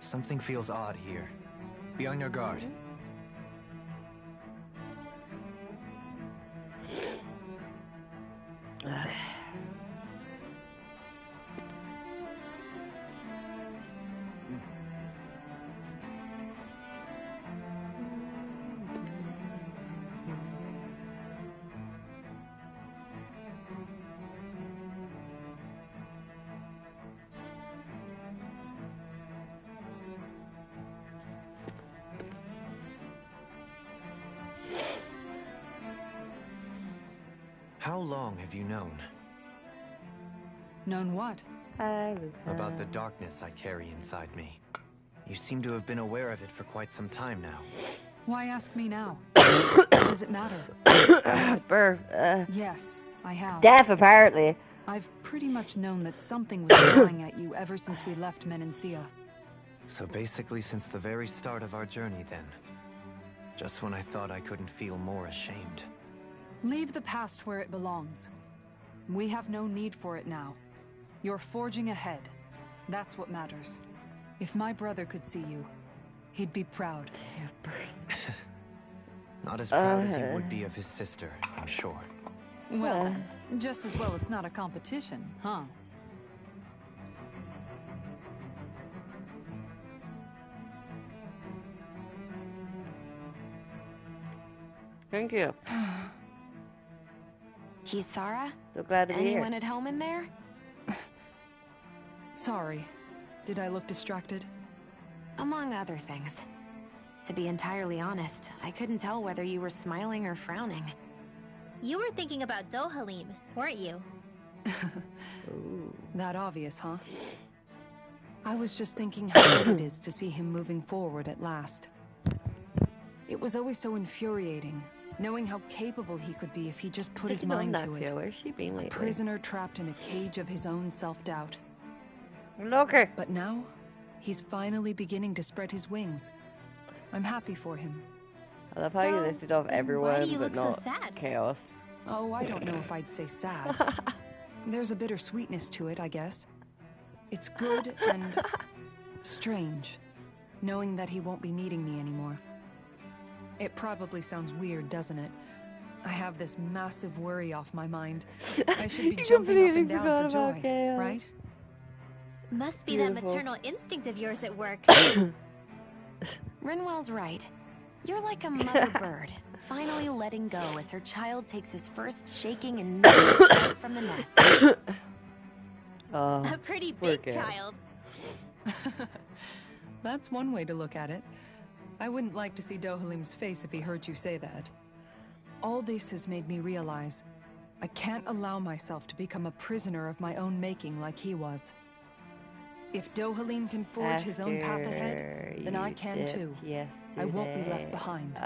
Something feels odd here. Be on your guard. How long have you known? Known what? About the darkness I carry inside me. You seem to have been aware of it for quite some time now. Why ask me now? What does it matter? Birth. Yes, I have. Death, apparently. I've pretty much known that something was gnawing at you ever since we left Menancia. So basically since the very start of our journey then. Just when I thought I couldn't feel more ashamed. Leave the past where it belongs. We have no need for it now. You're forging ahead. That's what matters. If my brother could see you, he'd be proud. Not as proud as he would be of his sister, I'm sure. Well, just as well it's not a competition, huh? Thank you. Kisara? So glad to be here. Anyone at home in there? Sorry. Did I look distracted? Among other things. To be entirely honest, I couldn't tell whether you were smiling or frowning. You were thinking about Dohalim, weren't you? That obvious, huh? I was just thinking how good it is to see him moving forward at last. It was always so infuriating, knowing how capable he could be if he just put his mind to it. Where's she been lately? A prisoner trapped in a cage of his own self-doubt. Look. But now, he's finally beginning to spread his wings. I'm happy for him. I love how you listed off everyone, why do you but look so not sad? Chaos. Oh, I don't know if I'd say sad. There's a bittersweetness to it, I guess. It's good and strange, knowing that he won't be needing me anymore. It probably sounds weird, doesn't it? I have this massive worry off my mind. I should be jumping up and down for joy, right? Must be that maternal instinct of yours at work. Rinwell's right. You're like a mother bird, finally letting go as her child takes his first shaking and nervous flight from the nest. A pretty big child. That's one way to look at it. I wouldn't like to see Dohalim's face if he heard you say that. All this has made me realize I can't allow myself to become a prisoner of my own making like he was. If Dohalim can forge his own path ahead, then I can too. I won't be left behind.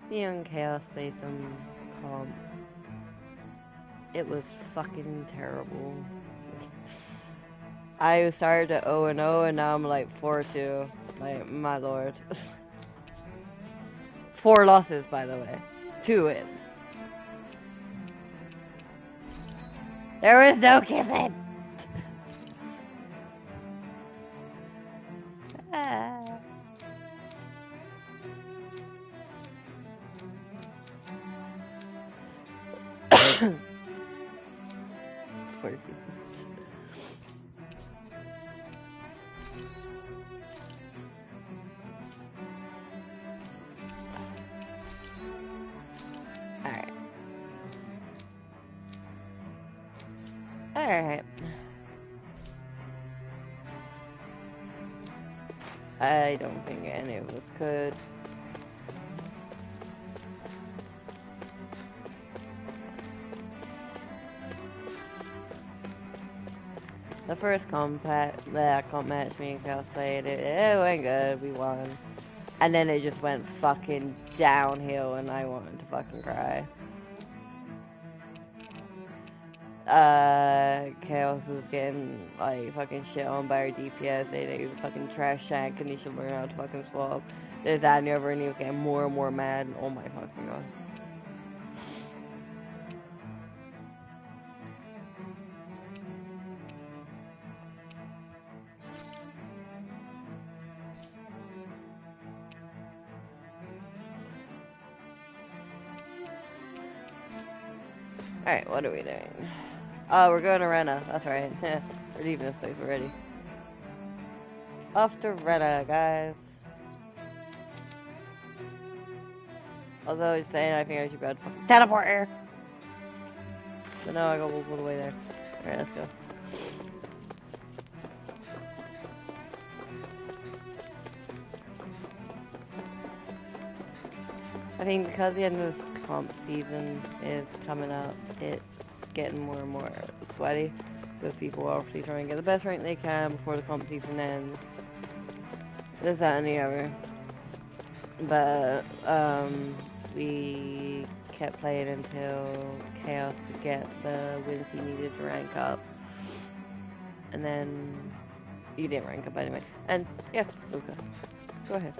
Me and Chaos played some comp. It was fucking terrible. I started at 0-0 and now I'm like 4-2. Like, my lord. 4 losses, by the way. 2 wins. There was no kissing! Alright. I don't think any of us could. The first comp match me and Chaos played, it went good, we won. And then it just went fucking downhill and I wanted to fucking cry. Chaos was getting like fucking shit on by our DPS, they was fucking trash shank and he should learn how to fucking swap. There's that and the other and he was getting more and more mad. Oh my fucking god. Alright, what are we doing? Oh, we're going to Rena. That's right. We're leaving this place already. Off to Rena, guys. Although he's saying I think I should be able to fucking teleport here. But no, I go all the way there. Alright, let's go. I think because the end of this comp season is coming up, it's getting more and more sweaty. Because people are obviously trying to get the best rank they can before the comp season ends. This, that, and the other. But, we kept playing until Chaos could get the wins he needed to rank up. And then, you didn't rank up anyway. And, yeah, Luca. Go ahead.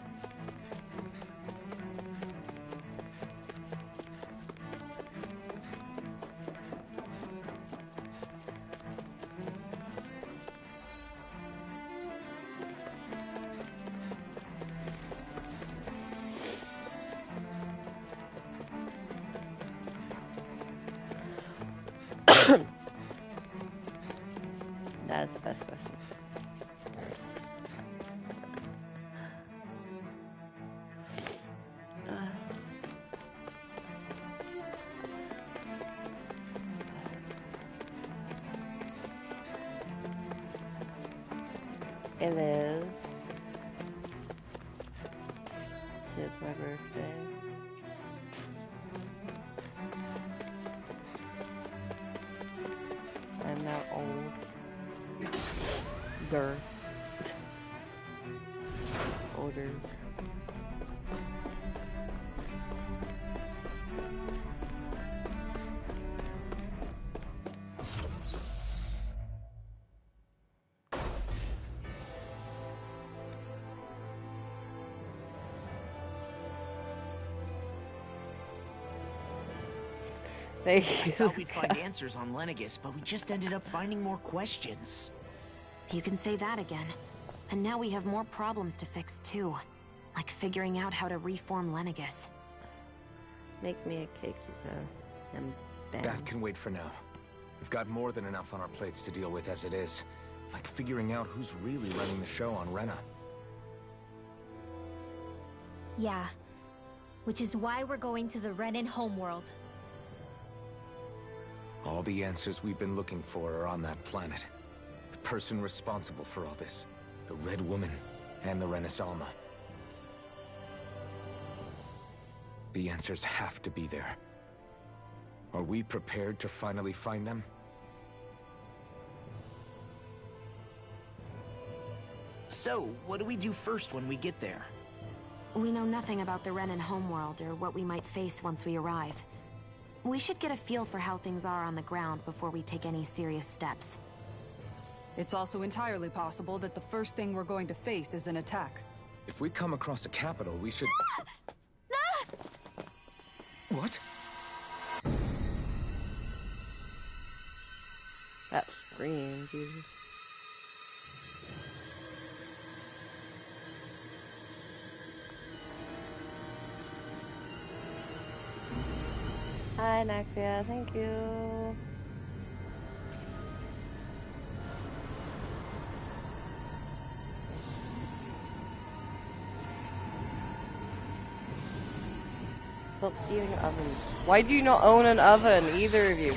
That's the best question. It is. It's my birthday. I'm now old. Older. I thought we'd find answers on Lenegis, but we just ended up finding more questions. You can say that again. And now we have more problems to fix too. Like figuring out how to reform Lenegis. Make me a cake, Luca. And bam. That can wait for now. We've got more than enough on our plates to deal with as it is. Like figuring out who's really running the show on Rena. Yeah. Which is why we're going to the Renan homeworld. All the answers we've been looking for are on that planet. The person responsible for all this. The Red Woman and the Renaissalma. The answers have to be there. Are we prepared to finally find them? So, what do we do first when we get there? We know nothing about the Renan homeworld or what we might face once we arrive. We should get a feel for how things are on the ground before we take any serious steps. It's also entirely possible that the first thing we're going to face is an attack. If we come across a capital, we should... What? That scream, Jesus. Hi, Naxia, thank you. Stop stealing ovens. Why do you not own an oven, either of you?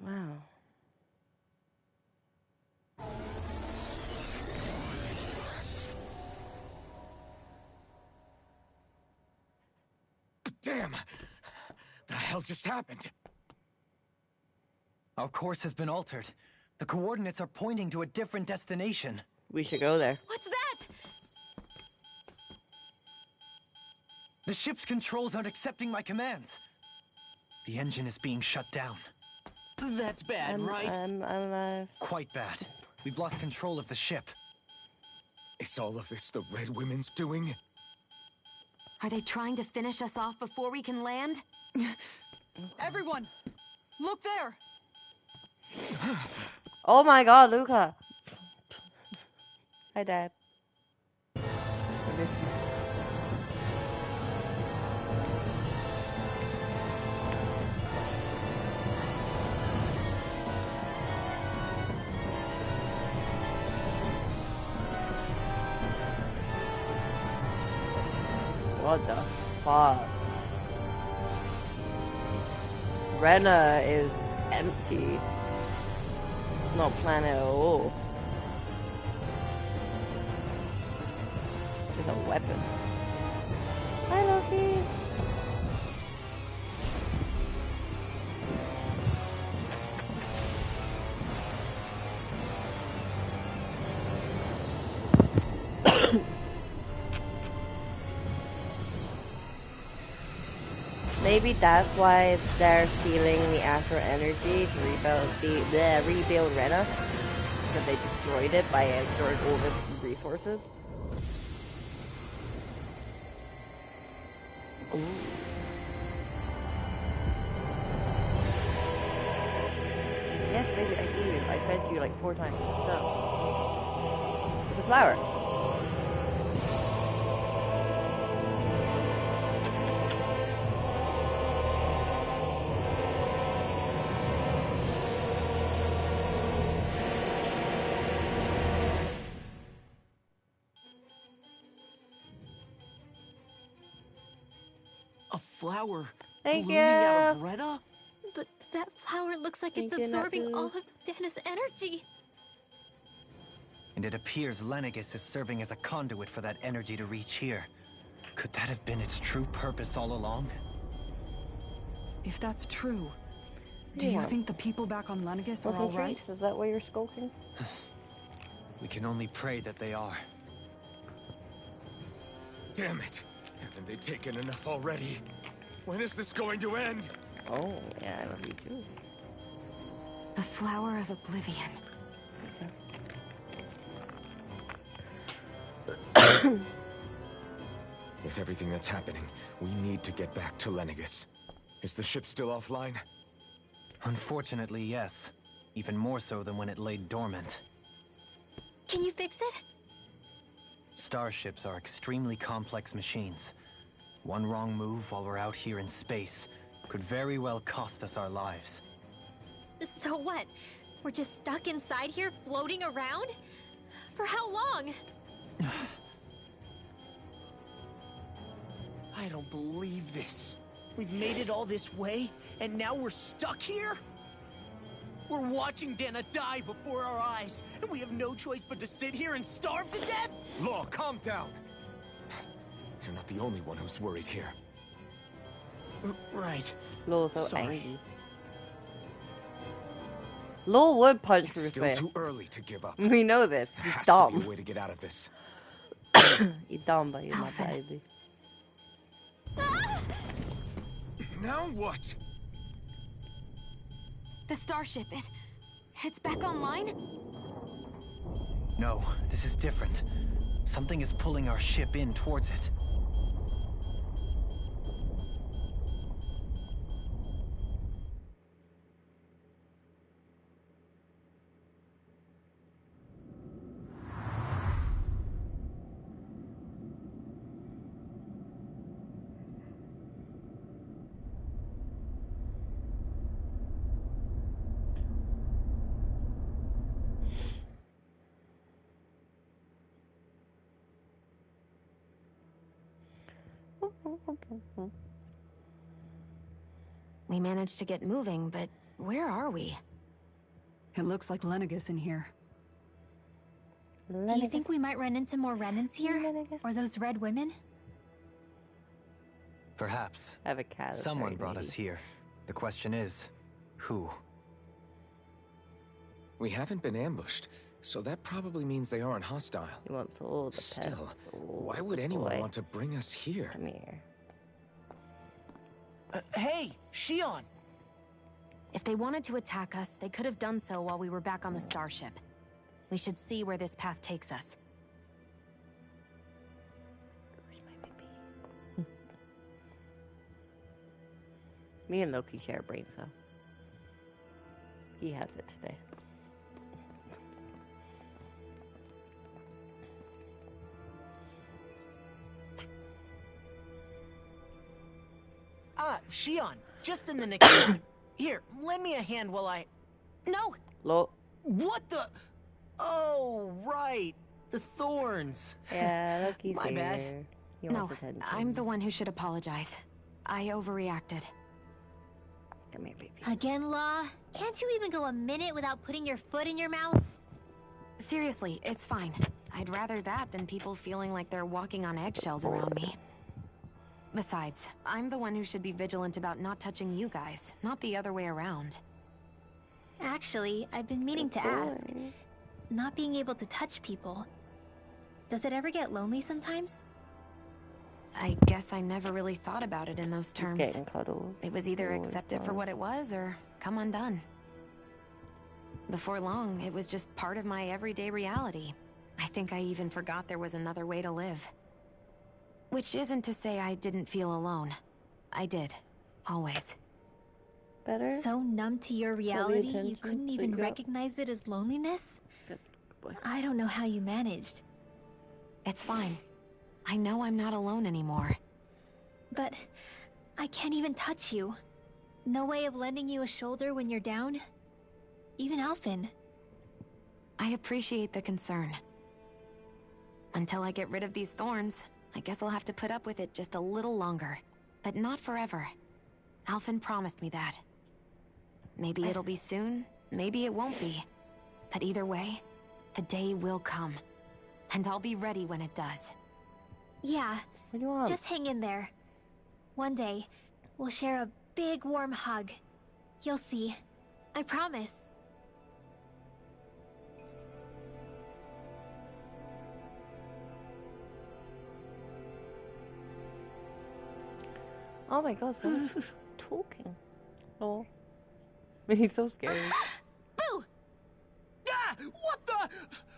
Wow. Damn! The hell just happened? Our course has been altered. The coordinates are pointing to a different destination. We should go there. What's that? The ship's controls aren't accepting my commands. The engine is being shut down. That's bad, right? I'm alive. Quite bad. We've lost control of the ship. Is all of this the Red Women's doing? Are they trying to finish us off before we can land? Everyone! Look there! Oh my god, Luca! Hi, Dad. I miss you. What the fuck? Rena is empty. It's not planet at all. There's a weapon. Hi, Loki. Maybe that's why they're stealing the Astral energy to rebuild Rena, because they destroyed it by extorting all the resources. Ooh. Yes, baby, I see you. I fed you like 4 times. So, it's a flower. A flower Thank blooming out of you. Rena? But that flower looks like it's Thank you, absorbing Natu. all of Dana's energy. And it appears Lenegis is serving as a conduit for that energy to reach here. Could that have been its true purpose all along? If that's true, do Yeah. you think the people back on Lenegis are all right? Is that why you're skulking? We can only pray that they are. Damn it! Haven't they taken enough already? When is this going to end? Oh, yeah, I love you too. The Flower of Oblivion. With everything that's happening, we need to get back to Lenegis. Is the ship still offline? Unfortunately, yes. Even more so than when it lay dormant. Can you fix it? Starships are extremely complex machines. One wrong move while we're out here in space could very well cost us our lives. So what? We're just stuck inside here, floating around? For how long? I don't believe this. We've made it all this way, and now we're stuck here? We're watching Dana die before our eyes, and we have no choice but to sit here and starve to death? Law, calm down! You're not the only one who's worried here. Right. Low's so Sorry. angry. Low would punch It's through his still face. too early to give up. We know this. There He's has to be dumb. a way to get out of this. He's dumb, but he's not Alfred. baby. Now what? The starship, it's back online? No, this is different. Something is pulling our ship in towards it. We managed to get moving, but where are we? It looks like Lenegis in here. Do you think we might run into more Renans here? Or those red women? Perhaps. I have a cat. that's Someone very brought us needy. here. The question is, who? We haven't been ambushed, so that probably means they aren't hostile. He wants all the pets. Still, Oh, why would good anyone boy. want to bring us here? Come here. Hey, Shion! If they wanted to attack us, they could have done so while we were back on the starship. We should see where this path takes us. Where's my baby? Me and Loki share a brain cell. He has it today. Shion, just in the nick of time. Here, lend me a hand while I... No! Lo. What the... Oh, right. The thorns. Yeah, Loki's My bad. here. He No, wants attention. I'm the one who should apologize. I overreacted. Come here, baby. Again, Law? Can't you even go a minute without putting your foot in your mouth? Seriously, it's fine. I'd rather that than people feeling like they're walking on eggshells around me. Besides, I'm the one who should be vigilant about not touching you guys, not the other way around. Actually, I've been meaning to ask. Not being able to touch people. Does it ever get lonely sometimes? I guess I never really thought about it in those terms. Getting cuddles. It was either all the accept it for time. what it was or come undone. Before long, it was just part of my everyday reality. I think I even forgot there was another way to live. Which isn't to say I didn't feel alone. I did. Always. Better? So numb to your reality, you attention couldn't that even you got. recognize it as loneliness? Good boy. I don't know how you managed. It's fine. I know I'm not alone anymore. But I can't even touch you. No way of lending you a shoulder when you're down? Even Alphen. I appreciate the concern. Until I get rid of these thorns, I guess I'll have to put up with it just a little longer. But not forever. Alphen promised me that. Maybe it'll be soon, maybe it won't be. But either way, the day will come. And I'll be ready when it does. Yeah, What do you want? just hang in there. One day, we'll share a big warm hug. You'll see. I promise. Oh my god, someone's talking. Oh. He's so scary. Boo! Ah! What the...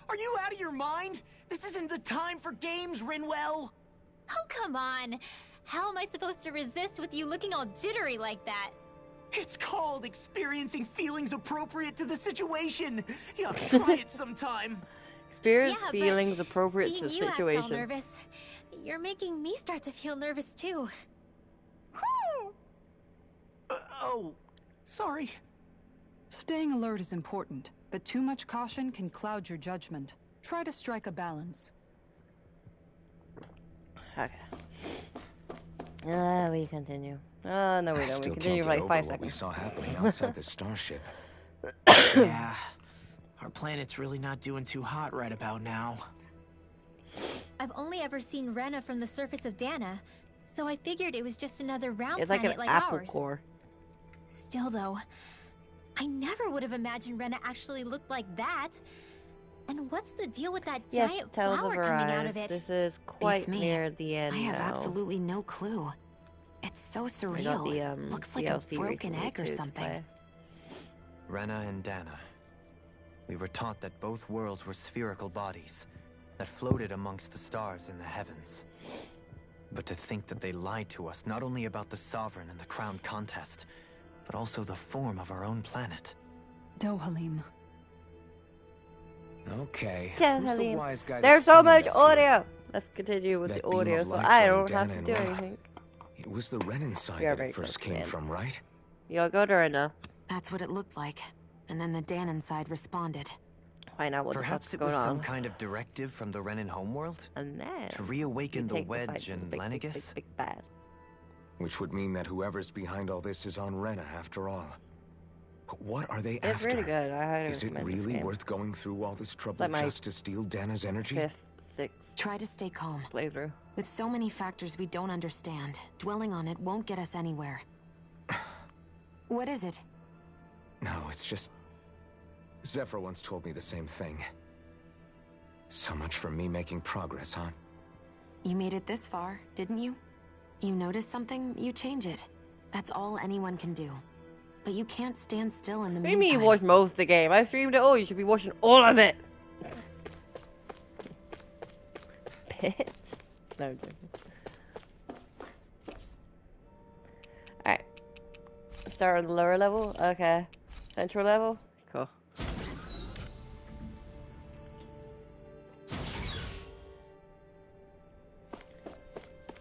Are you out of your mind? This isn't the time for games, Rinwell. Oh, come on. How am I supposed to resist with you looking all jittery like that? It's called experiencing feelings appropriate to the situation. Yeah, try it sometime. Experience Yeah, but feelings appropriate to Seeing the you act all situation. nervous, you're making me start to feel nervous too. Oh, sorry. Staying alert is important, but too much caution can cloud your judgment. Try to strike a balance. Okay. We continue. No, we I don't. We still continue can't for get like over 5 what we seconds. saw happening outside the starship. Yeah, our planet's really not doing too hot right about now. I've only ever seen Rena from the surface of Dana, so I figured it was just another round It's like planet an like apple ours. core. Still though, I never would have imagined Rena actually looked like that. And what's the deal with that Yes, giant Tales of flower coming out Arise. of it? This is quite me. near the end I have now. absolutely no clue. It's so I surreal. got the Looks like a DLC broken recently egg or too to something. play. Rena and Dana. We were taught that both worlds were spherical bodies that floated amongst the stars in the heavens. But to think that they lied to us not only about the Sovereign and the Crown contest, but also the form of our own planet. Dohalim. Okay. Yeah, who's the Halim. wise guy that There's so summoned much us here? audio. Let's continue with That the beam audio, of so light I showing don't have Dana to and do Rena. anything. It was the Renan side You're that very it first close, came man. from, right? Y'all go to Rena. That's what it looked like. And then the Danon side responded. Find out what Perhaps the it fuck's was going some on. kind of directive from the Renan homeworld? And then To reawaken you the take fight Wedge to the and big, big, big, Lenegus? big bad. Which would mean that whoever's behind all this is on Rena after all. But what are they It's after? really good. I highly Is it recommend this really game. worth going through all this trouble Like my just to steal Dana's energy? 5th, 6th Try to stay calm. playthrough. With so many factors we don't understand, dwelling on it won't get us anywhere. What is it? No, it's just... Zephyr once told me the same thing. So much for me making progress, huh? You made it this far, didn't you? You notice something, you change it. That's all anyone can do. But you can't stand still in the What do you mean meantime. you watched most of the game? I streamed it all. You should be watching all of it. Bitch. No, I'm joking. Alright. Start on the lower level? Okay. Central level?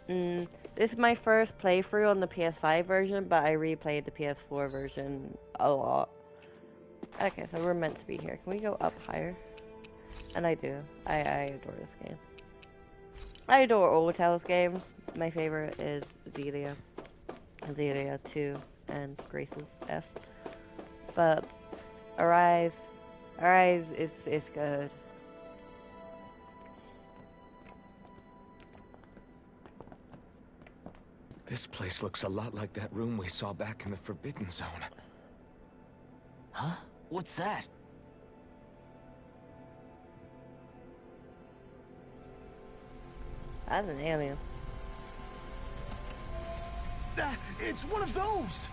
This is my first playthrough on the PS5 version, but I replayed the PS4 version a lot. Okay, so we're meant to be here. Can we go up higher? And I do. I adore this game. I adore all Tellus games. My favorite is Xillia. Xillia 2 and Graces F. But Arise is good. This place looks a lot like that room we saw back in the Forbidden Zone. Huh? What's that? That's an alien. It's one of those!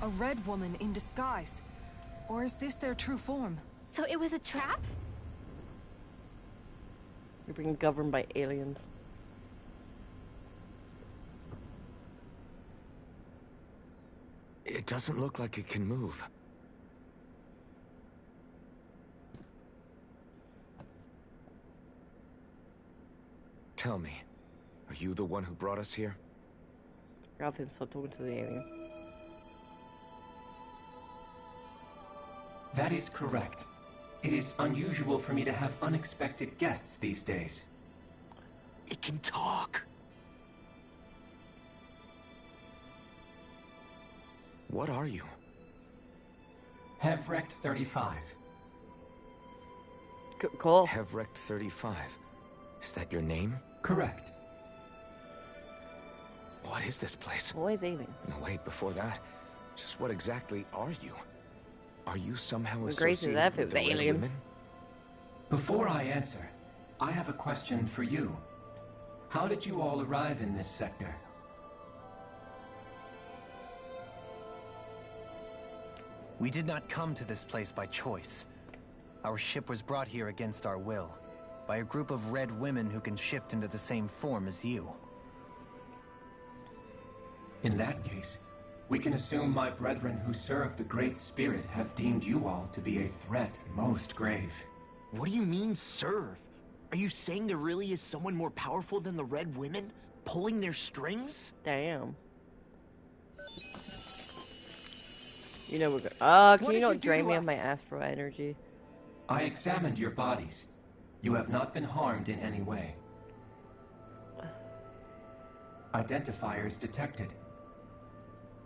A red woman in disguise. Or is this their true form? So it was a trap? You're being governed by aliens. It doesn't look like it can move. Tell me, are you the one who brought us here? Ralph still talking to the alien. That is correct. It is unusual for me to have unexpected guests these days. It can talk. What are you? Hevrect 35. Cool. Hevrect 35. Is that your name? Correct. What is this place? Always alien. No, wait, before that. Just what exactly are you? Are you somehow Graces associated F with is the Red alien. Women? Before I answer, I have a question for you. How did you all arrive in this sector? We did not come to this place by choice. Our ship was brought here against our will, by a group of red women who can shift into the same form as you. In that case, we can assume my brethren who serve the Great Spirit have deemed you all to be a threat most grave. What do you mean, serve? Are you saying there really is someone more powerful than the Red Women, pulling their strings? Damn. You know we're good. Can What you did not you do drain to me of us? my astral energy? I examined your bodies. You have not been harmed in any way. Identifiers detected.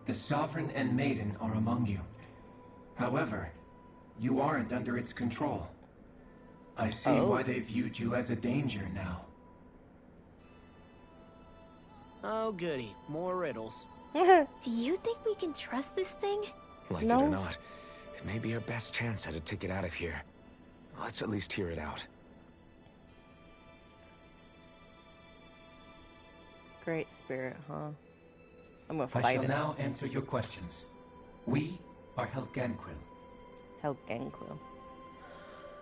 The Sovereign and Maiden are among you. However, you aren't under its control. I see why they viewed you as a danger now. Oh, goody. More riddles. Do you think we can trust this thing? Like it or not, it may be our best chance at a ticket out of here. Let's at least hear it out. Great Spirit, huh? I'm gonna I fight shall it. now answer your questions. We are Helganquil. Helganquil.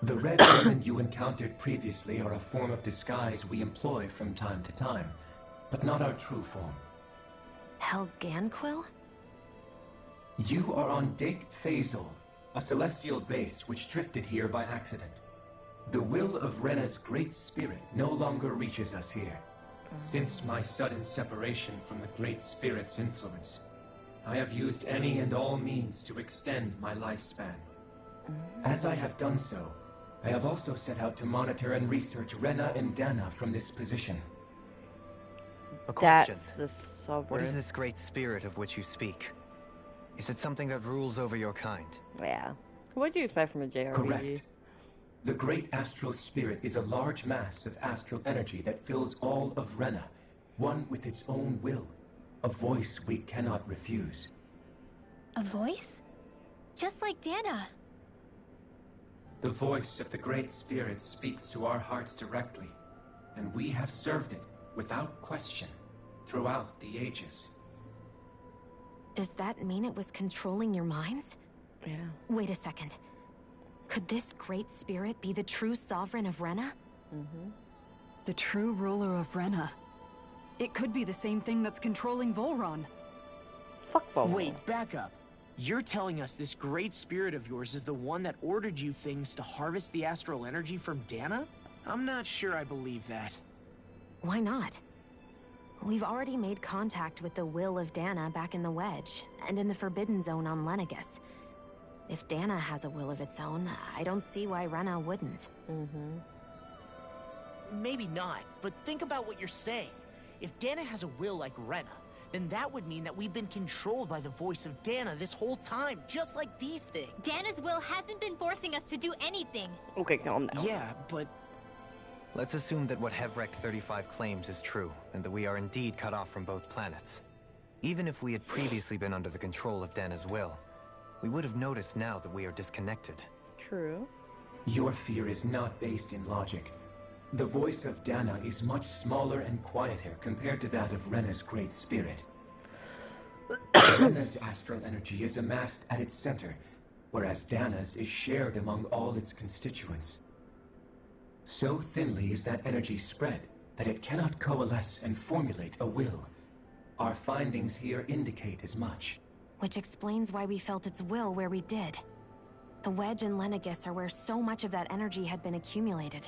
The red women you encountered previously are a form of disguise we employ from time to time, but not our true form. Helganquil? You are on Dake Phasal, a celestial base which drifted here by accident. The will of Rena's great spirit no longer reaches us here. Since my sudden separation from the Great Spirit's influence, I have used any and all means to extend my lifespan. As I have done so, I have also set out to monitor and research Rena and Dana from this position. A question. That's the What sovereign. is this great spirit of which you speak? Is it something that rules over your kind? Yeah. What do you expect from a JRPG? Correct. The Great Astral Spirit is a large mass of astral energy that fills all of Rena, one with its own will, a voice we cannot refuse. A voice? Just like Dana. The voice of the Great Spirit speaks to our hearts directly, and we have served it without question throughout the ages. Does that mean it was controlling your minds? Yeah. Wait a second. Could this great spirit be the true sovereign of Rena? The true ruler of Rena. It could be the same thing that's controlling Volron. Fuck Volron. Wait, back up. You're telling us this great spirit of yours is the one that ordered you things to harvest the astral energy from Dana? I'm not sure I believe that. Why not? We've already made contact with the will of Dana back in the Wedge, and in the Forbidden Zone on Lenegus. If Dana has a will of its own, I don't see why Rena wouldn't. Maybe not, but think about what you're saying. If Dana has a will like Rena, then that would mean that we've been controlled by the voice of Dana this whole time, just like these things. Dana's will hasn't been forcing us to do anything. Okay, calm down. Yeah, but Let's assume that what Hevrecht 35 claims is true, and that we are indeed cut off from both planets. Even if we had previously been under the control of Dana's will, we would have noticed now that we are disconnected. True. Your fear is not based in logic. The voice of Dana is much smaller and quieter compared to that of Rena's great spirit. Rena's astral energy is amassed at its center, whereas Dana's is shared among all its constituents. So thinly is that energy spread that it cannot coalesce and formulate a will. Our findings here indicate as much. Which explains why we felt its will where we did. The Wedge and Lenegus are where so much of that energy had been accumulated.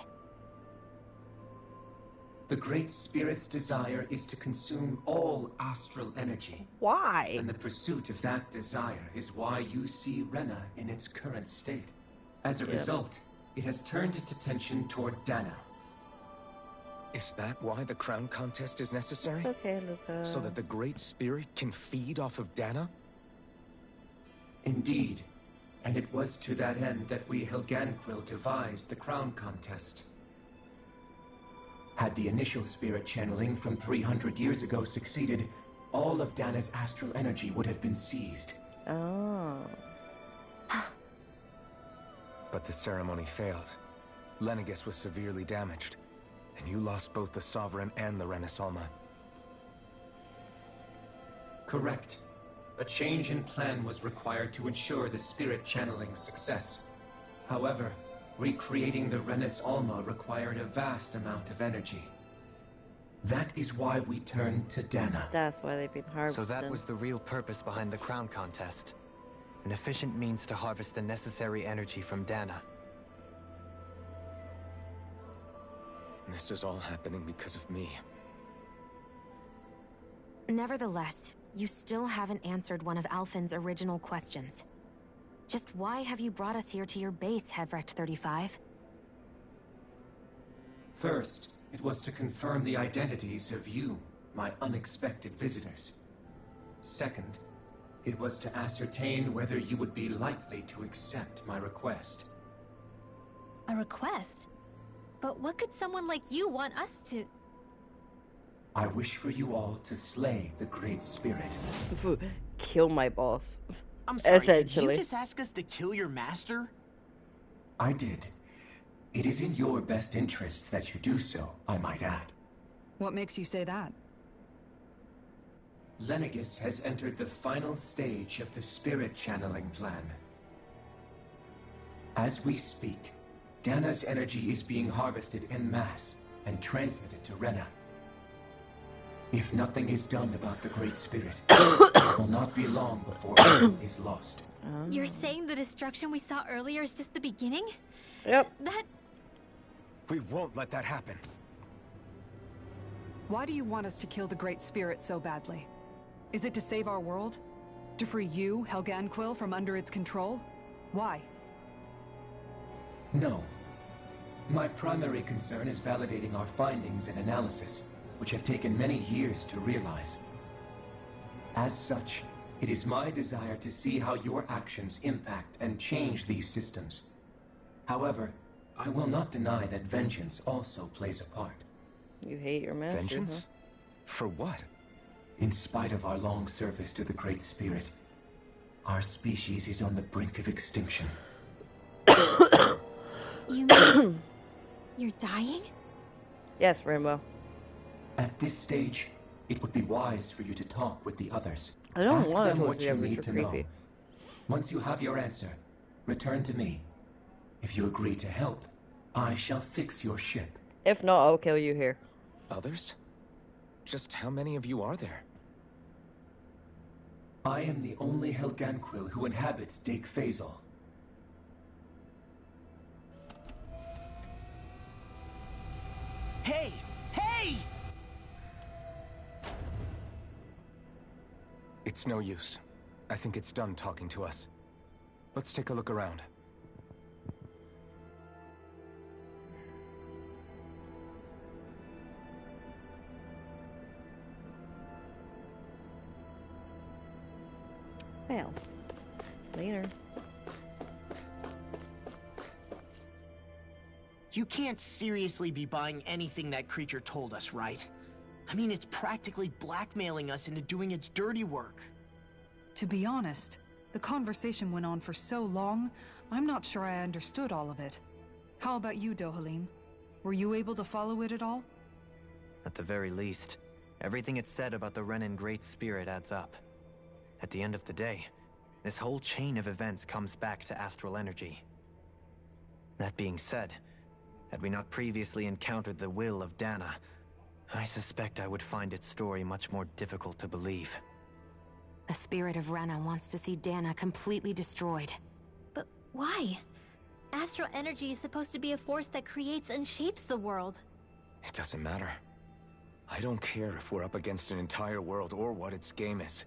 The Great Spirit's desire is to consume all astral energy. Why? And the pursuit of that desire is why you see Rena in its current state. As a result, it has turned its attention toward Dana. Is that why the crown contest is necessary? Okay, Luca. So that the Great Spirit can feed off of Dana? Indeed. And it was to that end that we Helganquil devised the crown contest. Had the initial spirit channeling from 300 years ago succeeded, all of Dana's astral energy would have been seized. Oh. But the ceremony failed. Lenegus was severely damaged, and you lost both the Sovereign and the Renis Alma. Correct. A change in plan was required to ensure the spirit channeling's success. However, recreating the Renis Alma required a vast amount of energy. That is why we turned to Dana. That's why they've been harvesting. So that was the real purpose behind the crown contest. An efficient means to harvest the necessary energy from Dana. This is all happening because of me. Nevertheless, you still haven't answered one of Alphen's original questions. Just why have you brought us here to your base, Hevrecht 35? First, it was to confirm the identities of you, my unexpected visitors. Second, it was to ascertain whether you would be likely to accept my request. A request? But what could someone like you want us to... I wish for you all to slay the Great Spirit. Kill my boss. I'm sorry, did you Essentially. just ask us to kill your master? I did. It is in your best interest that you do so, I might add. What makes you say that? Lenegus has entered the final stage of the spirit channeling plan. As we speak, Dana's energy is being harvested en masse and transmitted to Rena. If nothing is done about the Great Spirit, it will not be long before all is lost. You're saying the destruction we saw earlier is just the beginning? Yep. That... We won't let that happen. Why do you want us to kill the Great Spirit so badly? Is it to save our world? To free you, Helganquil, from under its control? Why? No. My primary concern is validating our findings and analysis, which have taken many years to realize. As such, it is my desire to see how your actions impact and change these systems. However, I will not deny that vengeance also plays a part. You hate your master. Vengeance? For what? In spite of our long service to the Great Spirit, our species is on the brink of extinction. You mean... you're dying? Yes, Rainbow. At this stage, it would be wise for you to talk with the others. I don't Ask want them to what talk you to need to Mr. know. Creepy. Once you have your answer, return to me. If you agree to help, I shall fix your ship. If not, I'll kill you here. Others? Just how many of you are there? I am the only Helganquil who inhabits Dake Faisal. Hey! Hey! It's no use. I think it's done talking to us. Let's take a look around. Well, later. You can't seriously be buying anything that creature told us, right? I mean, it's practically blackmailing us into doing its dirty work. To be honest, the conversation went on for so long, I'm not sure I understood all of it. How about you, Dohalim? Were you able to follow it at all? At the very least, everything it said about the Renan Great Spirit adds up. At the end of the day, this whole chain of events comes back to astral energy. That being said, had we not previously encountered the will of Dana, I suspect I would find its story much more difficult to believe. The spirit of Rena wants to see Dana completely destroyed. But why? Astral energy is supposed to be a force that creates and shapes the world. It doesn't matter. I don't care if we're up against an entire world or what its game is.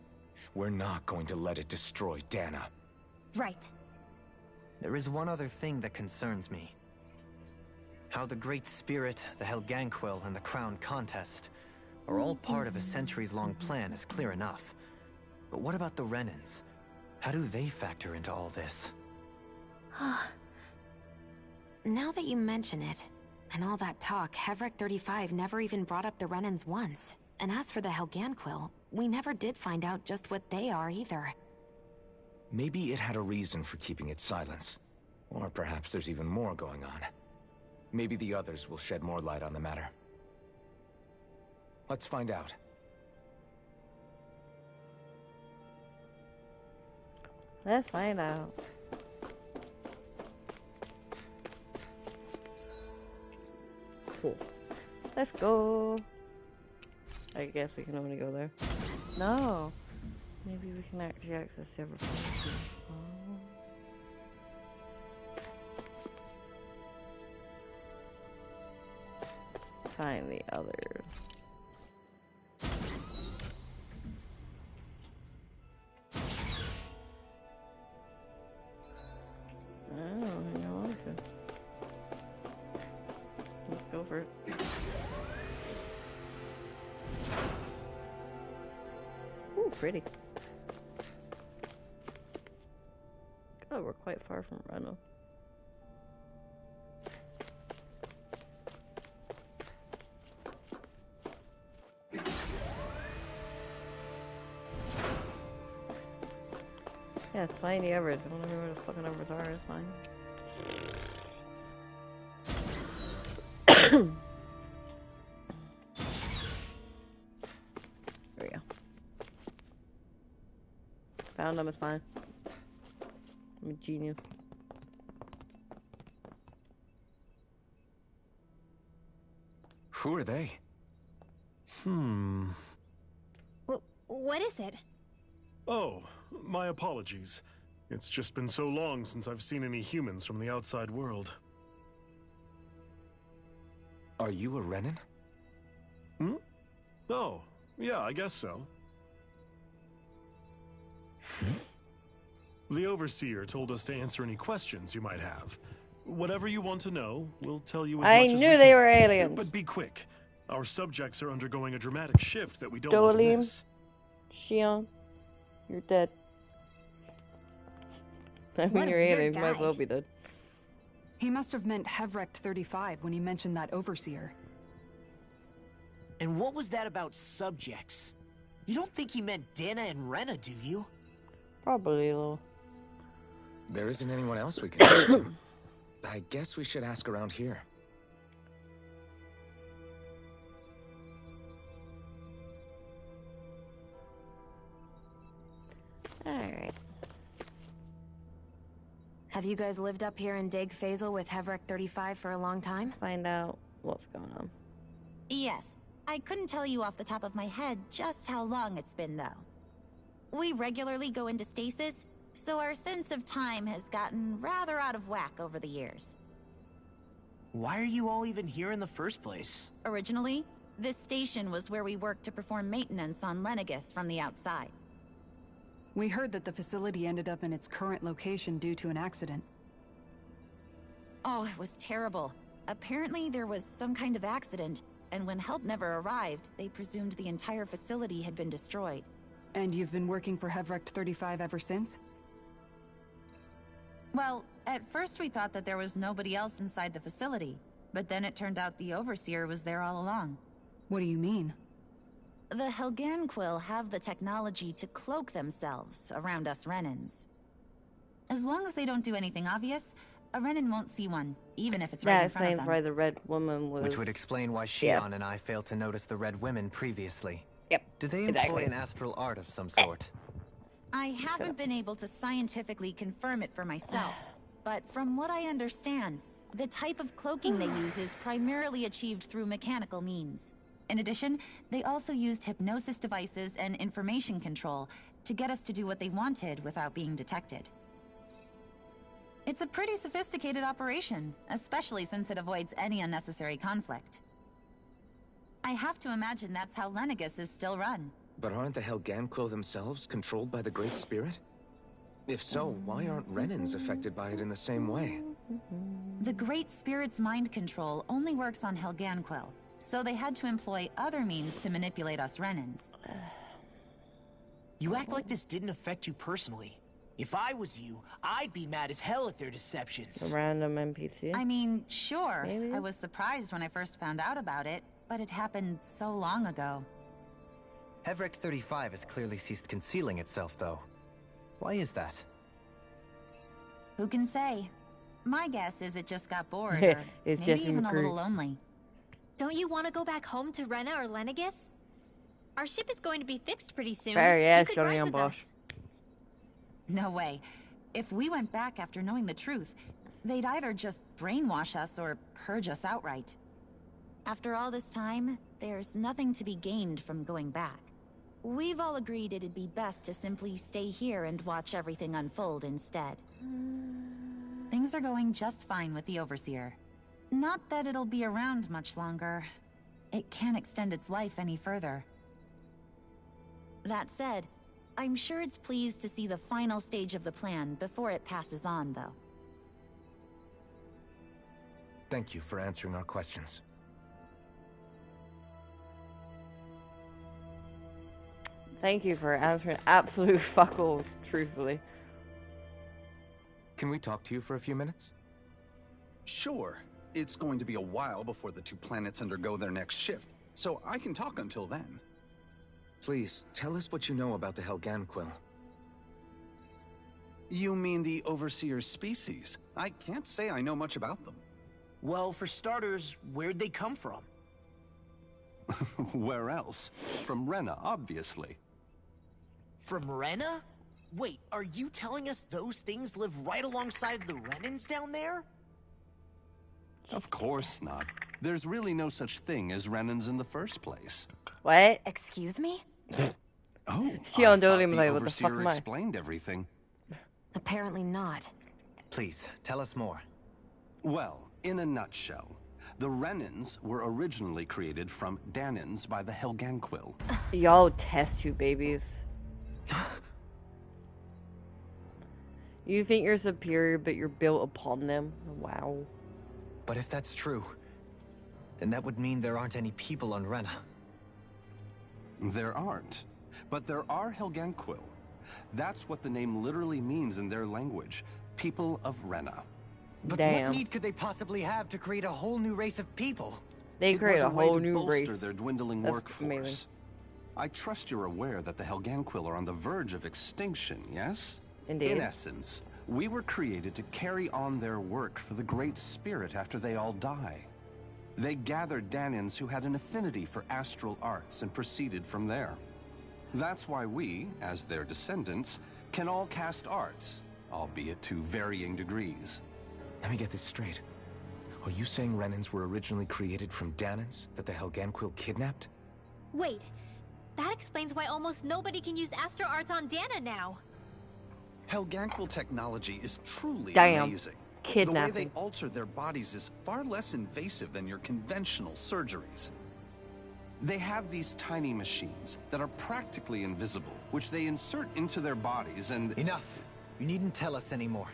We're not going to let it destroy Dana. Right. There is one other thing that concerns me. How the Great Spirit, the Helganquil, and the Crown Contest are all part of a centuries-long plan is clear enough. But what about the Renans? How do they factor into all this? Now that you mention it, and all that talk, Hevric 35 never even brought up the Renans once. And as for the Helganquil, we never did find out just what they are either. Maybe it had a reason for keeping its silence. Or perhaps there's even more going on. Maybe the others will shed more light on the matter. Let's find out. Let's find out. Cool. Let's go. I guess we can only go there. No. Maybe we can actually access the other places. Find the others. Oh, no, okay. Let's go for it. Ooh, pretty. God, we're quite far from Rena. Yeah, it's fine, the Everett. I don't know where the fucking Everett are, it's fine. There we go. Found them, it's fine. I'm a genius. Who are they? What is it? Oh, my apologies. It's just been so long since I've seen any humans from the outside world. Are you a Renan? Hmm? Oh, yeah, I guess so. The Overseer told us to answer any questions you might have. Whatever you want to know, we'll tell you as much as we can. I knew they were aliens. But be quick. Our subjects are undergoing a dramatic shift that we don't want to miss. Shion, you're dead. I mean, you're aliens, might as well be dead. He must have meant Hevric 35 when he mentioned that Overseer. And what was that about subjects? You don't think he meant Dana and Rena, do you? Probably, though. There isn't anyone else we can talk to. I guess we should ask around here. Alright. Have you guys lived up here in Dig Faisal with Hevric 35 for a long time? Find out what's going on. Yes. I couldn't tell you off the top of my head just how long it's been, though. We regularly go into stasis, so our sense of time has gotten rather out of whack over the years. Why are you all even here in the first place? Originally, this station was where we worked to perform maintenance on Lenegis from the outside. We heard that the facility ended up in its current location due to an accident. Oh, it was terrible. Apparently there was some kind of accident, and when help never arrived, they presumed the entire facility had been destroyed. And you've been working for Hevrecht 35 ever since? Well, at first we thought that there was nobody else inside the facility, but then it turned out the Overseer was there all along. What do you mean? The Helganquil have the technology to cloak themselves around us Renans. As long as they don't do anything obvious, a Renan won't see one, even if it's right in front of them. That explains why the red woman was... Which would explain why Shion and I failed to notice the red women previously. Yep. Do they employ an astral art of some sort? I haven't been able to scientifically confirm it for myself, but from what I understand, the type of cloaking they use is primarily achieved through mechanical means. In addition, they also used hypnosis devices and information control to get us to do what they wanted without being detected. It's a pretty sophisticated operation, especially since it avoids any unnecessary conflict. I have to imagine that's how Lenegis is still run. But aren't the Helganquil themselves controlled by the Great Spirit? If so, why aren't Renans affected by it in the same way? The Great Spirit's mind control only works on Helganquil, so they had to employ other means to manipulate us Renans. You act like this didn't affect you personally. If I was you, I'd be mad as hell at their deceptions. A random NPC? I mean, sure, Maybe. I was surprised when I first found out about it, but it happened so long ago. Hevrecht 35 has clearly ceased concealing itself, though. Why is that? Who can say? My guess is it just got bored, or maybe even a little lonely. Don't you want to go back home to Rena or Lenegis? Our ship is going to be fixed pretty soon. Fair, yes, you could Johnny ride on with Bosch. us. No way. If we went back after knowing the truth, they'd either just brainwash us or purge us outright. After all this time, there's nothing to be gained from going back. We've all agreed it'd be best to simply stay here and watch everything unfold instead. Things are going just fine with the Overseer. Not that it'll be around much longer. It can't extend its life any further. That said, I'm sure it's pleased to see the final stage of the plan before it passes on, though. Thank you for answering our questions. Thank you for answering absolute fuck all, truthfully. Can we talk to you for a few minutes? Sure. It's going to be a while before the two planets undergo their next shift, so I can talk until then. Please, tell us what you know about the Helganquil. You mean the Overseer's species? I can't say I know much about them. Well, for starters, where'd they come from? Where else? From Rena, obviously. From Rena? Wait, are you telling us those things live right alongside the Renans down there? Of course not. There's really no such thing as Renans in the first place. What? Excuse me? Oh, She I on thought Dolly the Play, what the fuck Overseer am I? explained everything. Apparently not. Please, tell us more. Well, in a nutshell, the Renans were originally created from Danans by the Helganquil. Y'all test you babies. You think you're superior, but you're built upon them? Wow. But if that's true, then that would mean there aren't any people on Rena. There aren't. But there are Helganquil. That's what the name literally means in their language. People of Rena. But Damn. what need could they possibly have to create a whole new race of people? They create a whole new bolster race. their dwindling That's workforce. amazing. I trust you're aware that the Helganquil are on the verge of extinction, yes? Indeed. In essence, we were created to carry on their work for the Great Spirit after they all die. They gathered Danans who had an affinity for astral arts and proceeded from there. That's why we, as their descendants, can all cast arts, albeit to varying degrees. Let me get this straight. Are you saying Renans were originally created from Danans that the Helganquil kidnapped? Wait, that explains why almost nobody can use Astro Arts on Dana now. Helganquil technology is truly Damn. amazing. Kidnapping. The way they alter their bodies is far less invasive than your conventional surgeries. They have these tiny machines that are practically invisible, which they insert into their bodies and... Enough! You needn't tell us anymore.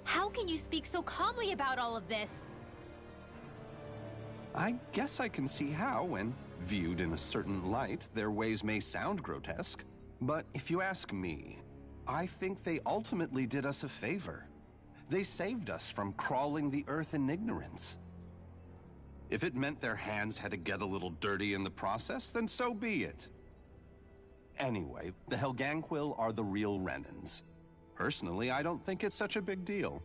How can you speak so calmly about all of this? I guess I can see how, when viewed in a certain light, their ways may sound grotesque. But if you ask me, I think they ultimately did us a favor. They saved us from crawling the earth in ignorance. If it meant their hands had to get a little dirty in the process, then so be it. Anyway, the Helganquil are the real Renans. Personally, I don't think it's such a big deal.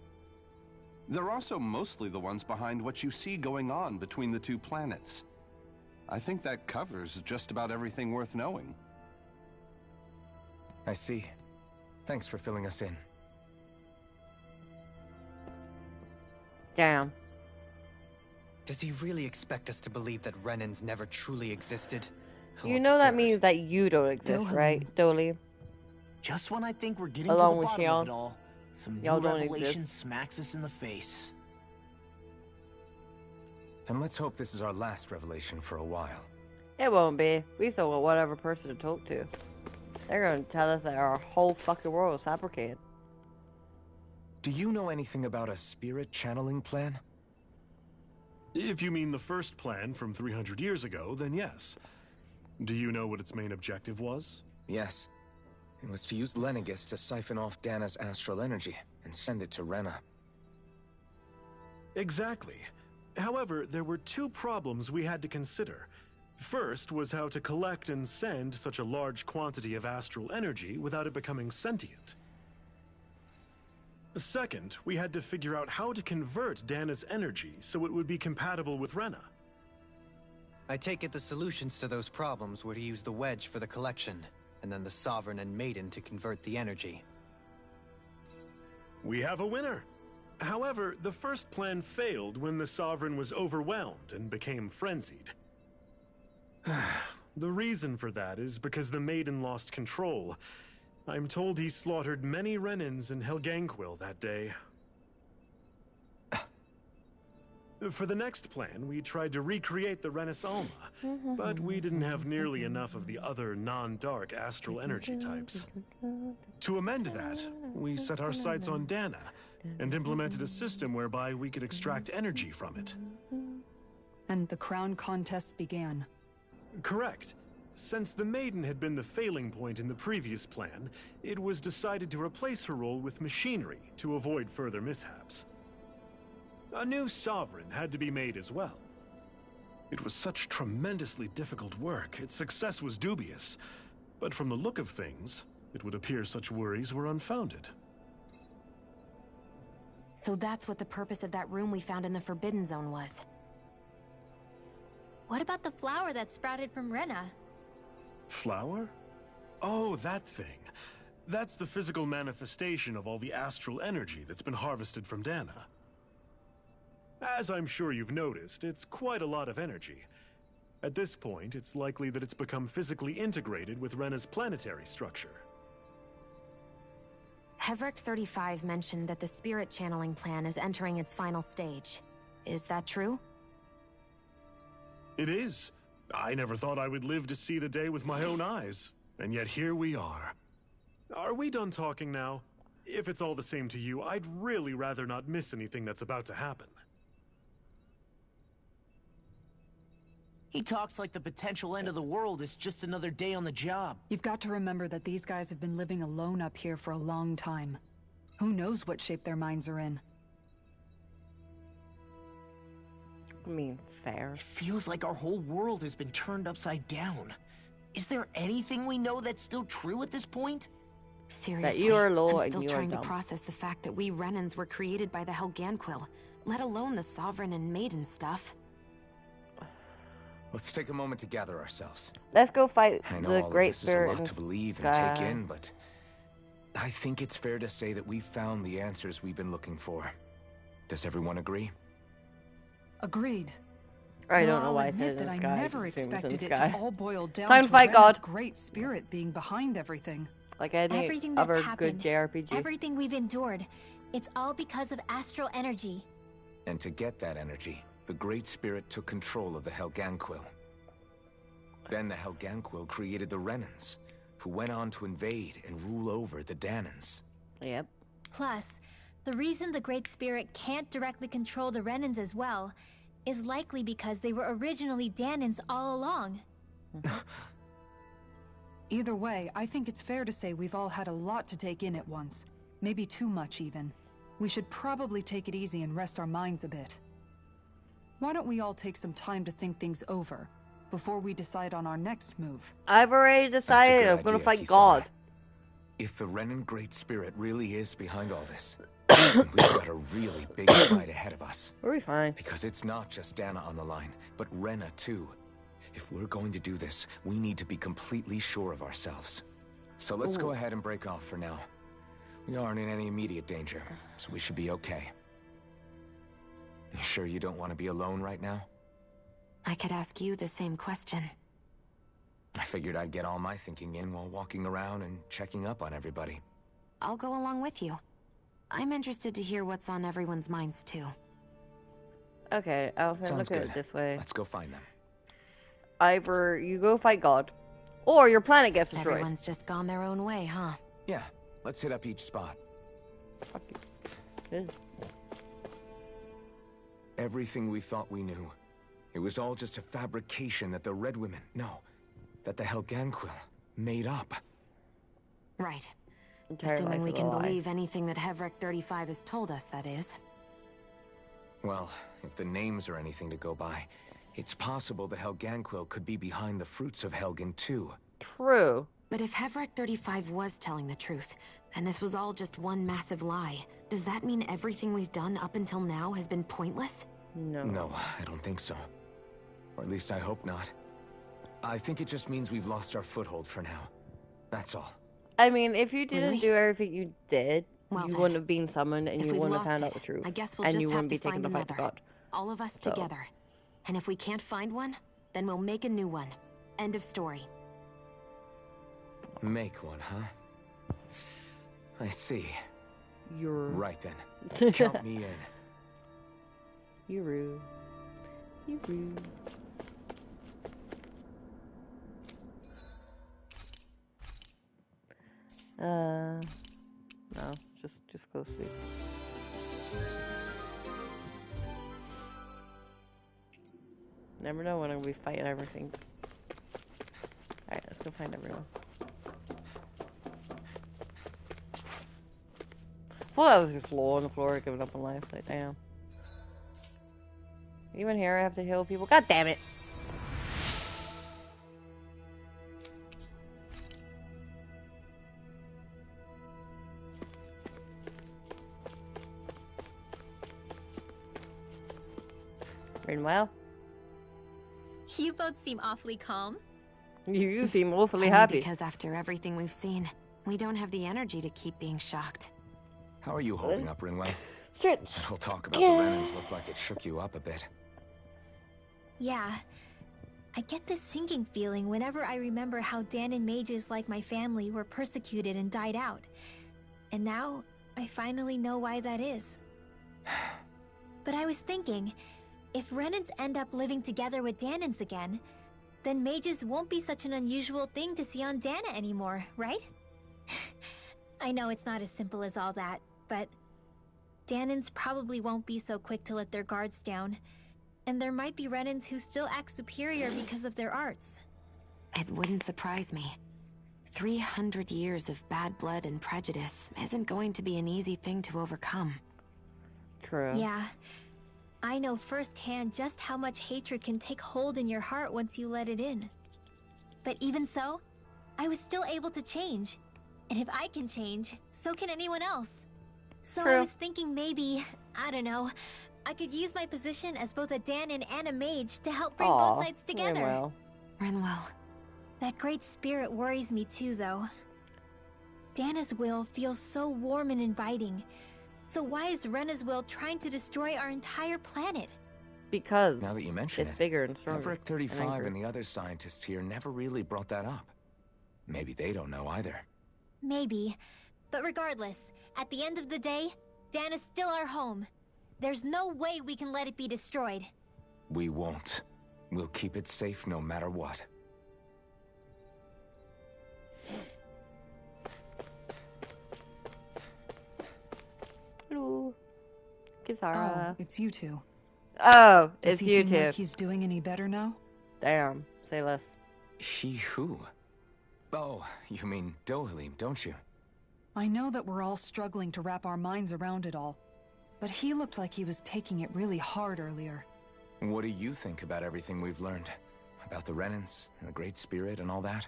They're also mostly the ones behind what you see going on between the two planets. I think that covers just about everything worth knowing. I see. Thanks for filling us in. Damn. Does he really expect us to believe that Renans never truly existed? How You know that absurd. means that you don't exist, right, Dolly? Just when I think we're getting Along to the with bottom y'all. of it all, some Y'all new don't revelation exist. smacks us in the face. Then let's hope this is our last revelation for a while. It won't be. We still got whatever person to talk to. They're gonna tell us that our whole fucking world is fabricated. Do you know anything about a spirit channeling plan? If you mean the first plan from 300 years ago, then yes. Do you know what its main objective was? Yes. It was to use Lenegis to siphon off Dana's astral energy and send it to Rena. Exactly. However, there were two problems we had to consider. First was how to collect and send such a large quantity of astral energy without it becoming sentient. Second, we had to figure out how to convert Dana's energy so it would be compatible with Rena. I take it the solutions to those problems were to use the wedge for the collection, and then the Sovereign and Maiden to convert the energy. We have a winner! However, the first plan failed when the Sovereign was overwhelmed and became frenzied. The reason for that is because the Maiden lost control. I'm told he slaughtered many Renans in Helganquil that day. For the next plan, we tried to recreate the Renaissance, but we didn't have nearly enough of the other non-dark astral energy types. To amend that, we set our sights on Dana, and implemented a system whereby we could extract energy from it. And the crown contest began. Correct. Since the Maiden had been the failing point in the previous plan, it was decided to replace her role with machinery to avoid further mishaps. A new Sovereign had to be made as well. It was such tremendously difficult work, its success was dubious. But from the look of things, it would appear such worries were unfounded. So that's what the purpose of that room we found in the Forbidden Zone was. What about the flower that sprouted from Rena? Flower? Oh, that thing. That's the physical manifestation of all the astral energy that's been harvested from Dana. As I'm sure you've noticed, it's quite a lot of energy. At this point, it's likely that it's become physically integrated with Rena's planetary structure. Heverick 35 mentioned that the spirit channeling plan is entering its final stage. Is that true? It is. I never thought I would live to see the day with my own eyes. And yet here we are. Are we done talking now? If it's all the same to you, I'd really rather not miss anything that's about to happen. He talks like the potential end of the world is just another day on the job. You've got to remember that these guys have been living alone up here for a long time. Who knows what shape their minds are in? I mean, fair. It feels like our whole world has been turned upside down. Is there anything we know that's still true at this point? Seriously, That you are low I'm and still you are trying to dumb. process the fact that we Renans were created by the Helganquil, let alone the Sovereign and Maiden stuff. Let's take a moment to gather ourselves. Let's go fight I know the all Great of this is a Spirit lot and to believe and take in, but I think it's fair to say that we've found the answers we've been looking for. Does everyone agree? Agreed. I Though don't know I'll why I admit said that in I sky, never it seems in expected it sky. to all boil down Time to to fight Rena's God. great spirit being behind everything. Like any Everything that's other happened, good JRPG. everything we've endured, it's all because of astral energy. And to get that energy, the Great Spirit took control of the Helganquil. Then the Helganquil created the Renans, who went on to invade and rule over the Danans. Yep. Plus, the reason the Great Spirit can't directly control the Renans as well is likely because they were originally Danans all along. Either way, I think it's fair to say we've all had a lot to take in at once. Maybe too much, even. We should probably take it easy and rest our minds a bit. Why don't we all take some time to think things over before we decide on our next move? I've already decided I'm gonna fight God. If the Renan Great Spirit really is behind all this, then we've got a really big fight ahead of us. We'll be fine. Because it's not just Dana on the line, but Rena too. If we're going to do this, we need to be completely sure of ourselves. So let's go ahead and break off for now. We aren't in any immediate danger, so we should be okay. You sure you don't want to be alone right now? I could ask you the same question. I figured I'd get all my thinking in while walking around and checking up on everybody. I'll go along with you. I'm interested to hear what's on everyone's minds, too. Okay, I'll Sounds look at good. it this way. Let's go find them. Either you go fight God, or your planet gets destroyed. Everyone's just gone their own way, huh? Yeah, let's hit up each spot. Fuck you. Everything we thought we knew, it was all just a fabrication that the Red Women, that the Helganquil made up. Right. Entire Assuming life we is a can lie. believe anything that Hevric 35 has told us, that is. Well, if the names are anything to go by, it's possible the Helganquil could be behind the fruits of Helgen too. True. But if Hevric 35 was telling the truth, and this was all just one massive lie, does that mean everything we've done up until now has been pointless? No. No, I don't think so. Or at least I hope not. I think it just means we've lost our foothold for now. That's all. I mean, if you didn't Really? do everything you did, Well you then, wouldn't have been summoned, and If you we've wouldn't have lost found out it, the truth. I guess we'll and just you have wouldn't to be taking find the fight to another. God. All of us So. together. And if we can't find one, then we'll make a new one. End of story. Make one, huh? I see. You're Right then. Count me in. You rude. You rude. No, just go to sleep. Never know when I'll be fighting everything. Alright, let's go find everyone. Well, I was just low on the floor, giving up on life. Like, damn. Even here, I have to heal people. God damn it! Rinwell? You both seem awfully calm. You seem awfully Only happy. because after everything we've seen, we don't have the energy to keep being shocked. How are you holding up, Rinwell? Shit. That whole talk about the Renans looked like it shook you up a bit. Yeah. I get this sinking feeling whenever I remember how Danan mages like my family were persecuted and died out. And now, I finally know why that is. But I was thinking, if Renans end up living together with Danans again, then mages won't be such an unusual thing to see on Dana anymore, right? I know it's not as simple as all that, but Danans probably won't be so quick to let their guards down. And there might be Renans who still act superior because of their arts. It wouldn't surprise me. 300 years of bad blood and prejudice isn't going to be an easy thing to overcome. True. Yeah. I know firsthand just how much hatred can take hold in your heart once you let it in. But even so, I was still able to change. And if I can change, so can anyone else. So I True. was thinking maybe, I don't know, I could use my position as both a Danan and a mage to help bring Aw, both sides together. Rinwell. Rinwell, That great spirit worries me too, though. Dana's will feels so warm and inviting. So why is Rena's will trying to destroy our entire planet? Because Now that you mention it's it, bigger and stronger. Everett 35 angrier. and the other scientists here never really brought that up. Maybe they don't know either. Maybe. But regardless, at the end of the day, Dana's still our home. There's no way we can let it be destroyed. We won't. We'll keep it safe no matter what. Hello. Kisara. Oh, it's you two. Oh, Does it's he you seem two. like he's doing any better now? Damn. Say less. He who? Oh, you mean Dohalim, don't you? I know that we're all struggling to wrap our minds around it all, but he looked like he was taking it really hard earlier. What do you think about everything we've learned? About the Renans and the Great Spirit and all that?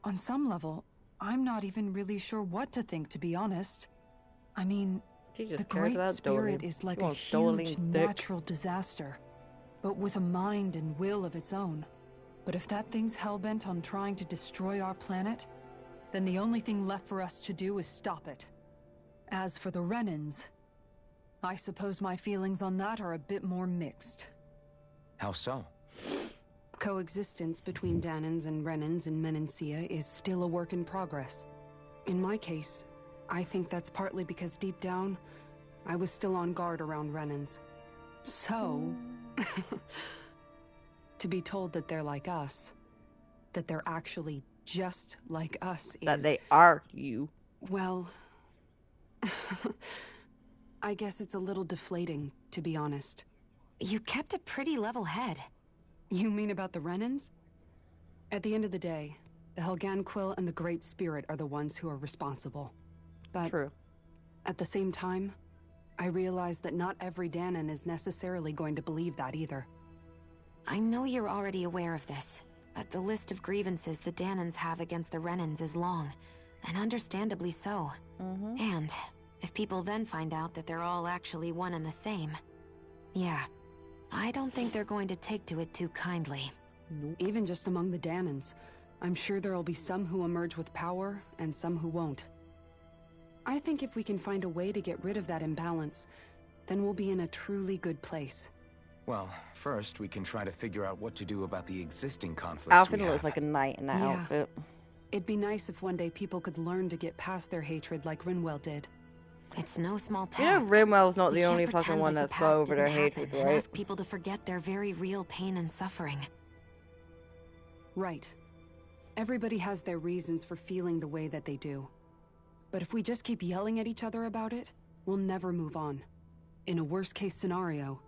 On some level, I'm not even really sure what to think, to be honest. I mean, the Great Spirit is like a huge natural disaster, but with a mind and will of its own. But if that thing's hellbent on trying to destroy our planet, then the only thing left for us to do is stop it. As for the Renans, I suppose my feelings on that are a bit more mixed. How so? Coexistence between Danans and Renans in Menancia is still a work in progress. In my case, I think that's partly because deep down, I was still on guard around Renans. So, to be told that they're like us, that they're actually just like us is... That they are you. Well... I guess it's a little deflating, to be honest. You kept a pretty level head. You mean about the Renans? At the end of the day, the Helganquil and the Great Spirit are the ones who are responsible. But True. At the same time, I realize that not every Danan is necessarily going to believe that either. I know you're already aware of this, but the list of grievances the Danans have against the Renans is long, and understandably so. And if people then find out that they're all actually one and the same, yeah, I don't think they're going to take to it too kindly. Even just among the Danans, I'm sure there'll be some who emerge with power and some who won't. I think if we can find a way to get rid of that imbalance, then we'll be in a truly good place. Well, first we can try to figure out what to do about the existing conflicts we Alfin have. looks like a knight in that outfit. It'd be nice if one day people could learn to get past their hatred like Rinwell did. It's no small task. You know, Rinwell's not We the only can't fucking pretend one like the that's got past over their didn't hatred, happen and right? ask people to forget their very real pain and suffering. Right. Everybody has their reasons for feeling the way that they do. But if we just keep yelling at each other about it, we'll never move on. In a worst-case scenario,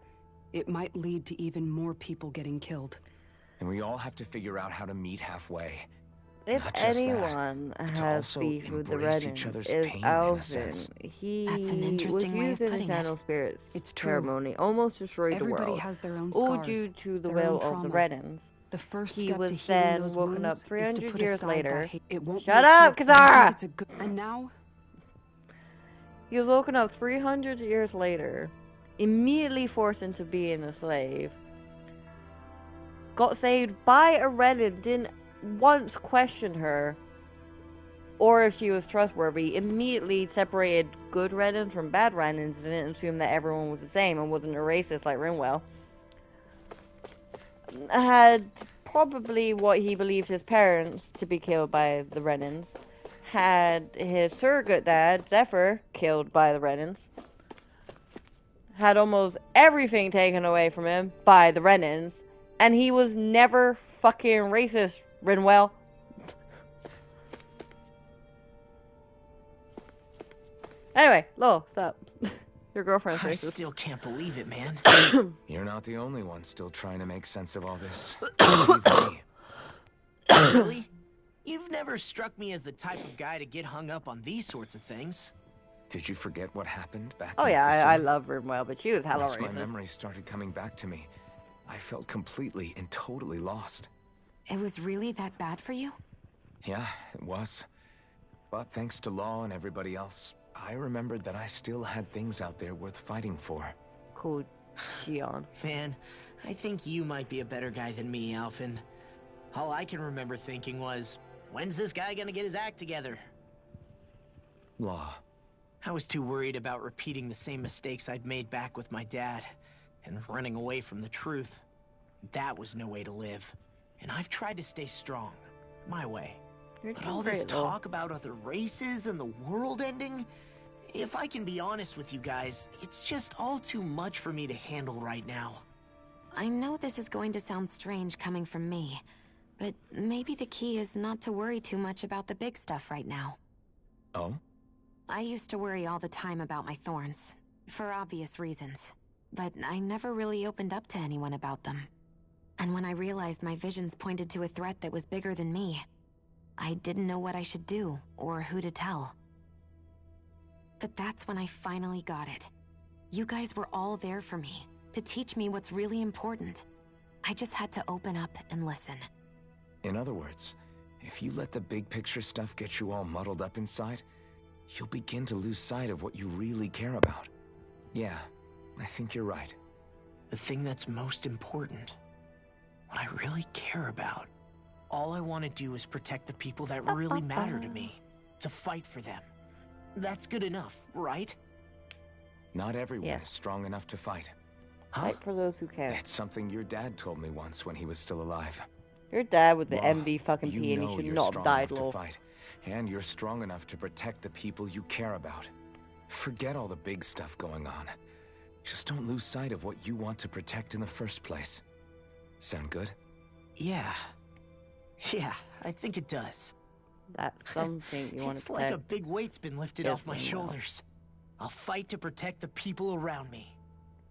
it might lead to even more people getting killed. And we all have to figure out how to meet halfway. If Not just anyone that, has to beef with the embrace each Renans, other's is pain in a Alvin. sense. He That's an interesting was way used of in the putting it. Channel Spirits It's true. ceremony, almost destroyed the Everybody world. has their own All scars, due to the their will own of the trauma. Renans. The first He step was to healing then those woken wounds up is to 300 put years aside later. that hate. It won't Shut be up, achieved. I don't Kisara! think it's a good... And now? He was woken up 300 years later, immediately forced into being a slave, got saved by a Renan, didn't once question her, or if she was trustworthy, immediately separated good Renans from bad Renans, and didn't assume that everyone was the same and wasn't a racist like Rinwell. Had probably what he believed his parents to be killed by the Renans. Had his surrogate dad, Zephyr, killed by the Renans. Had almost everything taken away from him by the Renans. And he was never fucking racist, Rinwell. Anyway, Lowell, stop. Your girlfriend's I racist. still can't believe it, man. You're not the only one still trying to make sense of all this. Believe me. Really? You've never struck me as the type of guy to get hung up on these sorts of things. Did you forget what happened back Oh in yeah, I Thistlewood? love Rinwell, but she was hella Once my racist. memories started coming back to me, I felt completely and totally lost. It was really that bad for you? Yeah, it was. But thanks to Law and everybody else, I remembered that I still had things out there worth fighting for. Cool, Gion. Man, I think you might be a better guy than me, Alphen. All I can remember thinking was, when's this guy gonna get his act together? Law. I was too worried about repeating the same mistakes I'd made back with my dad, and running away from the truth. That was no way to live. And I've tried to stay strong, my way. But all this talk about other races and the world ending, if I can be honest with you guys, it's just all too much for me to handle right now. I know this is going to sound strange coming from me, but maybe the key is not to worry too much about the big stuff right now. Oh? I used to worry all the time about my thorns, for obvious reasons. But I never really opened up to anyone about them. And when I realized my visions pointed to a threat that was bigger than me, I didn't know what I should do, or who to tell. But that's when I finally got it. You guys were all there for me, to teach me what's really important. I just had to open up and listen. In other words, if you let the big picture stuff get you all muddled up inside, you'll begin to lose sight of what you really care about. Yeah, I think you're right. The thing that's most important, what I really care about, all I want to do is protect the people that really matter to me, to fight for them. That's good enough, right? Not everyone is strong enough to fight. Fight for those who can. It's something your dad told me once when he was still alive. Your dad with the Well, MB fucking P, you and know he should you're not strong have died, enough to lol. fight, and you're strong enough to protect the people you care about. Forget all the big stuff going on. Just don't lose sight of what you want to protect in the first place. Sound good? Yeah, I think it does. That's something you want to It's like a big weight's been lifted off my shoulders. I'll fight to protect the people around me.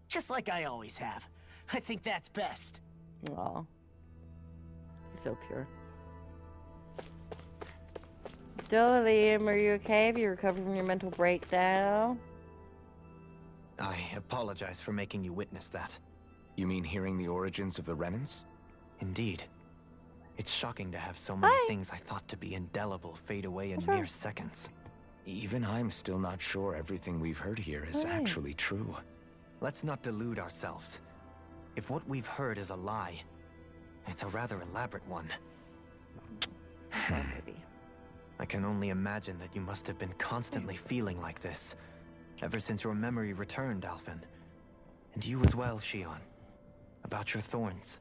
Just like I always have. I think that's best. Aw. So pure. Still, Liam, are you okay? Have you recovered from your mental breakdown? I apologize for making you witness that. You mean hearing the origins of the Renans? Indeed. It's shocking to have so many things I thought to be indelible fade away in mere seconds. Even I'm still not sure everything we've heard here is actually true. Let's not delude ourselves. If what we've heard is a lie, it's a rather elaborate one. I can only imagine that you must have been constantly feeling like this, ever since your memory returned, Alphen. And you as well, Shion. About your thorns,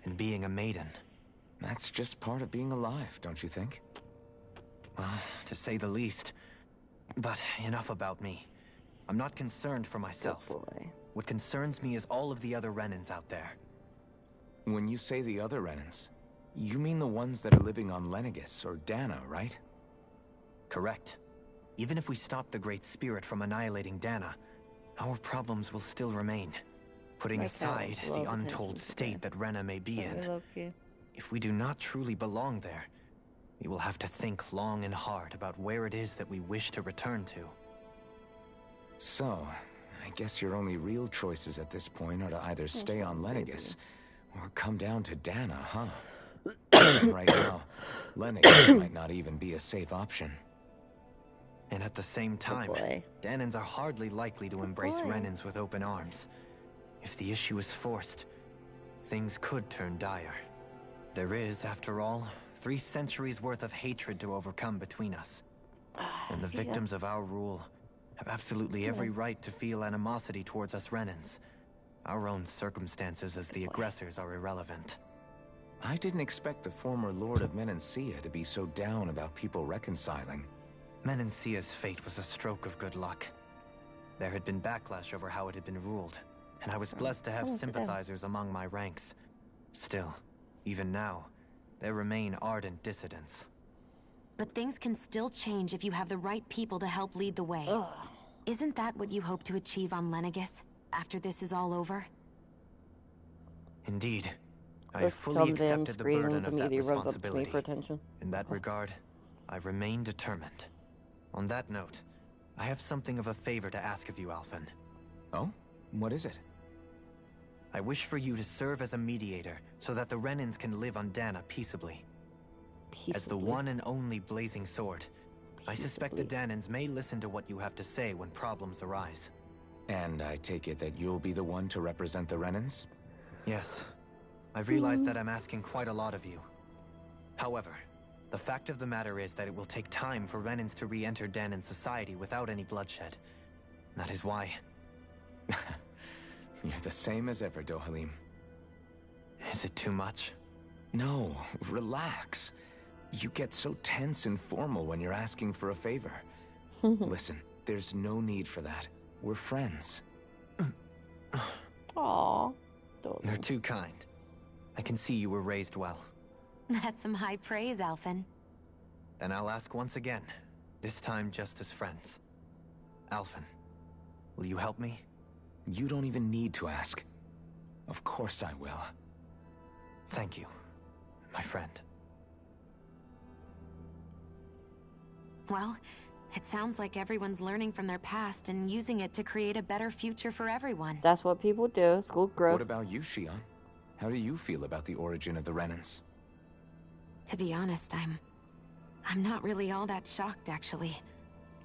and being a maiden. That's just part of being alive, don't you think? Well, to say the least. But enough about me. I'm not concerned for myself. What concerns me is all of the other Renans out there. When you say the other Renans, you mean the ones that are living on Lenegis or Dana, right? Correct. Even if we stop the Great Spirit from annihilating Dana, our problems will still remain. Putting aside the untold state that Rena may be in, if we do not truly belong there, we will have to think long and hard about where it is that we wish to return to. So, I guess your only real choices at this point are to either stay on Lenegis or come down to Dana, huh? Right now, Lenegis might not even be a safe option. And at the same time, Danans are hardly likely to embrace Renans with open arms. If the issue is forced, things could turn dire. There is, after all, 3 centuries worth of hatred to overcome between us. And the victims of our rule have absolutely every right to feel animosity towards us Renans. Our own circumstances as the aggressors are irrelevant. I didn't expect the former Lord of Menancia to be so down about people reconciling. Menancia's fate was a stroke of good luck. There had been backlash over how it had been ruled, and I was blessed to have sympathizers among my ranks. Still, even now, there remain ardent dissidents. But things can still change if you have the right people to help lead the way. Isn't that what you hope to achieve on Lenegis, after this is all over? Indeed. I have fully accepted the burden of that responsibility. In that regard, I remain determined. On that note, I have something of a favor to ask of you, Alphen. Oh? What is it? I wish for you to serve as a mediator so that the Renans can live on Dana peaceably. As the one and only Blazing Sword, I suspect the Danans may listen to what you have to say when problems arise. And I take it that you'll be the one to represent the Renans? Yes. I realize that I'm asking quite a lot of you. However, the fact of the matter is that it will take time for Renans to re-enter Danan society without any bloodshed. That is why... You're the same as ever, Dohalim. Is it too much? No, relax. You get so tense and formal when you're asking for a favor. Listen, there's no need for that. We're friends. Aww. You're too kind. I can see you were raised well. That's some high praise, Alphen. Then I'll ask once again, this time just as friends. Alphen, will you help me? You don't even need to ask. Of course I will. Thank you, my friend. Well, it sounds like everyone's learning from their past and using it to create a better future for everyone. That's what people do. School growth. What about you, Shion? How do you feel about the origin of the Renans? To be honest, I'm not really all that shocked, actually.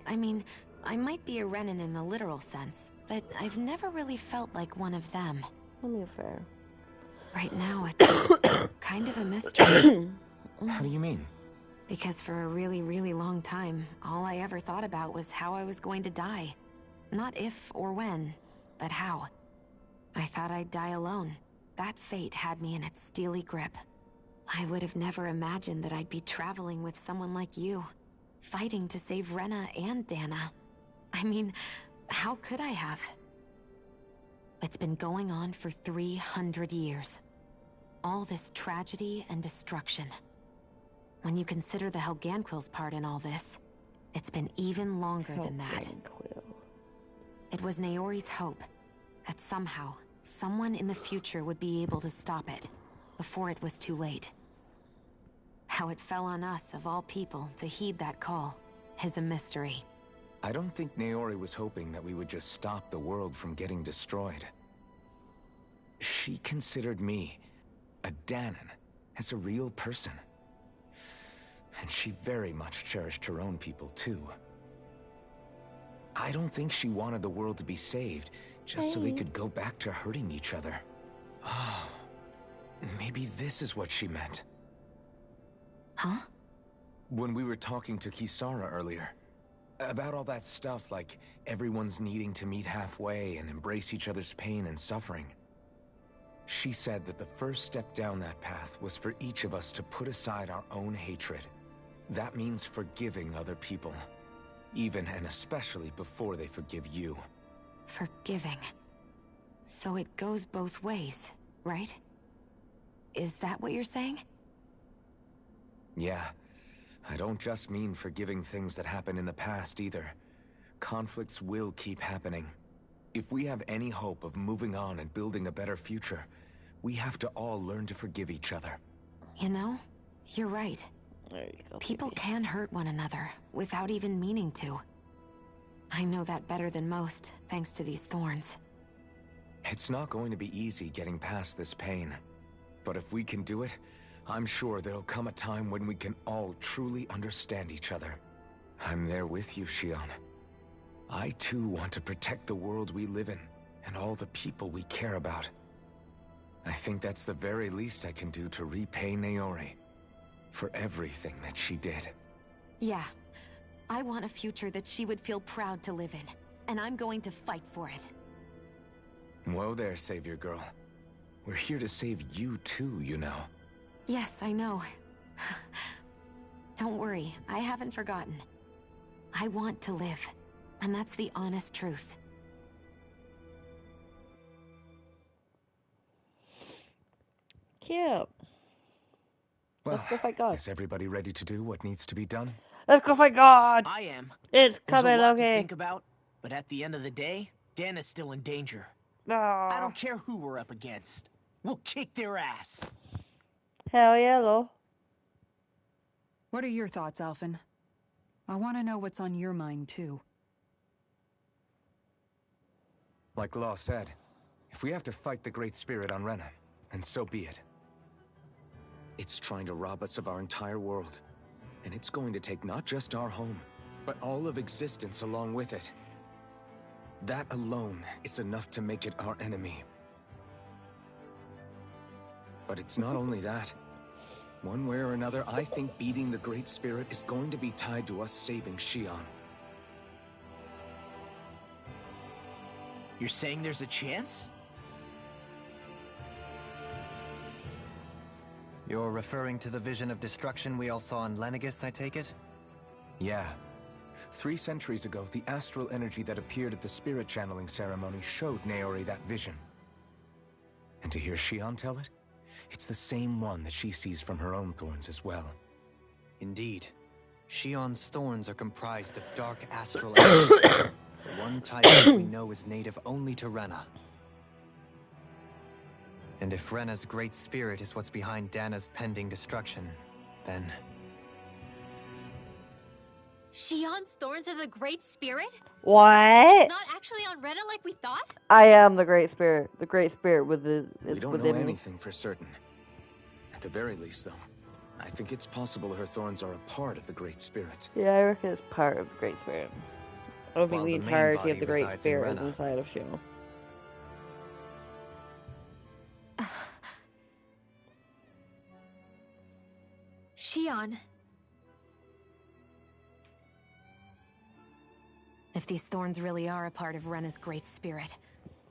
I mean, I might be a Renan in the literal sense, but I've never really felt like one of them. Let me fair. Right now, it's kind of a mystery. How do you mean? Because for a really, really long time, all I ever thought about was how I was going to die. Not if or when, but how. I thought I'd die alone. That fate had me in its steely grip. I would have never imagined that I'd be traveling with someone like you, fighting to save Rena and Dana. I mean, how could I have? It's been going on for 300 years. All this tragedy and destruction. When you consider the Helganquil's part in all this, it's been even longer than that. It was Naori's hope that somehow, someone in the future would be able to stop it, before it was too late. How it fell on us, of all people, to heed that call, is a mystery. I don't think Naori was hoping that we would just stop the world from getting destroyed. She considered me, a Dahnan, as a real person. And she very much cherished her own people, too. I don't think she wanted the world to be saved, just so they could go back to hurting each other. Oh, maybe this is what she meant. Huh? When we were talking to Kisara earlier, about all that stuff like everyone's needing to meet halfway and embrace each other's pain and suffering. She said that the first step down that path was for each of us to put aside our own hatred. That means forgiving other people, even and especially before they forgive you. Forgiving. So it goes both ways, right? Is that what you're saying? Yeah. I don't just mean forgiving things that happened in the past either. Conflicts will keep happening. If we have any hope of moving on and building a better future, we have to all learn to forgive each other. You know, you're right. There you go. People can hurt one another without even meaning to. I know that better than most, thanks to these thorns. It's not going to be easy getting past this pain. But if we can do it, I'm sure there'll come a time when we can all truly understand each other. I'm there with you, Shion. I too want to protect the world we live in, and all the people we care about. I think that's the very least I can do to repay Naori for everything that she did. Yeah. I want a future that she would feel proud to live in, and I'm going to fight for it. Whoa there, Savior Girl. We're here to save you too, you know. Yes, I know. Don't worry, I haven't forgotten. I want to live, and that's the honest truth. Cute. Well, Let's go fight God. is everybody ready to do what needs to be done? Let's go fight God! I am. It's There's coming, a lot okay. to think about, but at the end of the day, Dana's still in danger. No. I don't care who we're up against. We'll kick their ass. Hell yeah, lol. What are your thoughts, Alphen? I want to know what's on your mind, too. Like Law said, if we have to fight the Great Spirit on Rena, then so be it. It's trying to rob us of our entire world. And it's going to take not just our home, but all of existence along with it. That alone is enough to make it our enemy. But it's not only that. One way or another, I think beating the Great Spirit is going to be tied to us saving Shion. You're saying there's a chance? You're referring to the vision of destruction we all saw in Lenegis, I take it? Yeah. 3 centuries ago, the astral energy that appeared at the spirit channeling ceremony showed Naori that vision. And to hear Shion tell it, it's the same one that she sees from her own thorns as well. Indeed. Shion's thorns are comprised of dark astral energy. The one type which we know is native only to Rena. And if Rena's great spirit is what's behind Dana's pending destruction, then... Shion's thorns are the Great Spirit? What? It's not actually on Rena like we thought? I am the Great Spirit. The Great Spirit is We don't within know me. anything for certain. At the very least, though, I think it's possible her thorns are a part of the Great Spirit. Yeah, I reckon it's part of the Great Spirit. I don't think While the the main entirety body of the Great resides in Spirit is Rena. inside of Shion. Shion. If these thorns really are a part of Rena's great spirit,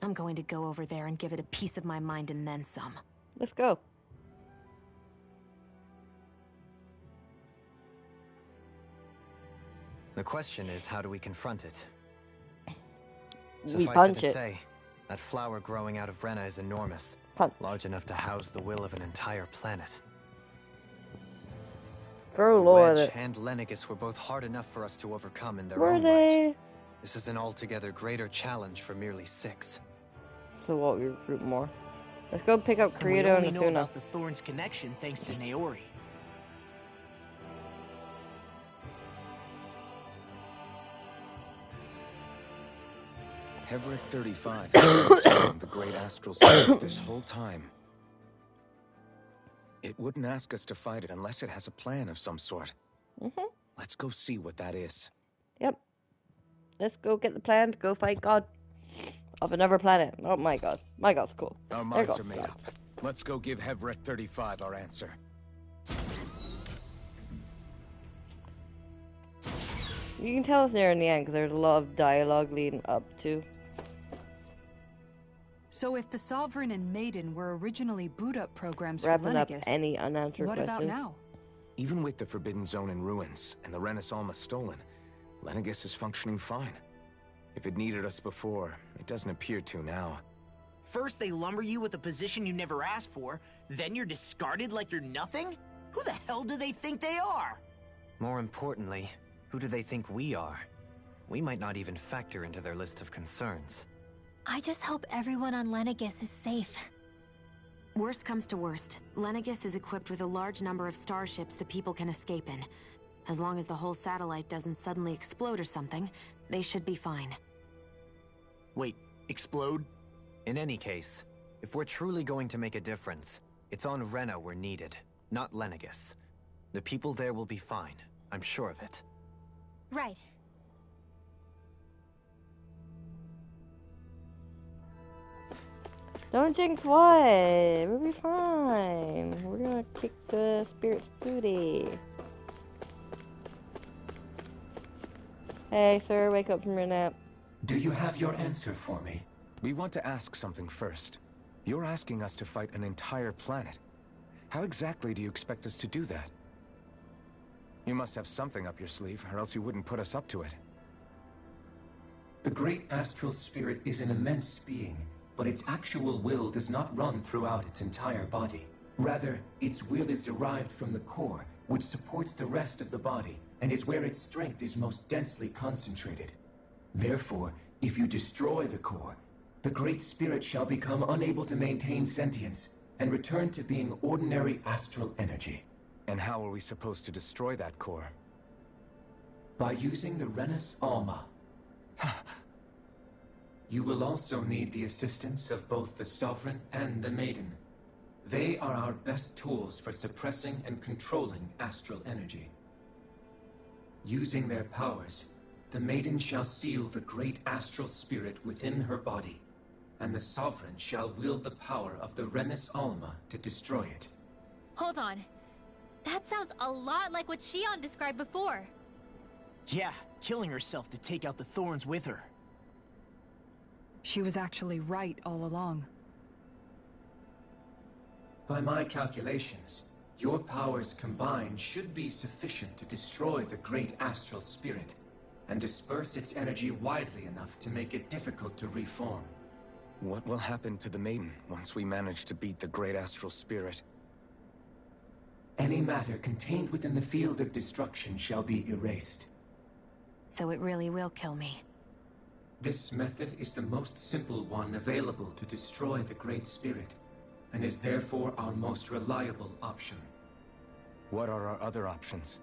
I'm going to go over there and give it a piece of my mind and then some. Let's go. The question is, how do we confront it? We Suffice punch it to it. say, that flower growing out of Rena is enormous. Punch. Large enough to house the will of an entire planet. Throw The Lord Wedge it. and Lenegis were both hard enough for us to overcome in their Were own they? right. This is an altogether greater challenge for merely 6. So what, we recruit more? Let's go pick up And we Kirito only and know Asuna. about the Thorns connection thanks to Naori. Hevric 35 has been observing the great astral spirit this whole time. It wouldn't ask us to fight it unless it has a plan of some sort. Let's go see what that is. Yep. Let's go get the plan to go fight God of another planet. Oh my God. My God's cool. Our There minds goes are made God. up. Let's go give Hevric 35 our answer. You can tell us there in the end because there's a lot of dialogue leading up to. So if the Sovereign and Maiden were originally boot-up programs for Wrapping up Lenegis, any unanswered what about questions. now? Even with the Forbidden Zone in ruins and the Renis Alma stolen, Lenegis is functioning fine. If it needed us before, it doesn't appear to now. First they lumber you with a position you never asked for, then you're discarded like you're nothing? Who the hell do they think they are? More importantly, who do they think we are? We might not even factor into their list of concerns. I just hope everyone on Lenegis is safe. Worst comes to worst, Lenegis is equipped with a large number of starships that people can escape in. As long as the whole satellite doesn't suddenly explode or something, they should be fine. Wait, explode? In any case, if we're truly going to make a difference, it's on Rena we're needed, not Lenegis. The people there will be fine, I'm sure of it. Right. Don't jinx what? We'll be fine. We're gonna kick the spirit's booty. Hey, sir, wake up from your nap. Do you have your answer for me? We want to ask something first. You're asking us to fight an entire planet. How exactly do you expect us to do that? You must have something up your sleeve, or else you wouldn't put us up to it. The great astral spirit is an immense being, but its actual will does not run throughout its entire body. Rather, its will is derived from the core, which supports the rest of the body, and is where its strength is most densely concentrated. Therefore, if you destroy the core, the great spirit shall become unable to maintain sentience, and return to being ordinary astral energy. And how are we supposed to destroy that core? By using the Renis Alma. You will also need the assistance of both the Sovereign and the Maiden. They are our best tools for suppressing and controlling astral energy. Using their powers, the Maiden shall seal the great astral spirit within her body, and the Sovereign shall wield the power of the Renis Alma to destroy it. Hold on. That sounds a lot like what Shion described before. Yeah, killing herself to take out the Thorns with her. She was actually right all along. By my calculations, your powers combined should be sufficient to destroy the great astral spirit, and disperse its energy widely enough to make it difficult to reform. What will happen to the Maiden once we manage to beat the great astral spirit? Any matter contained within the field of destruction shall be erased. So it really will kill me. This method is the most simple one available to destroy the Great Spirit, and is therefore our most reliable option. What are our other options?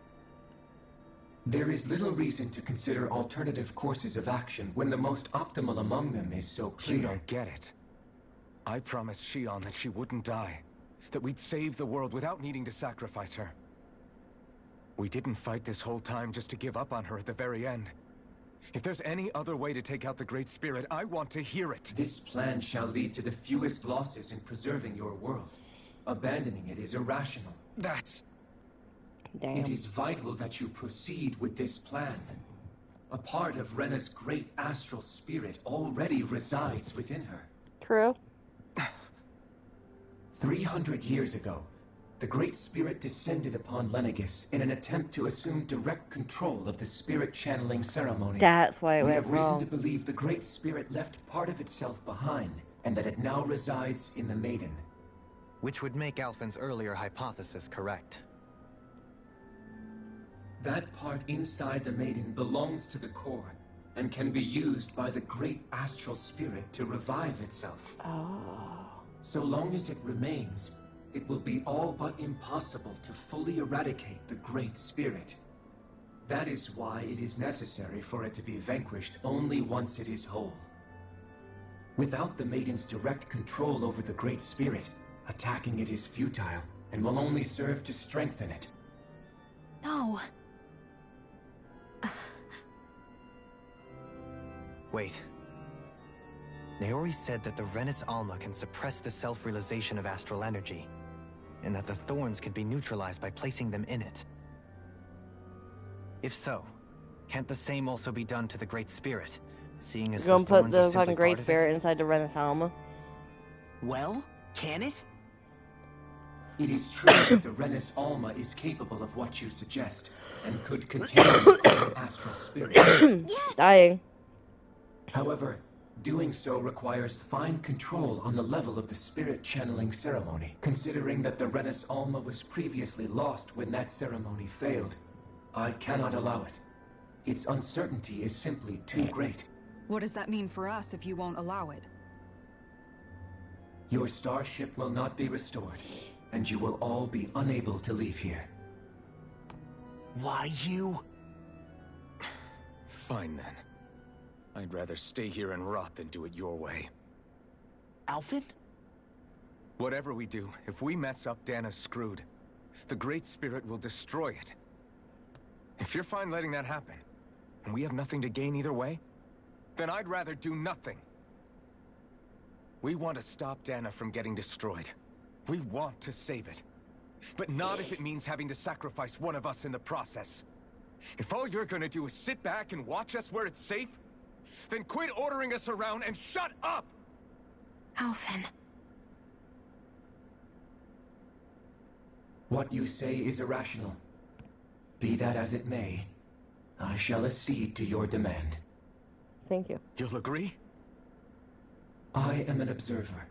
There is little reason to consider alternative courses of action when the most optimal among them is so clear. You don't get it. I promised Shion that she wouldn't die, that we'd save the world without needing to sacrifice her. We didn't fight this whole time just to give up on her at the very end. If there's any other way to take out the Great Spirit, I want to hear it. This plan shall lead to the fewest losses in preserving your world. Abandoning it is irrational. That's... Damn. It is vital that you proceed with this plan. A part of Rena's great astral spirit already resides within her. True. 300 years ago, the Great Spirit descended upon Lenegis in an attempt to assume direct control of the spirit channeling ceremony. That's why it We went have reason wrong. to believe the Great Spirit left part of itself behind, and that it now resides in the Maiden. Which would make Alphen's earlier hypothesis correct. That part inside the Maiden belongs to the core, and can be used by the great astral spirit to revive itself. Oh. So long as it remains, it will be all but impossible to fully eradicate the Great Spirit. That is why it is necessary for it to be vanquished only once it is whole. Without the Maiden's direct control over the Great Spirit, attacking it is futile, and will only serve to strengthen it. No. Wait. Naori said that the Renis Alma can suppress the self-realization of astral energy, and that the thorns can be neutralized by placing them in it. If so, can't the same also be done to the Great Spirit, seeing as You're the gonna put thorns are the simply fucking Great part of it? Spirit inside the Renis Alma? Well, can it? It is true that the Renis Alma is capable of what you suggest, and could contain the great astral spirit. Yes! Dying. However, doing so requires fine control on the level of the spirit channeling ceremony, considering that the Renis Alma was previously lost when that ceremony failed. I cannot allow it. Its uncertainty is simply too great. What does that mean for us if you won't allow it? Your starship will not be restored, and you will all be unable to leave here. Why you? Fine then. I'd rather stay here and rot than do it your way. Alphen? Whatever we do, if we mess up, Dana's screwed. The Great Spirit will destroy it. If you're fine letting that happen, and we have nothing to gain either way, then I'd rather do nothing. We want to stop Dana from getting destroyed. We want to save it. But not if it means having to sacrifice one of us in the process. If all you're gonna do is sit back and watch us where it's safe, then quit ordering us around and shut up! Alphen. What you say is irrational. Be that as it may, I shall accede to your demand. Thank you. You'll agree? I am an observer.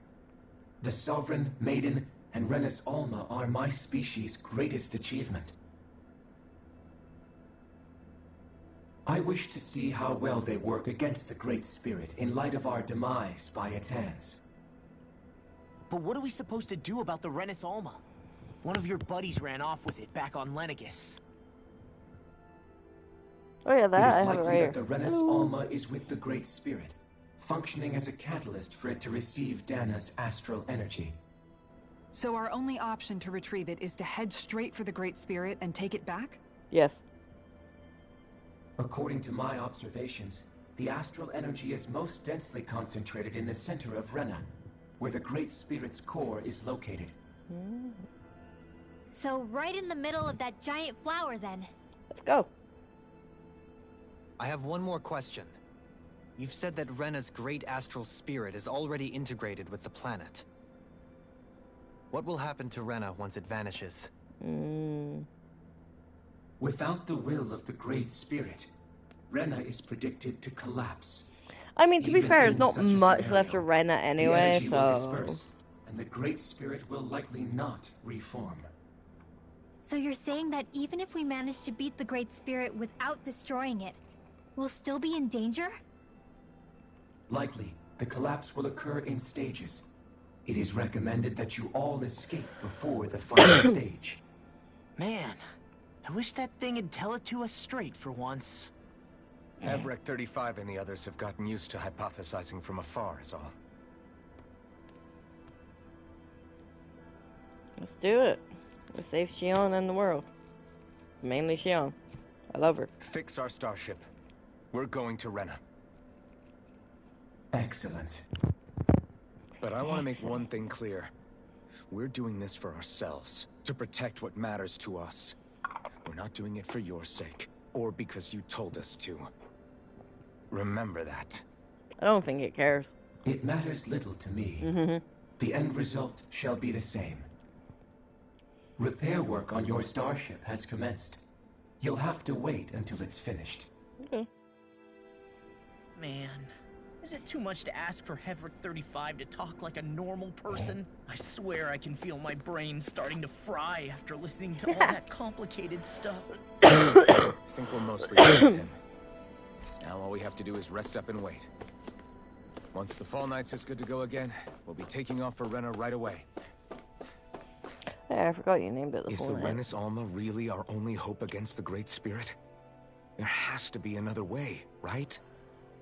The Sovereign, Maiden, and Renis Alma are my species' greatest achievement. I wish to see how well they work against the Great Spirit in light of our demise by its hands. But what are we supposed to do about the Renis Alma? One of your buddies ran off with it back on Lenegis. Oh yeah, It that is I have it likely right that the here. Renis Alma is with the Great Spirit, functioning as a catalyst for it to receive Dana's astral energy. So our only option to retrieve it is to head straight for the Great Spirit and take it back? Yes. According to my observations, the astral energy is most densely concentrated in the center of Rena, where the Great Spirit's core is located. So right in the middle of that giant flower then. Let's go. I have one more question. You've said that Rena's great astral spirit is already integrated with the planet. What will happen to Rena once it vanishes? Without the will of the Great Spirit, Rena is predicted to collapse. I mean, to be Even fair, in there's not such a much scenario, left of Rena the anyway, energy will so... disperse, and the Great Spirit will likely not reform. So you're saying that even if we manage to beat the Great Spirit without destroying it, we'll still be in danger? Likely, the collapse will occur in stages. It is recommended that you all escape before the final stage. Man, I wish that thing would tell it to us straight for once. Hevrek 35 and the others have gotten used to hypothesizing from afar is all. Let's do it. We'll save Xion and the world. Mainly Xion. I love her. Fix our starship. We're going to Rena. Excellent. But I want to make one thing clear. We're doing this for ourselves, to protect what matters to us. We're not doing it for your sake, or because you told us to. Remember that. I don't think it cares. It matters little to me. The end result shall be the same. Repair work on your starship has commenced. You'll have to wait until it's finished. Okay. Man, is it too much to ask for Hevrek 35 to talk like a normal person? I swear I can feel my brain starting to fry after listening to all that complicated stuff. I think we're mostly done with him. Now all we have to do is rest up and wait. Once the Fall Knights is good to go again, we'll be taking off for Rena right away. Hey, I forgot you named it the Is the Renis Alma really our only hope against the Great Spirit? There has to be another way, right?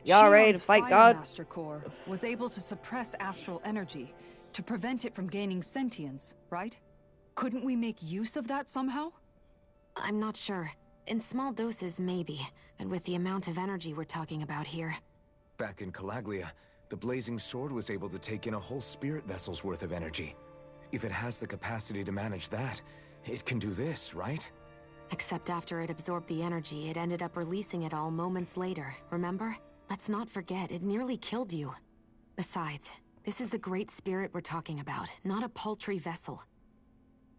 Y'all ready to fight God? Master Core was able to suppress astral energy to prevent it from gaining sentience, right? Couldn't we make use of that somehow? I'm not sure. In small doses, maybe. And with the amount of energy we're talking about here. Back in Calaglia, the Blazing Sword was able to take in a whole spirit vessel's worth of energy. If it has the capacity to manage that, it can do this, right? Except after it absorbed the energy, it ended up releasing it all moments later, remember? Let's not forget, it nearly killed you. Besides, this is the Great Spirit we're talking about, not a paltry vessel.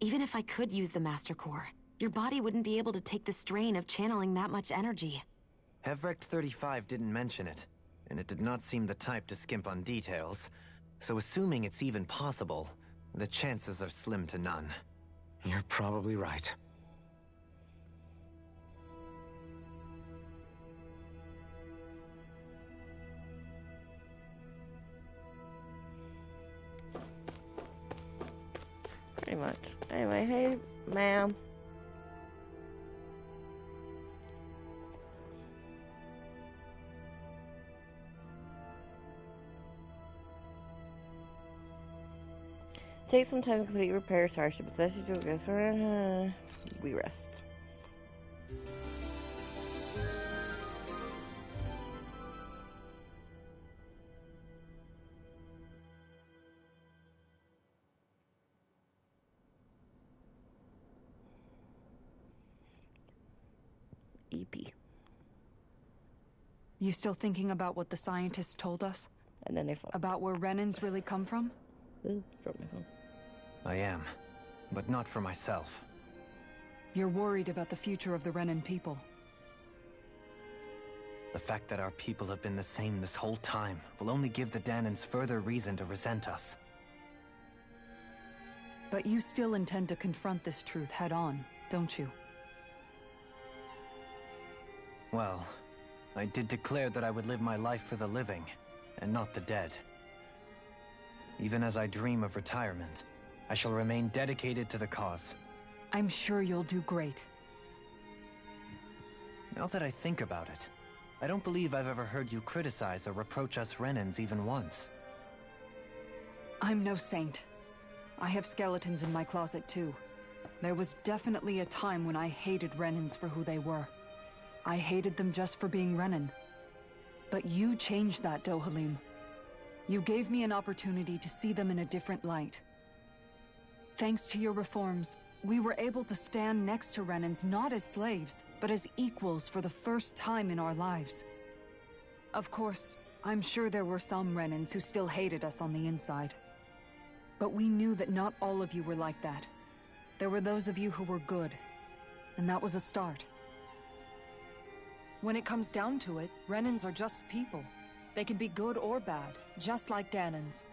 Even if I could use the Master Core, your body wouldn't be able to take the strain of channeling that much energy. Hevrek 35 didn't mention it, and it did not seem the type to skimp on details. So assuming it's even possible, the chances are slim to none. You're probably right. Pretty much. Anyway, hey, ma'am. Take some time to complete repair starship. As you do this, we rest. EP. You still thinking about what the scientists told us? And then they about where Renans really come from? I am, but not for myself. You're worried about the future of the Renan people. The fact that our people have been the same this whole time will only give the Danans further reason to resent us. But you still intend to confront this truth head-on, don't you? Well, I did declare that I would live my life for the living, and not the dead. Even as I dream of retirement, I shall remain dedicated to the cause. I'm sure you'll do great. Now that I think about it, I don't believe I've ever heard you criticize or reproach us Renans even once. I'm no saint. I have skeletons in my closet too. There was definitely a time when I hated Renans for who they were. I hated them just for being Renan. But you changed that, Dohalim. You gave me an opportunity to see them in a different light. Thanks to your reforms, we were able to stand next to Renans not as slaves, but as equals for the first time in our lives. Of course, I'm sure there were some Renans who still hated us on the inside. But we knew that not all of you were like that. There were those of you who were good, and that was a start. When it comes down to it, Renans are just people. They can be good or bad, just like Danans.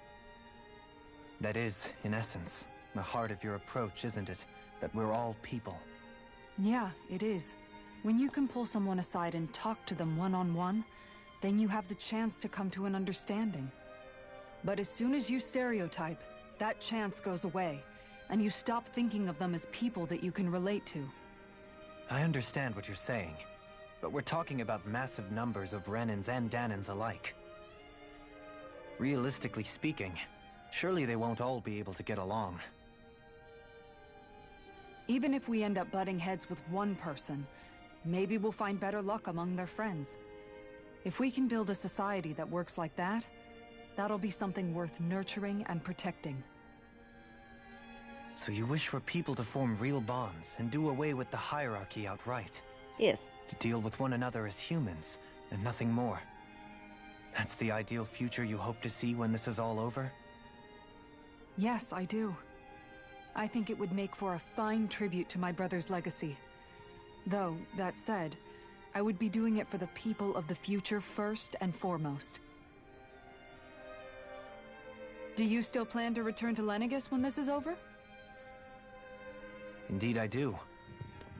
That is, in essence, the heart of your approach, isn't it? That we're all people. Yeah, it is. When you can pull someone aside and talk to them one-on-one, then you have the chance to come to an understanding. But as soon as you stereotype, that chance goes away, and you stop thinking of them as people that you can relate to. I understand what you're saying, but we're talking about massive numbers of Renans and Danans alike. Realistically speaking, surely they won't all be able to get along. Even if we end up butting heads with one person, maybe we'll find better luck among their friends. If we can build a society that works like that, that'll be something worth nurturing and protecting. So you wish for people to form real bonds and do away with the hierarchy outright? Yes. To deal with one another as humans, and nothing more. That's the ideal future you hope to see when this is all over? Yes, I do. I think it would make for a fine tribute to my brother's legacy. Though, that said, I would be doing it for the people of the future first and foremost. Do you still plan to return to Lenegis when this is over? Indeed I do.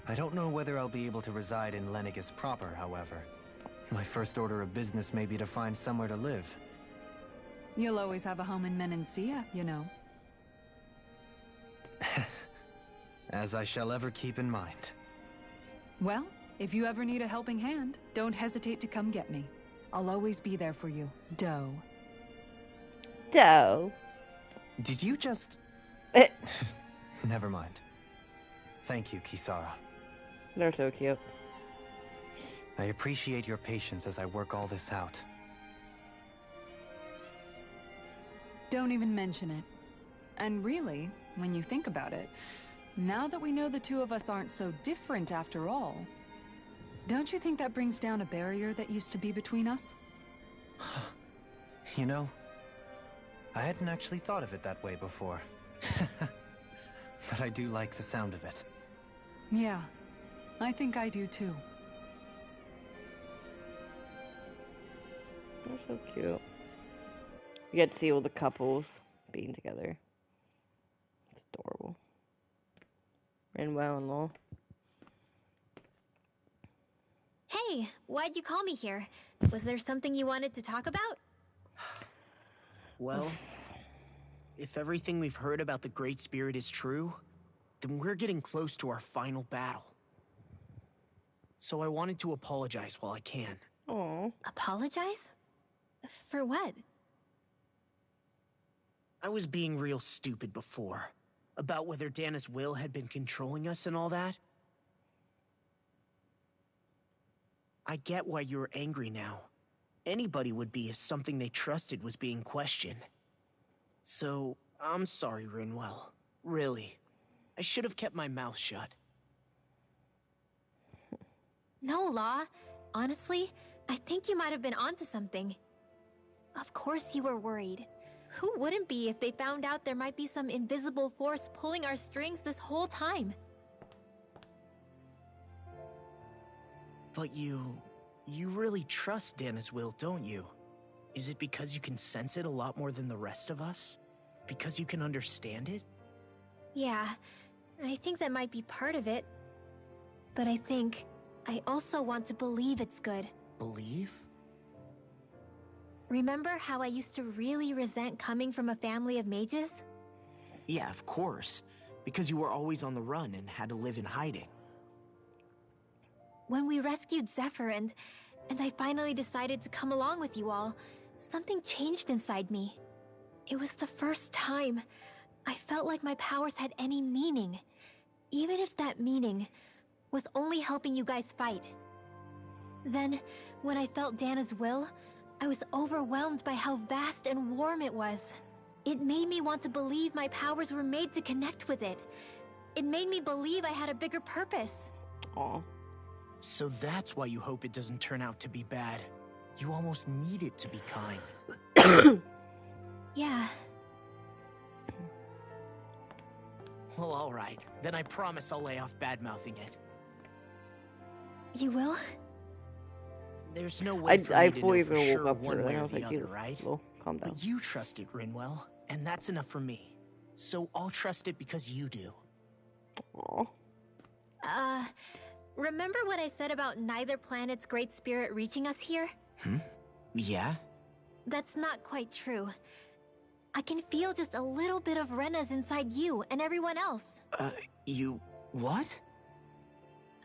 I don't know whether I'll be able to reside in Lenegis proper, however. My first order of business may be to find somewhere to live. You'll always have a home in Menancia, you know. As I shall ever keep in mind. Well, if you ever need a helping hand, don't hesitate to come get me. I'll always be there for you, Doe. Doe? Did you just... Never mind. Thank you, Kisara. They're so cute. I appreciate your patience as I work all this out. Don't even mention it. And really, when you think about it, now that we know the two of us aren't so different after all, don't you think that brings down a barrier that used to be between us? You know, I hadn't actually thought of it that way before. But I do like the sound of it. Yeah, I think I do too. They're so cute. You get to see all the couples being together. It's adorable. Rinwell and Lowell. Hey, why'd you call me here? Was there something you wanted to talk about? Well, if everything we've heard about the Great Spirit is true, then we're getting close to our final battle. So I wanted to apologize while I can. Aww. Apologize? For what? I was being real stupid before. About whether Dana's will had been controlling us and all that. I get why you're angry now. Anybody would be if something they trusted was being questioned. So, I'm sorry, Rinwell. Really. I should have kept my mouth shut. No, Law. Honestly, I think you might have been onto something. Of course you were worried. Who wouldn't be if they found out there might be some invisible force pulling our strings this whole time? But you really trust Dana's will, don't you? Is it because you can sense it a lot more than the rest of us? Because you can understand it? Yeah, I think that might be part of it. But I think I also want to believe it's good. Believe? Remember how I used to really resent coming from a family of mages? Yeah, of course. Because you were always on the run and had to live in hiding. When we rescued Zephyr and I finally decided to come along with you all, something changed inside me. It was the first time I felt like my powers had any meaning, even if that meaning was only helping you guys fight. Then, when I felt Dana's will, I was overwhelmed by how vast and warm it was. It made me want to believe my powers were made to connect with it. It made me believe I had a bigger purpose. Aw. So that's why you hope it doesn't turn out to be bad. You almost need it to be kind. Yeah. Well, alright. Then I promise I'll lay off bad-mouthing it. You will? There's no way for me to fully know for sure woke up one to it. way I or was the like, other, Jesus, right? Lowell, calm down. But you trust it, Rinwell, and that's enough for me. So I'll trust it because you do. Remember what I said about neither planet's great spirit reaching us here? Yeah? That's not quite true. I can feel just a little bit of Rena's inside you and everyone else. You... what?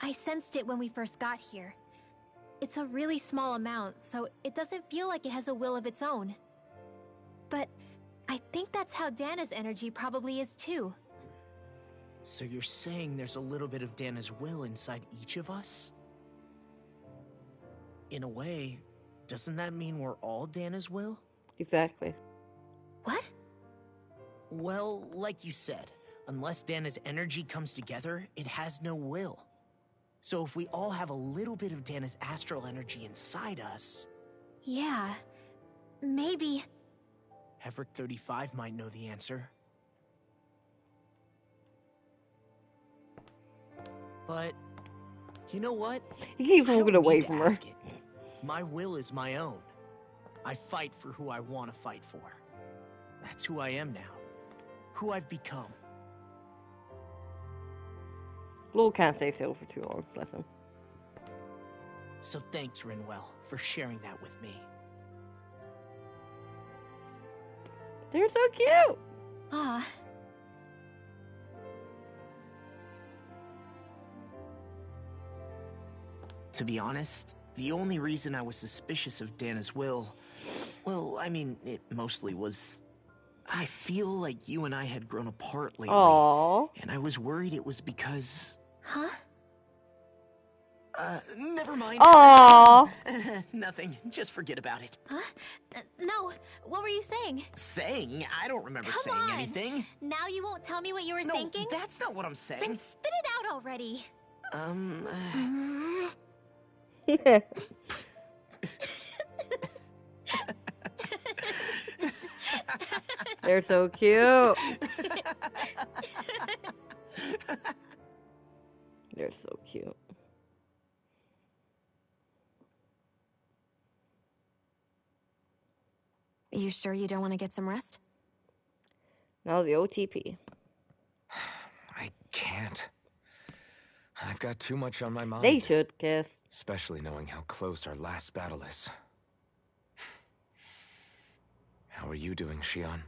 I sensed it when we first got here. It's a really small amount, so it doesn't feel like it has a will of its own. But I think that's how Dana's energy probably is too. So you're saying there's a little bit of Dana's will inside each of us? In a way, doesn't that mean we're all Dana's will? Exactly. What? Well, like you said, unless Dana's energy comes together, it has no will. So if we all have a little bit of Dana's astral energy inside us... Yeah, maybe... Heverick 35 might know the answer. But, you know what? He keeps moving away from her. My will is my own. I fight for who I want to fight for. That's who I am now. Who I've become. Lowell can't stay still for too long, bless him. So thanks, Rinwell, for sharing that with me. They're so cute! Ah. To be honest, the only reason I was suspicious of Dana's will... Well, I mean, it mostly was... I feel like you and I had grown apart lately. Aww. And I was worried it was because... Huh? Never mind. Aww. Nothing. Just forget about it. Huh? No. What were you saying? Saying? I don't remember Come saying on. anything. Now you won't tell me what you were thinking? No, that's not what I'm saying. Then spit it out already. They're so cute. They're so cute. You sure you don't want to get some rest? Now the OTP. I can't. I've got too much on my mind. They should kiss. Especially knowing how close our last battle is. How are you doing, Shion?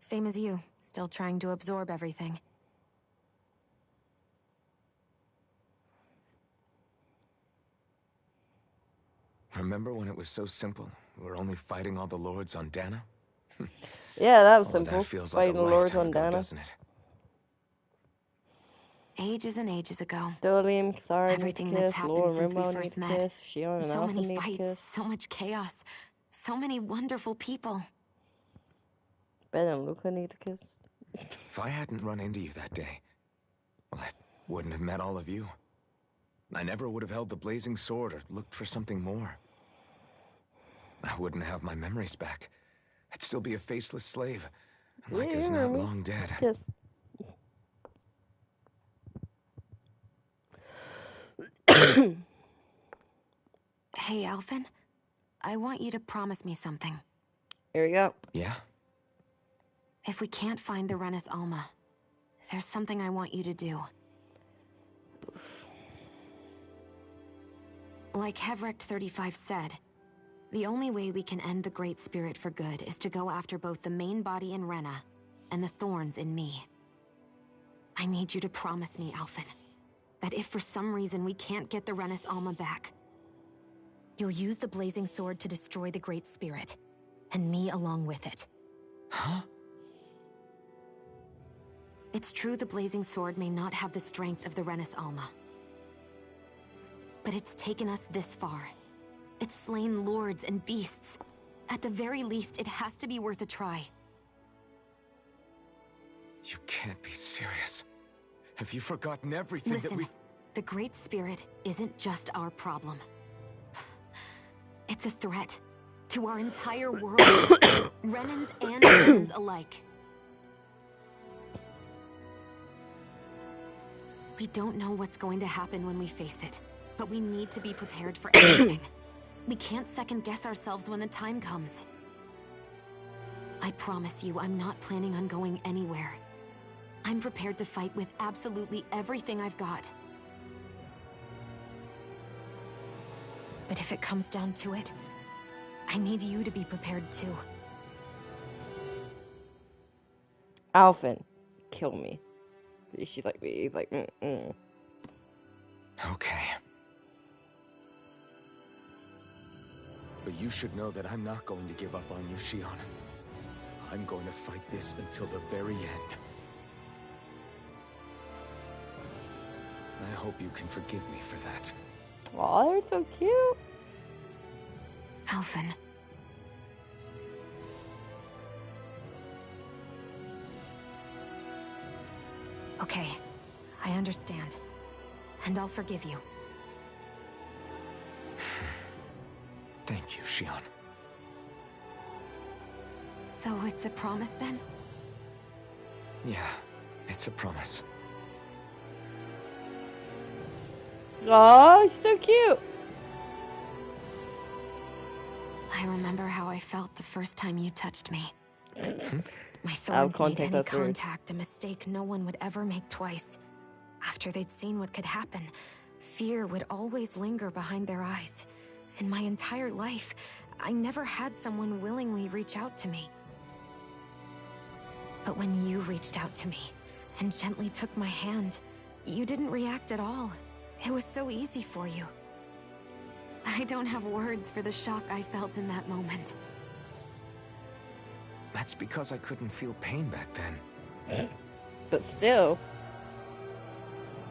Same as you. Still trying to absorb everything. Remember when it was so simple? We were only fighting all the lords on Dana? Yeah, that was Oh, simple. that feels Fighting like a the lords lifetime on ago, Dana. doesn't it? Ages and ages ago. Dolium, Kisara, Everything kiss, that's happened Lord since we Rimbo first need met. kiss, Shion and So Alpha many need fights, kiss. so much chaos, so many wonderful people. Ben and Luca need a kiss. If I hadn't run into you that day, well, I wouldn't have met all of you. I never would have held the blazing sword or looked for something more. I wouldn't have my memories back. I'd still be a faceless slave. Like is not long dead. Kiss. Hey, Alphen. I want you to promise me something. Here we go. Yeah? If we can't find the Renis Alma, there's something I want you to do. Like Heverick 35 said, the only way we can end the Great Spirit for good is to go after both the main body in Rena and the thorns in me. I need you to promise me, Alphen, that if for some reason we can't get the Renis Alma back, you'll use the Blazing Sword to destroy the Great Spirit, and me along with it. Huh? It's true the Blazing Sword may not have the strength of the Renis Alma. But it's taken us this far. It's slain lords and beasts. At the very least, it has to be worth a try. You can't be serious. Have you forgotten everything that Listen, we've... the Great Spirit isn't just our problem. It's a threat to our entire world. Renans and Renans alike. We don't know what's going to happen when we face it, but we need to be prepared for anything. We can't second-guess ourselves when the time comes. I promise you, I'm not planning on going anywhere. I'm prepared to fight with absolutely everything I've got. But if it comes down to it, I need you to be prepared too. Alphen, kill me. She's like, he's like, mm-mm. Okay. But you should know that I'm not going to give up on you, Shionne. I'm going to fight this until the very end. I hope you can forgive me for that. Aw, they're so cute. Alphen. Okay, I understand. And I'll forgive you. Thank you, Shionne. So it's a promise then? Yeah, it's a promise. Aw, she's so cute. I remember how I felt the first time you touched me. My thorns made any contact a mistake no one would ever make twice. After they'd seen what could happen, fear would always linger behind their eyes. In my entire life, I never had someone willingly reach out to me. But when you reached out to me and gently took my hand, you didn't react at all. It was so easy for you. I don't have words for the shock I felt in that moment. That's because I couldn't feel pain back then. But still.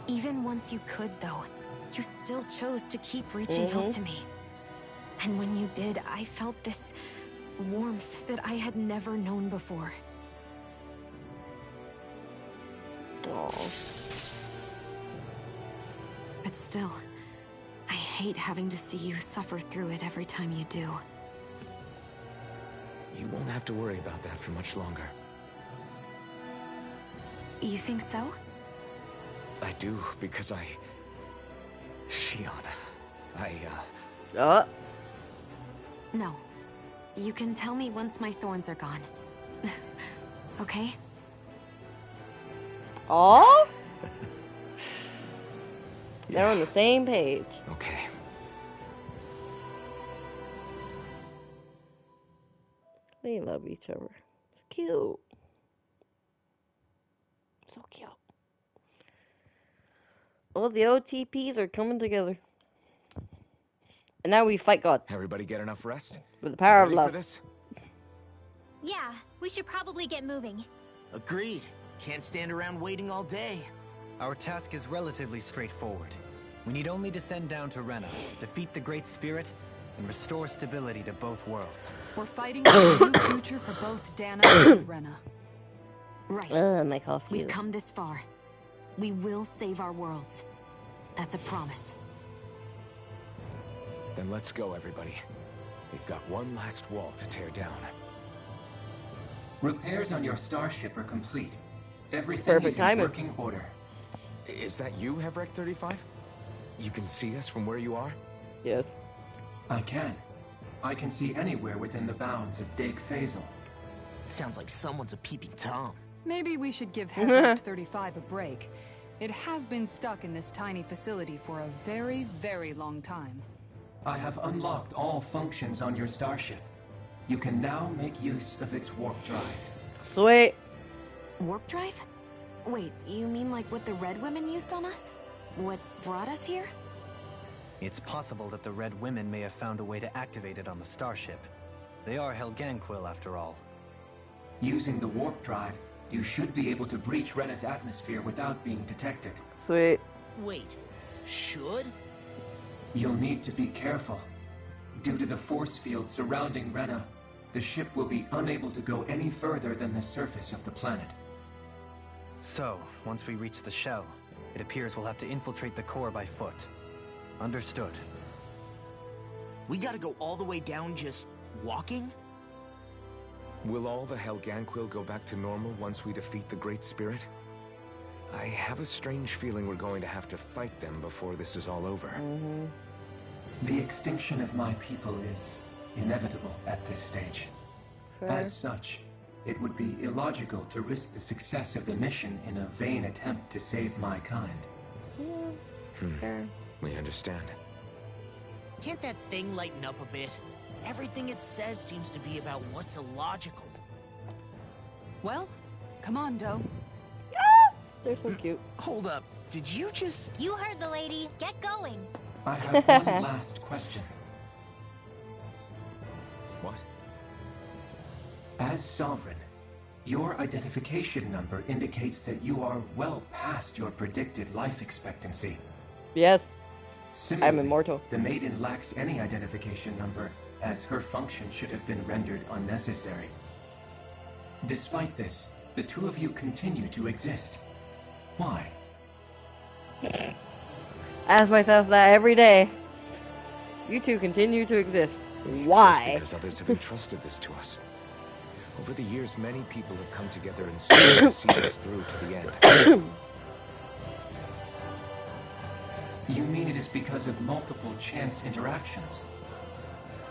Even once you could, though, you still chose to keep reaching out to me. And when you did, I felt this warmth that I had never known before. But still, I hate having to see you suffer through it every time you do. You won't have to worry about that for much longer. You think so? I do, because Shionne, No. You can tell me once my thorns are gone. Okay? Aw? They're on the same page. Okay. They love each other. It's cute. So cute. All the OTPs are coming together. And now we fight God. Everybody get enough rest? With the power of Ready love. for this? Yeah, we should probably get moving. Agreed. Can't stand around waiting all day. Our task is relatively straightforward. We need only to send down to Rena, defeat the Great Spirit, and restore stability to both worlds. We're fighting for a new future for both Dana and Rena. Right. My coffee. We've come this far. We will save our worlds. That's a promise. Then let's go, everybody. We've got one last wall to tear down. Repairs on your starship are complete. Everything is in working order. Is that you, Hevrek 35? You can see us from where you are? Yes. I can. I can see anywhere within the bounds of Dake Faisal. Sounds like someone's a peeping Tom. Maybe we should give Hevrek 35 a break. It has been stuck in this tiny facility for a very, very long time. I have unlocked all functions on your starship. You can now make use of its warp drive. Sweet. Warp drive? Wait, you mean like what the Red Women used on us? What brought us here? It's possible that the Red Women may have found a way to activate it on the starship. They are Helganquil, after all. Using the warp drive, you should be able to breach Rena's atmosphere without being detected. Sweet. Wait, should? You'll need to be careful. Due to the force field surrounding Rena, the ship will be unable to go any further than the surface of the planet. So, once we reach the shell, it appears we'll have to infiltrate the core by foot. Understood. We gotta go all the way down just walking? Will all the Helganquil go back to normal once we defeat the Great Spirit? I have a strange feeling we're going to have to fight them before this is all over. The extinction of my people is inevitable at this stage. As such, it would be illogical to risk the success of the mission in a vain attempt to save my kind. We understand. Can't that thing lighten up a bit? Everything it says seems to be about what's illogical. Well, come on, Doe. They're so cute. Hold up. Did you just... You heard the lady. Get going. I have one last question. What? As Sovereign, your identification number indicates that you are well past your predicted life expectancy. Yes. Similarly, I'm immortal. The Maiden lacks any identification number, as her function should have been rendered unnecessary. Despite this, the two of you continue to exist. Why? Ask myself that every day. You two continue to exist. We Why? exist because others have entrusted this to us. Over the years, many people have come together and striven to see us through to the end. You mean it is because of multiple chance interactions?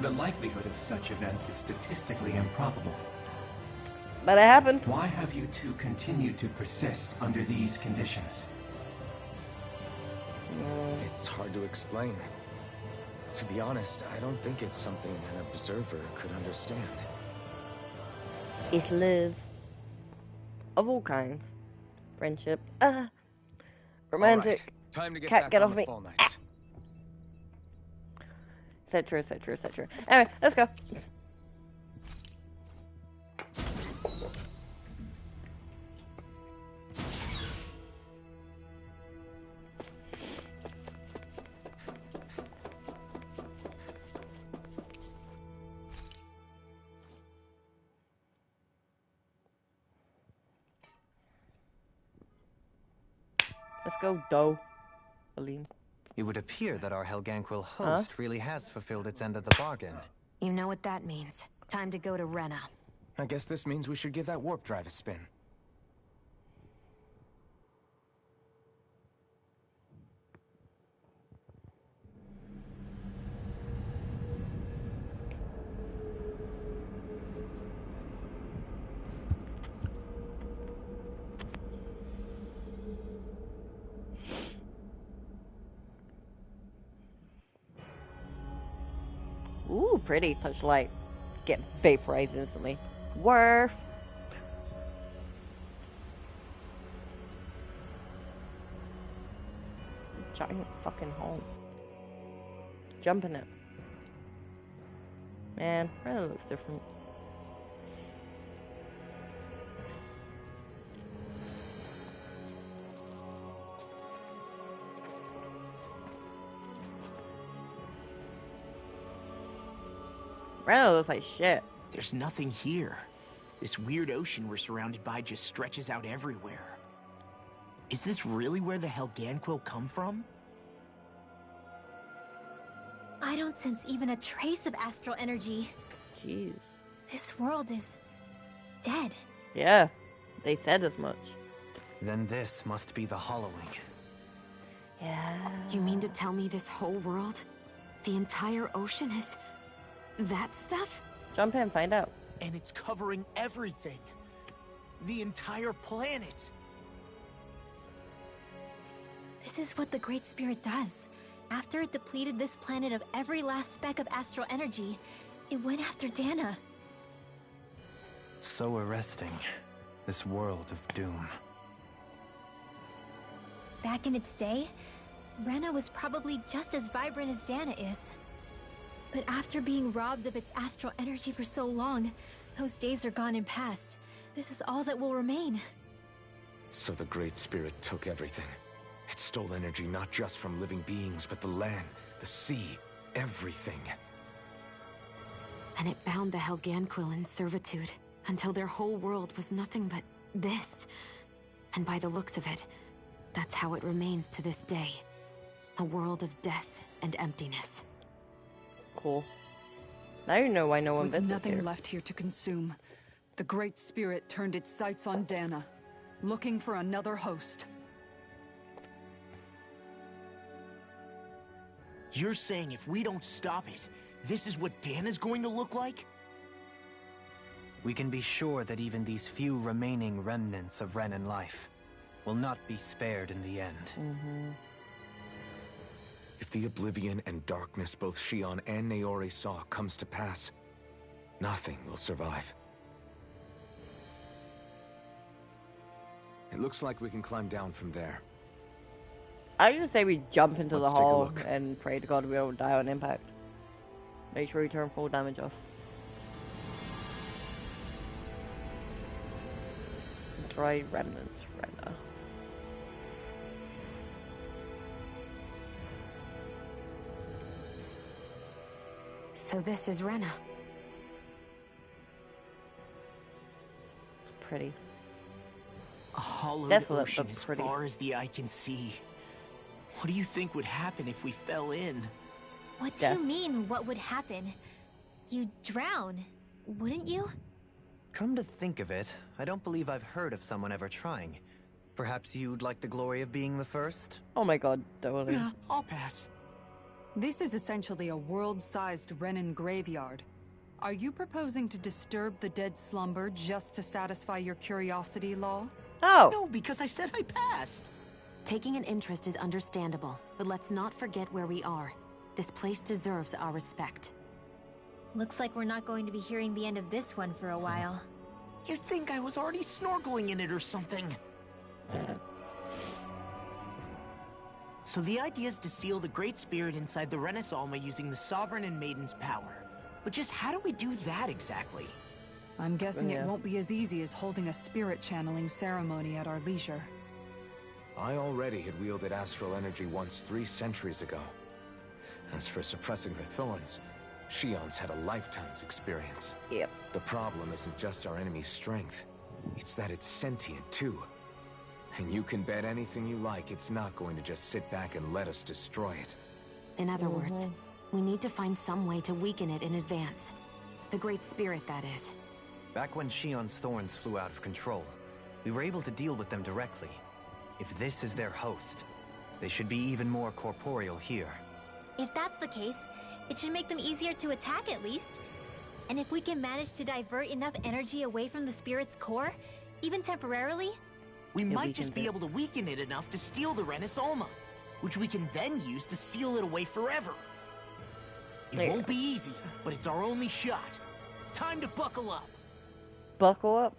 The likelihood of such events is statistically improbable. But it happened. Why have you two continued to persist under these conditions? It's hard to explain. To be honest, I don't think it's something an observer could understand. It's love. Of all kinds. Friendship. Romantic. All right, time to get Cat, back get on off the me. fall nights. Etc, etc, etc. Anyway, let's go. Let's go, Doe. Aline. It would appear that our Helganquil host really has fulfilled its end of the bargain. You know what that means. Time to go to Rena. I guess this means we should give that warp drive a spin. Ooh, pretty. Touch light. Get vaporized instantly. Worf. Giant fucking hole. Jump in it. Man, Rena looks different. Rena looks like shit. There's nothing here. This weird ocean we're surrounded by just stretches out everywhere. Is this really where the Helganquil come from? I don't sense even a trace of astral energy. Jeez. This world is dead. Yeah, they said as much. Then this must be the Hollowing. Yeah. You mean to tell me this whole world, the entire ocean is that stuff? Jump in, find out. And it's covering everything. The entire planet. This is what the Great Spirit does. After it depleted this planet of every last speck of astral energy, it went after Dana. So arresting. This world of doom. Back in its day, Rena was probably just as vibrant as Dana is. But after being robbed of its astral energy for so long, those days are gone and past. This is all that will remain. So the Great Spirit took everything. It stole energy not just from living beings, but the land, the sea, everything. And it bound the Helganquil in servitude, until their whole world was nothing but this. And by the looks of it, that's how it remains to this day. A world of death and emptiness. Cool. Now you know why no one With visits nothing here. left here to consume, the Great Spirit turned its sights on Dana, looking for another host. You're saying if we don't stop it, this is what Dana's going to look like? We can be sure that even these few remaining remnants of Renan life will not be spared in the end. If the oblivion and darkness both Shion and Naori saw comes to pass, nothing will survive. It looks like we can climb down from there. I just say we jump into Let's the take a hole look. and pray to God we don't die on impact. Make sure we turn full damage off. Destroy remnants, Rena. So this is Rena. It's pretty. A hollowed Desolate, ocean but as pretty. far as the eye can see. What do you think would happen if we fell in? What do you mean, what would happen? You'd drown, wouldn't you? Come to think of it, I don't believe I've heard of someone ever trying. Perhaps you'd like the glory of being the first? Oh my god, totally. Nah, I'll pass. This is essentially a world-sized Renin graveyard. Are you proposing to disturb the dead slumber just to satisfy your curiosity, Law? Oh! No, because I said I passed. Taking an interest is understandable, but let's not forget where we are. This place deserves our respect. Looks like we're not going to be hearing the end of this one for a while. You'd think I was already snorkeling in it or something. So the idea is to seal the Great Spirit inside the Renis Alma using the Sovereign and Maiden's power. But just how do we do that exactly? I'm guessing it won't be as easy as holding a spirit channeling ceremony at our leisure. I already had wielded astral energy once 3 centuries ago. As for suppressing her thorns, Shion's had a lifetime's experience. Yep. The problem isn't just our enemy's strength. It's that it's sentient, too. And you can bet anything you like it's not going to just sit back and let us destroy it. In other words, we need to find some way to weaken it in advance. The Great Spirit, that is. Back when Shion's thorns flew out of control, we were able to deal with them directly. If this is their host, they should be even more corporeal here. If that's the case, it should make them easier to attack at least. And if we can manage to divert enough energy away from the spirit's core, even temporarily, We might just be able to weaken it enough to steal the Renis Alma, which we can then use to seal it away forever. It won't be easy, but it's our only shot. Time to buckle up. Buckle up?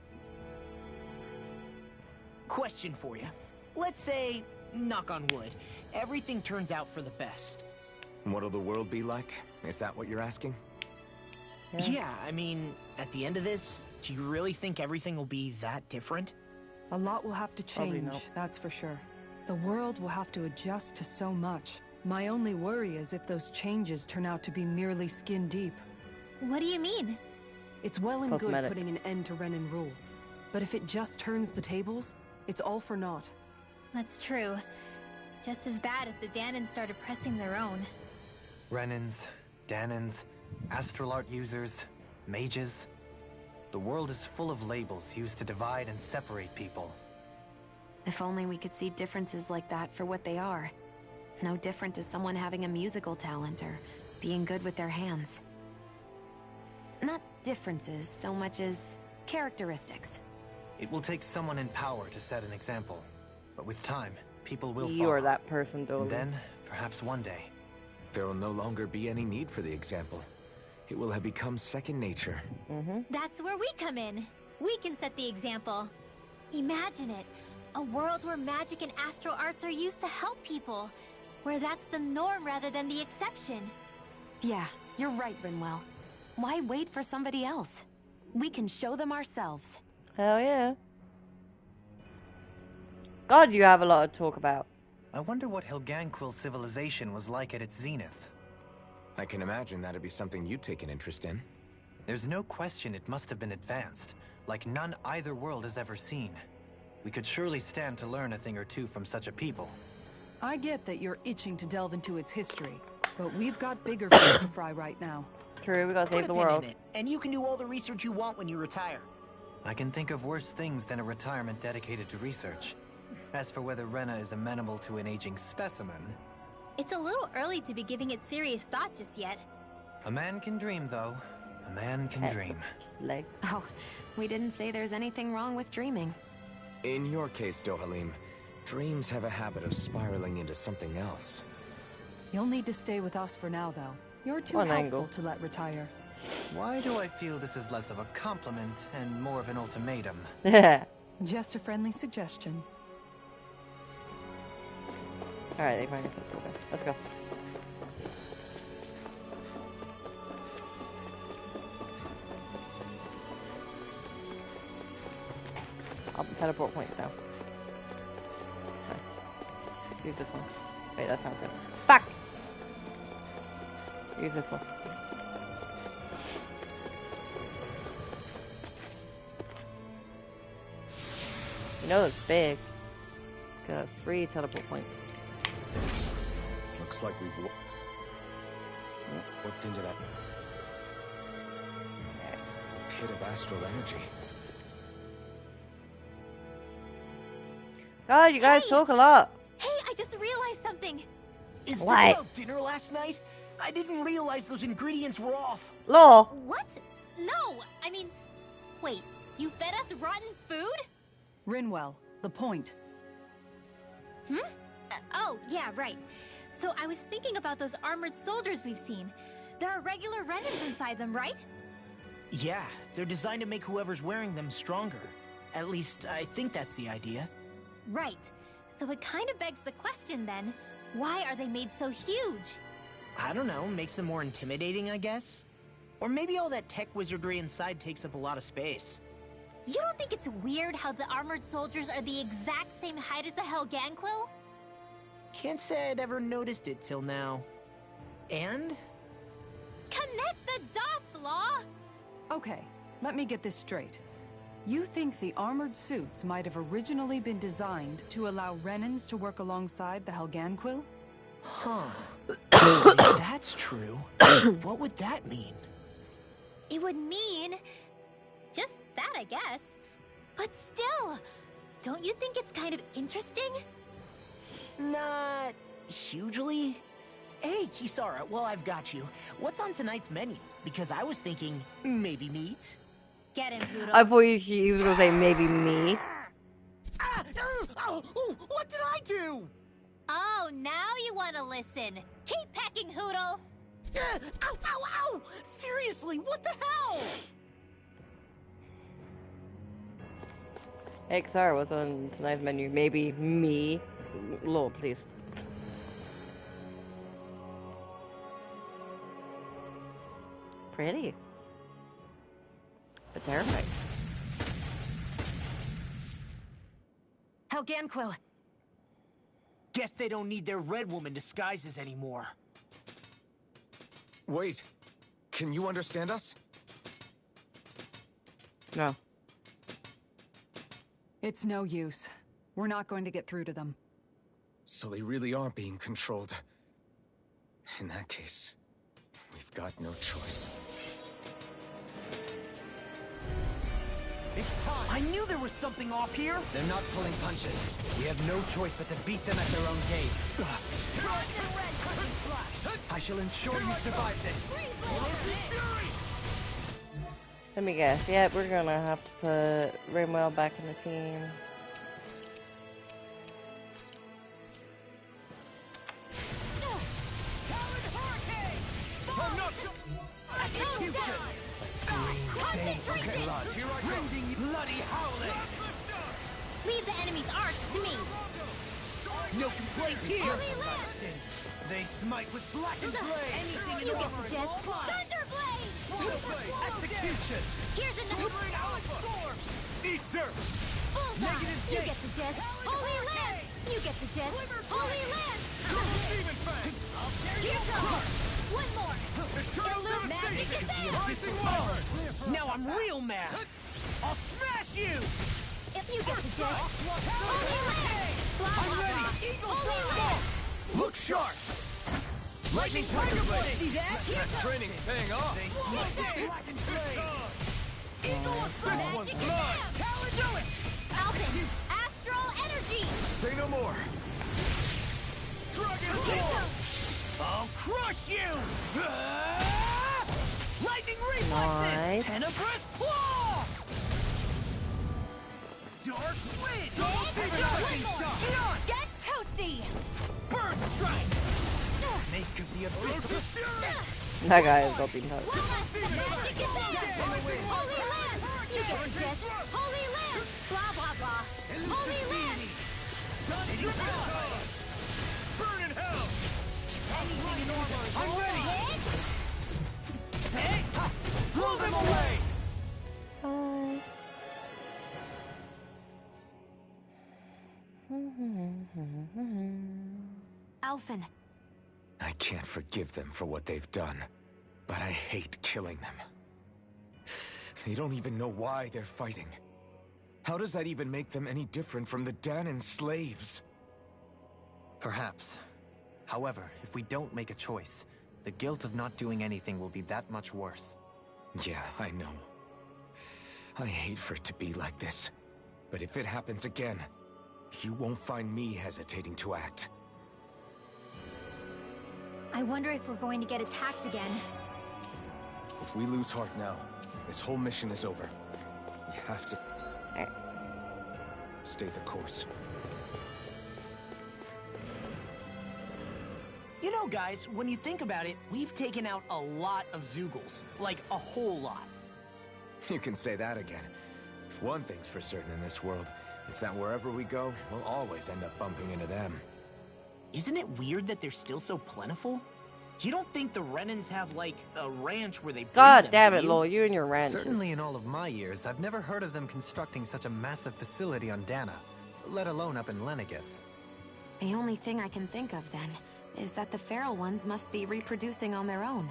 Question for you. Let's say, knock on wood, everything turns out for the best. What'll the world be like? Is that what you're asking? Yeah, I mean, at the end of this, do you really think everything will be that different? A lot will have to Probably change, not. that's for sure. The world will have to adjust to so much. My only worry is if those changes turn out to be merely skin deep. what do you mean? It's well and good Cosmetic. putting an end to Renin rule. But if it just turns the tables, it's all for naught. That's true. Just as bad if the Danans started pressing their own. Renins, Danans, astral art users, mages. The world is full of labels used to divide and separate people. If only we could see differences like that for what they are. No different to someone having a musical talent or being good with their hands. Not differences so much as characteristics. It will take someone in power to set an example. But with time, people will follow. You're that person, Dolan. And then, perhaps one day, There will no longer be any need for the example. It will have become second nature. That's where we come in. We can set the example. Imagine it. A world where magic and astral arts are used to help people. Where that's the norm rather than the exception. Yeah, you're right, Rinwell. Why wait for somebody else? We can show them ourselves. Hell yeah. God, you have a lot to talk about. I wonder what Helganquil civilization was like at its zenith. I can imagine that'd be something you'd take an interest in. There's no question it must have been advanced, like none either world has ever seen. We could surely stand to learn a thing or two from such a people. I get that you're itching to delve into its history, but we've got bigger fish to fry right now. True, we gotta Put save a the pin world. in it, and you can do all the research you want when you retire. I can think of worse things than a retirement dedicated to research. As for whether Rena is amenable to an aging specimen, It's a little early to be giving it serious thought just yet. a man can dream, though. A man can dream. Leg. Oh, we didn't say there's anything wrong with dreaming. In your case, Dohalim, dreams have a habit of spiraling into something else. You'll need to stay with us for now, though. You're too One helpful angle. to let retire. Why do I feel this is less of a compliment and more of an ultimatum? Just a friendly suggestion. Alright, they find us. Let's go. I'll teleport points now. Nice. Use this one. Wait, that sounds good. Fuck! Use this one. You know it's big. Got 3 teleport points. Looks like we've looked into that pit of astral energy. God, you guys talk a lot. Hey, I just realized something. Is What? this about dinner last night? I didn't realize those ingredients were off. Law. What? No, I mean, wait, you fed us rotten food? Rinwell, the point. Oh, yeah, right. So I was thinking about those armored soldiers we've seen. There are regular Renans inside them, right? Yeah, they're designed to make whoever's wearing them stronger. At least, I think that's the idea. Right. So it kind of begs the question then, why are they made so huge? I don't know, makes them more intimidating, I guess? Or maybe all that tech wizardry inside takes up a lot of space. You don't think it's weird how the armored soldiers are the exact same height as the Helganquil? Can't say I'd ever noticed it till now. And? Connect the dots, Law! Okay, let me get this straight. You think the armored suits might have originally been designed to allow Renans to work alongside the Helganquil? Huh. If that's true, what would that mean? It would mean... just that, I guess. But still, don't you think it's kind of interesting? Not hugely. Hey, Kisara, well, I've got you. What's on tonight's menu? Because I was thinking, maybe meat? Get him, Hoodle. I thought he was gonna say maybe me. What did I do? Oh, now you want to listen. Keep pecking, Hoodle. Ow, ow, ow! Seriously, what the hell? Hey, Xara, what's on tonight's menu? Maybe me. Lord, please. Pretty. But terrifying. Helganquil. Guess they don't need their Red Woman disguises anymore. Wait, can you understand us? No. It's no use. We're not going to get through to them. So they really are being controlled. In that case, we've got no choice. I knew there was something off here! They're not pulling punches. We have no choice but to beat them at their own game. I shall ensure you survive this. Let me guess. Yeah, we're gonna have to put Rinwell back in the team. Leave the enemy's arch to me. No complaints here! They smite with blackened blade. Anything you get the jet. Thunderblade! Execution. Here's another. Eat dirt. Bullseye! You get the jet. Holy Lance! You get the jet. Holy Lance! Here goes. One more. Illume Magic Advance! Now I'm real mad! I'll smash you! If you get the jet. Holy Lance! Blah, blah, blah. Holy Lance! Look sharp! Lightning Tiger Blade! See that? That training's paying off! Blackened blade! Magic Advance! Do it! Falcon! Astral Energy! Say no more! Dragon Here Ball! goes. I'll crush you! Lightning Nice. Reflexes! Tenebrous Claw! Dark Wind! Get toasty! Bird Strike! Make the abyss. That guy is not being touched. Holy land! You get this! Holy land! Blah blah blah! Holy land! Burn in hell! I'm ready! Hey! Blow them away! Alphen. I can't forgive them for what they've done, but I hate killing them. They don't even know why they're fighting. How does that even make them any different from the Dahnan slaves? Perhaps. However, if we don't make a choice, the guilt of not doing anything will be that much worse. Yeah, I know. I hate for it to be like this. But if it happens again, you won't find me hesitating to act. I wonder if we're going to get attacked again. If we lose heart now, this whole mission is over. We have to stay the course. You know, guys, when you think about it, we've taken out a lot of Zeugles. Like, a whole lot. You can say that again. If one thing's for certain in this world, it's that wherever we go, we'll always end up bumping into them. Isn't it weird that they're still so plentiful? You don't think the Renans have, like, a ranch where they breed God them, damn do it, you? Lowell, you and your ranch. Certainly in all of my years, I've never heard of them constructing such a massive facility on Dana, let alone up in Lenegis. The only thing I can think of, then, is that the feral ones must be reproducing on their own.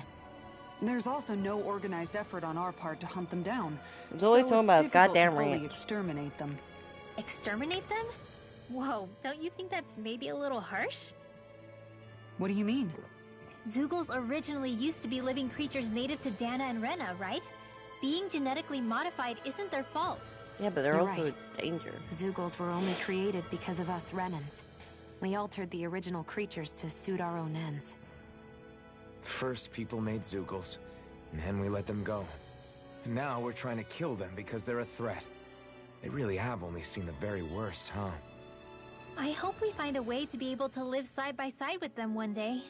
There's also no organized effort on our part to hunt them down. There's always so talking it's about difficult goddamn to fully ranch. exterminate them. Exterminate them? Whoa, don't you think that's maybe a little harsh? What do you mean? Zeugles originally used to be living creatures native to Dana and Rena, right? Being genetically modified isn't their fault. Yeah, but they're You're also right. a danger. Zeugles were only created because of us Renans. We altered the original creatures to suit our own ends. First, people made Zeugles, and then we let them go. And now we're trying to kill them because they're a threat. They really have only seen the very worst, huh? I hope we find a way to be able to live side by side with them one day.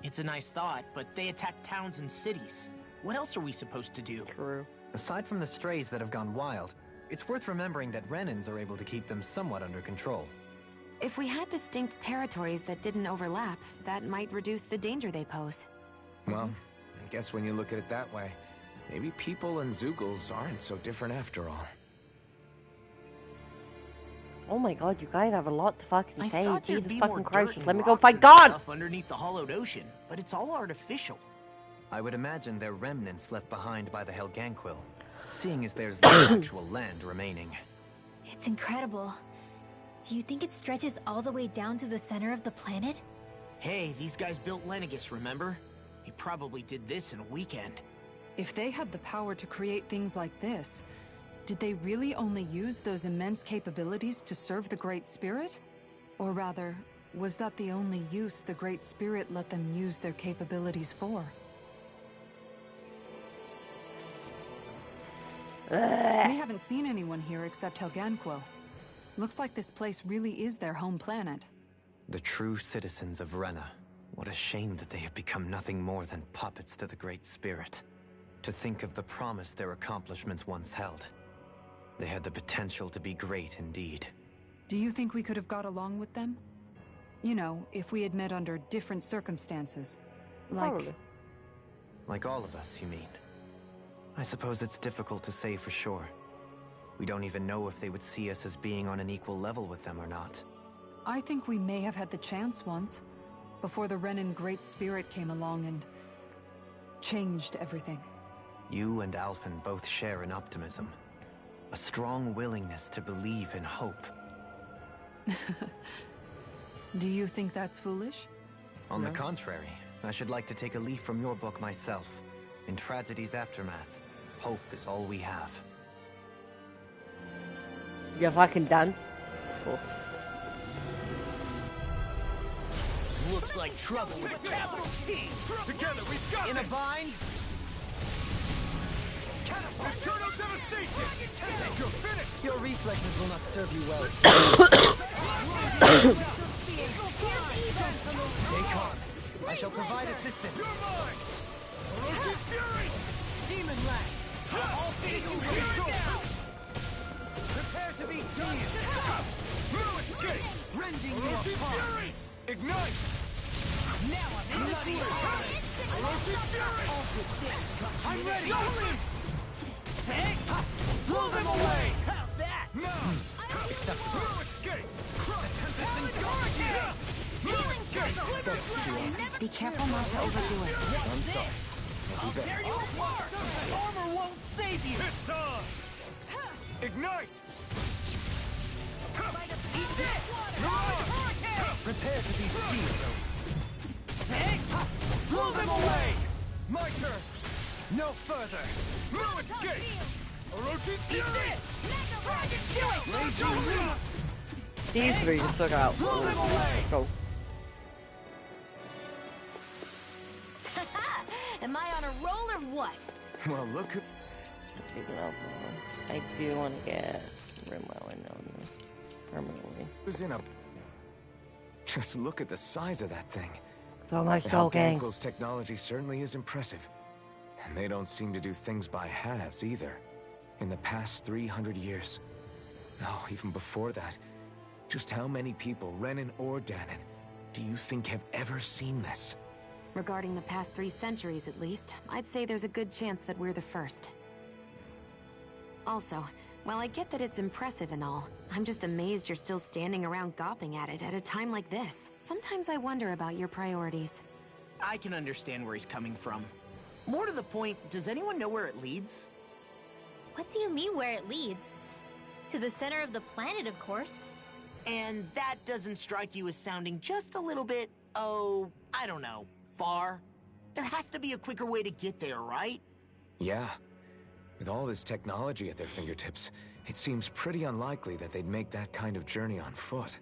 It's a nice thought, but they attack towns and cities. What else are we supposed to do? True. Aside from the strays that have gone wild, it's worth remembering that Renans are able to keep them somewhat under control. If we had distinct territories that didn't overlap, that might reduce the danger they pose. Well, I guess when you look at it that way, maybe people and Zeugles aren't so different after all. Oh my god, you guys have a lot to fucking I say. thought there'd Jesus be fucking more dirt Christ. and Let me go rocks fight and God! stuff underneath the hollowed ocean, but it's all artificial. I would imagine they're remnants left behind by the Helganquil, seeing as there's no actual land remaining. It's incredible. Do you think it stretches all the way down to the center of the planet? Hey, these guys built Lenegis, remember? They probably did this in a weekend. If they had the power to create things like this, did they really only use those immense capabilities to serve the Great Spirit? Or rather, was that the only use the Great Spirit let them use their capabilities for? We haven't seen anyone here except Helganquil. Looks like this place really is their home planet. The true citizens of Rena. What a shame that they have become nothing more than puppets to the Great Spirit. To think of the promise their accomplishments once held. They had the potential to be great indeed. Do you think we could have got along with them? You know, if we had met under different circumstances. Probably. Like all of us, you mean? I suppose it's difficult to say for sure. We don't even know if they would see us as being on an equal level with them or not. I think we may have had the chance once, before the Renan Great Spirit came along and changed everything. You and Alphen both share an optimism. A strong willingness to believe in hope. Do you think that's foolish? On the contrary, I should like to take a leaf from your book myself. In Tragedy's Aftermath, hope is all we have. You're fucking done? Cool. Looks like trouble with a capital T. Together we've got In a vine. Eternal devastation! You're finished! Your reflexes will not serve you well. Stay calm. I shall provide assistance. You're mine! Orochi's Fury! Demon Land! All things will be now! Prepare to be seized! No escape! Rending you Orochi's apart! Fury! Ignite! Now I'm bloody hard! Orochi's Fury! All good things come to I'm an ready! end. Hey! Blow them away! How's that? Now! Acceptable. No escape! Be careful not to overdo it. I'm sorry. I'll do better. There you are! Armor won't save you! It's on! Ignite! Eat this! Prepare to be seized. Hey! Blow them away! My turn. No further. No escape! Orochi's Eat Fury! this! Dragon Kill! These three just took out. Blow them away! Go. Am I on a roll or what? Well, look at... Speaking of, I do want to get Rimwell in on this permanently. who's in a... Just look at the size of that thing. So much The Soul Gang. Helganquil's technology certainly is impressive. And they don't seem to do things by halves either. In the past 300 years. No, even before that. Just how many people, Renan or Danon, do you think have ever seen this? Regarding the past 3 centuries at least, I'd say there's a good chance that we're the first. Also, while I get that it's impressive and all, I'm just amazed you're still standing around gawping at it at a time like this. Sometimes I wonder about your priorities. I can understand where he's coming from. More to the point, does anyone know where it leads? What do you mean where it leads? To the center of the planet, of course. And that doesn't strike you as sounding just a little bit, oh, I don't know, far? There has to be a quicker way to get there, right? Yeah. With all this technology at their fingertips, it seems pretty unlikely that they'd make that kind of journey on foot.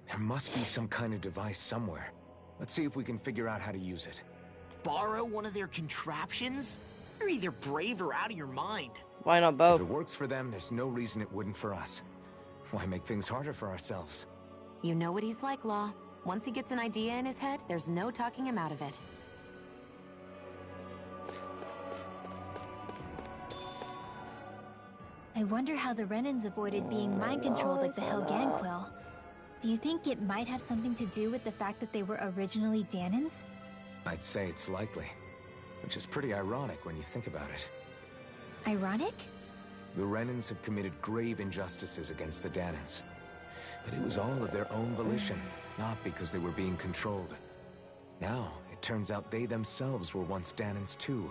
There must be some kind of device somewhere. Let's see if we can figure out how to use it. Borrow one of their contraptions? You're either brave or out of your mind. Why not If both? it works for them, there's no reason it wouldn't for us. Why make things harder for ourselves? You know what he's like, Law. Once he gets an idea in his head, there's no talking him out of it. I wonder how the Renans avoided being mind-controlled like the Helganquil. Do you think it might have something to do with the fact that they were originally Danans? I'd say it's likely. Which is pretty ironic when you think about it. Ironic? The Renans have committed grave injustices against the Danans. But it was all of their own volition, not because they were being controlled. Now, it turns out they themselves were once Danans too.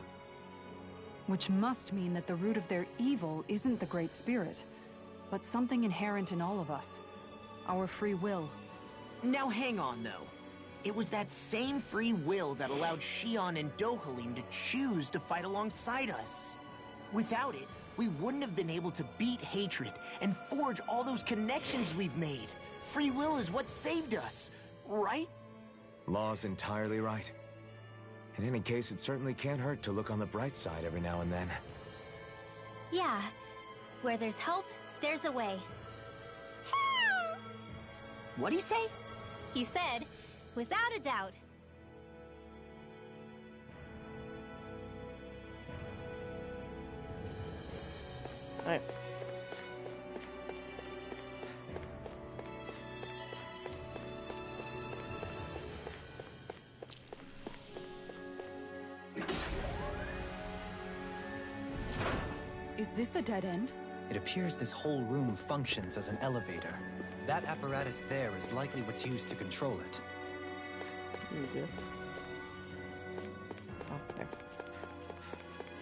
Which must mean that the root of their evil isn't the Great Spirit, but something inherent in all of us. Our free will. Now hang on, though. It was that same free will that allowed Xion and Dohalim to choose to fight alongside us. Without it, we wouldn't have been able to beat hatred and forge all those connections we've made. Free will is what saved us, right? Law's entirely right. In any case, it certainly can't hurt to look on the bright side every now and then. Yeah. Where there's hope, there's a way. What'd he say? He said, without a doubt. Alright. Is this a dead end? It appears this whole room functions as an elevator. That apparatus there is likely what's used to control it. Oh, there.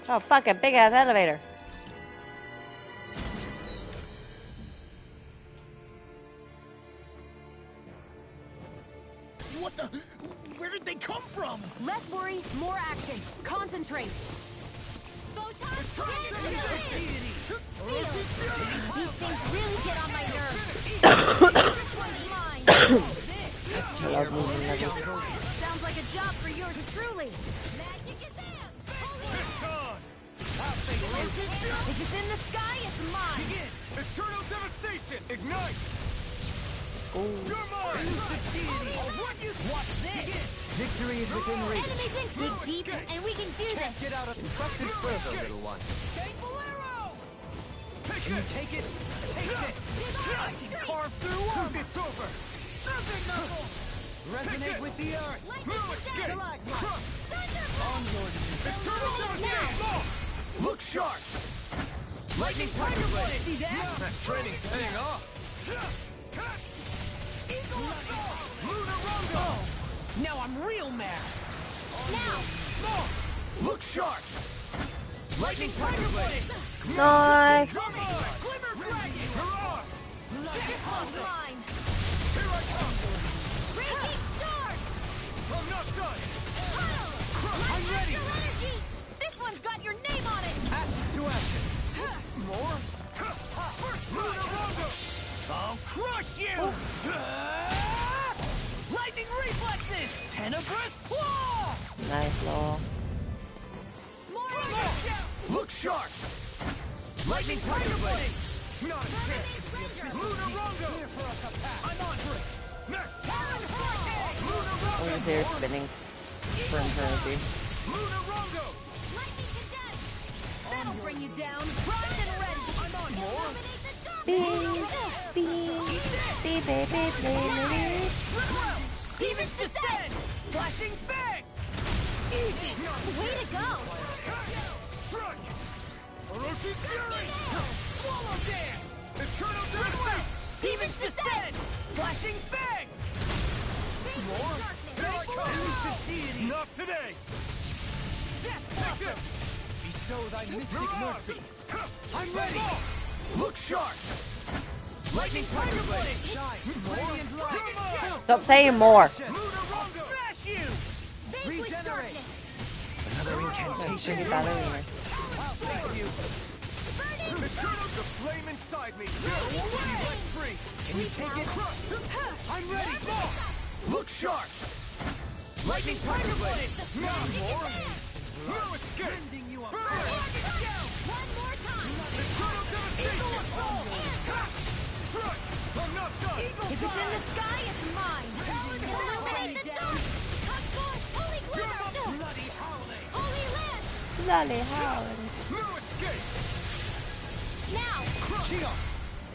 Oh, fuck, a big ass elevator. What the? Where did they come from? Less worry, more action. Concentrate. These things really get on my nerves. Sounds like a job for yours truly. If it's in the sky, it's mine. Eternal devastation! Ignite! Ooh. You're mine! What's this? Victory is within reach. Enemies in dig deep, and we can do this. Get out of trusted further, little one. Can you take it? Take it! I can carve through armor! It's over! Resonate with the earth! On your knees! Look sharp! Lightning Tiger Blade! See that? That training's paying off! Now I'm real mad! Now! Look sharp! Lightning Tiger Blade! Nice. Glimmer Dragon! This one's mine! Here I come! Breaking Sword! I'm not done! I'm ready! Energy! This one's got your name on it! Ashes to ashes! More? I'll crush you! Lightning reflexes! Tenebrous claw! Nice, Law. Look sharp! Lightning Tiger Blade! Not a chance! Lunar Rongo! I'm on for it! Next! Only there spinning for eternity. Lunar Rongo! That'll bring you down! Primed and ready! I'm on more! Demon's Descent! Flashing Fang! Easy! Way to go! Strike! Orochi's Fury! Swallow Dance! Eternal Devastation! Demon's Descent! Flashing Fang! More? Here I come! Not today! Take this! Bestow thy mystic mercy! I'm ready! Look sharp! Lightning Tiger Blade! Shine! Radiant Light! Stop saying more. Smash you! Regenerate! Another incantation. Pretty ballerina. I'll take you! Eternal the flame inside me! Let free! Can you take it? I'm ready! Look sharp! Lightning Tiger Blade! Not more! No escape! Burn! One more time! Eternal devastation! Strike! I'm not done! If it's in the sky, it's mine! Illuminate the dark! Come forth! Holy Glimmer! Bloody howling! Holy Land! Bloody hell. No escape! Now! Shield!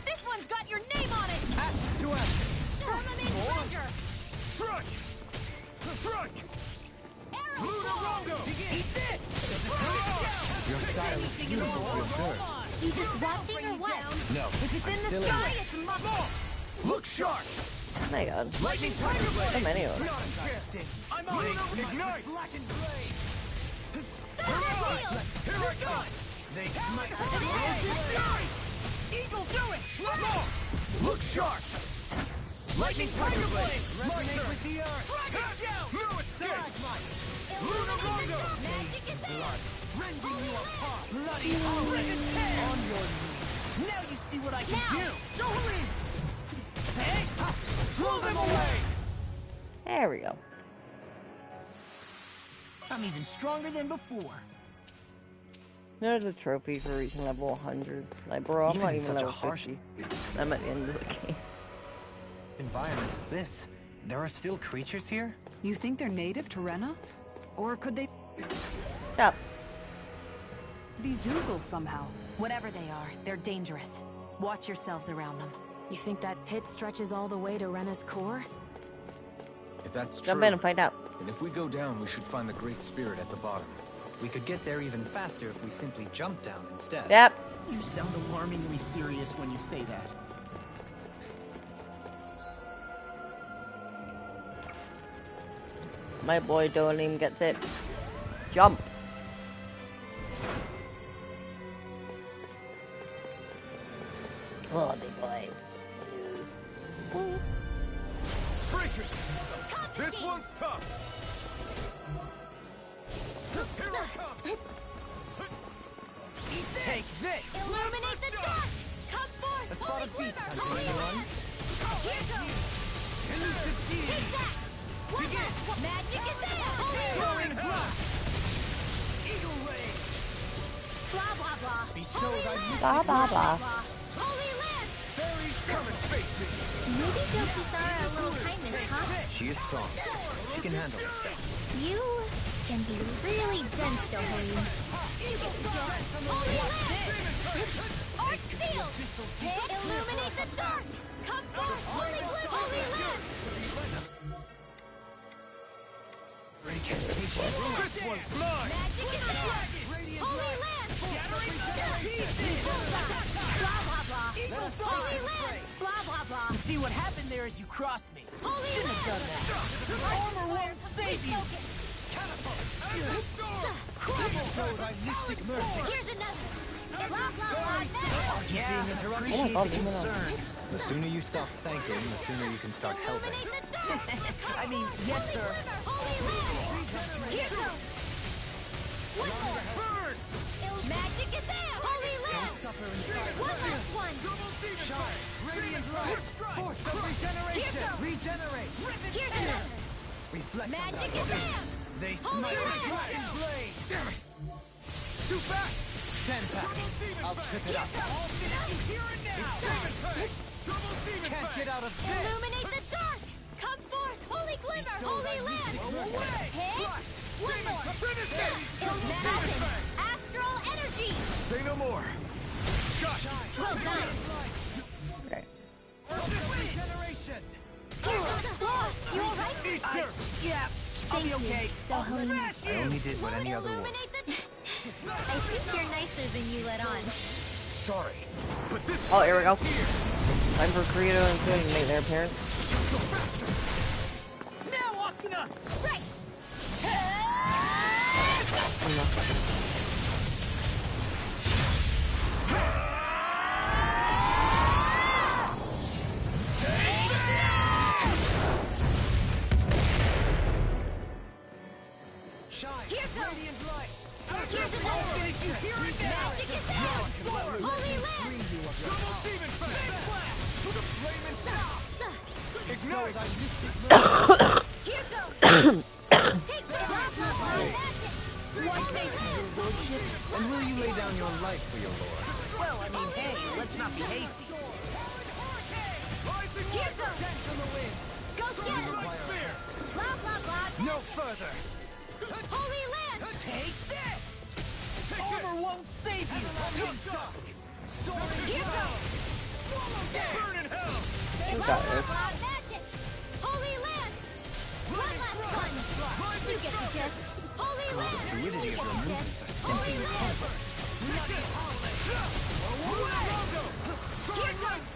This one's got your name on it! Ashes to ashes! Firmament Render! Strike! Strike! Arrow Lunar Rongo! Eat this! Your style is beautiful to observe. You just watching or what? No, If it's I'm in still the in sky, there. it's mine! Look sharp! Oh my god. Lightning Tiger Blade! So many of them. Not a chance! I'm on it! Ignite! Black and blade! Here I come! They might... Eagle, do it! Look sharp! Lightning Tiger Blade! Resonate with the earth! Dragon Shell! No escape! Lunar Rongo! Magic is blood! Rending you apart! Bloody howling! On your knees! Now you see what I can do! Jolene! Say! Pull them away! There we go. I'm even stronger than before. There's a trophy for reaching level 100. Like, bro, I'm Even not in even such a level harsh 50. I'm at the end of the game. environment is this? There are still creatures here? You think they're native to Rena? Or could they Stop. be Zoogle somehow? Whatever they are, they're dangerous. Watch yourselves around them. You think that pit stretches all the way to Rena's core? If that's Jump true, in and find out. and if we go down, we should find the Great Spirit at the bottom. We could get there even faster if we simply jump down instead. Yep. You sound alarmingly serious when you say that. My boy don't even get it. Jump. Oh, big boy. Breakers! This one's tough! Here I come! Take this! Illuminate the dark! Come forth! A spotted Holy beast Glimmer! hunting Holy anyone? Land! Here goes! Elusive deity! Take that! One more! Magic is there! Holy Soaring Land! blast! Eagle ray! Blah, blah, blah! Bestow Holy thy Land! Blah, blah, blah. Holy Land! Fairies, come and face me! Maybe show Kisara a little kindness, huh? She is strong. She can handle herself. You can be really dense, Dohain. Holy Land! Arc Field! Illuminate the dark! Come forth, Holy Glyph! Holy Land! This one's mine! Magic is there! Holy Land! Blah, blah, blah. Holy Land! Blah, blah, blah. See what happened there is you crossed me. Holy Shouldn't have done that. Armor won't save you. Bestow thy mystic mercy. Here's another. Blah, blah, blah. Yeah, Appreciate the concern. The sooner you stop thanking, the sooner you can start helping. I mean, yes, sir. Holy Land! Here goes! One more! Burn! Magic is out! Holy Land! One last one! Shine! Radiant light! Force of regeneration! Regenerate! Here's another! Reflect Magic is out! They Holy smite Land! Dragon Blade! Damn it! Too fast! Stand back. I'll trip it up. All finished here and now! Can't get out of this. Illuminate the dark! Come forth, Holy Glimmer! Holy Land! Hit! One more! Illumination! Astral energy! Say no more! Well done! Okay. Regeneration! You alright? Yeah, I'll be okay. I only did what any other would. Illuminate the... I think you're nicer than you let on. Sorry, but this Oh, here we go. Time for Credo and Quinn to make their appearance. Now, Asuna! Right! Shine! Here goes! Radiant light! Here's another! Magic is out! Holy Land! Ignite! Here goes! Take the magic! One day, your lordship. And will you lay down your life for your lord? Well, I mean, hey, let's not be hasty. Here goes! Go get it! Blah, blah, blah! No further! Holy Land! Take this! Armor won't save you! Here goes! Burn in hell! Who Blah, got blah, this? blah! Magic! Holy Land! One last one! You get the gist! Holy Land! fluidity of your movements are Holy simply Land! Here goes!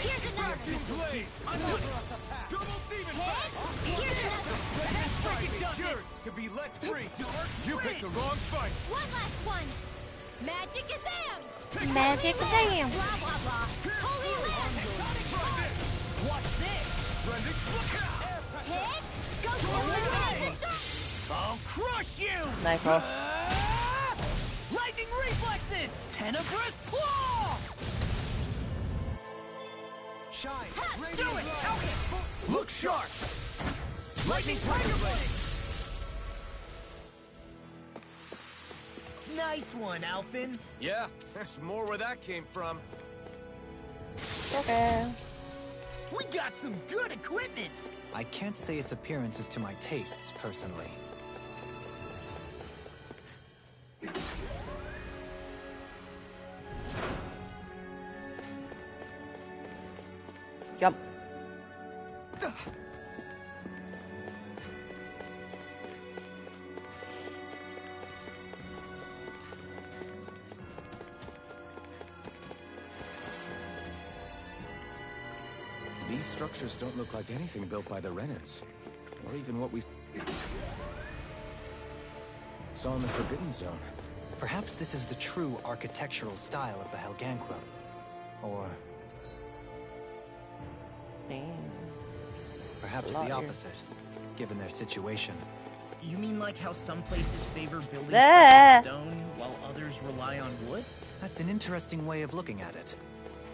Here's another! Blade! Double demon Hit! Here's another! Yours to be let free! You picked the wrong fight! One last one! Magic is out! Magic damn. Blah, blah, blah! Holy Land! Watch this! Hit! Go illuminate the dark! I'll crush you! Nice roll. Lightning reflexes! Tenebrous claw! Shine! Do it! Look sharp! Lightning tiger blade! Nice one, Alphin. Yeah, there's more where that came from. Okay. We got some good equipment. I can't say its appearance is to my tastes, personally. Jump. These structures don't look like anything built by the Renans, or even what we saw in the Forbidden Zone. Perhaps this is the true architectural style of the Helganquil. Or Damn. perhaps Lot the here. opposite, given their situation. You mean like how some places favor building Ah. stuff in stone, while others rely on wood? That's an interesting way of looking at it.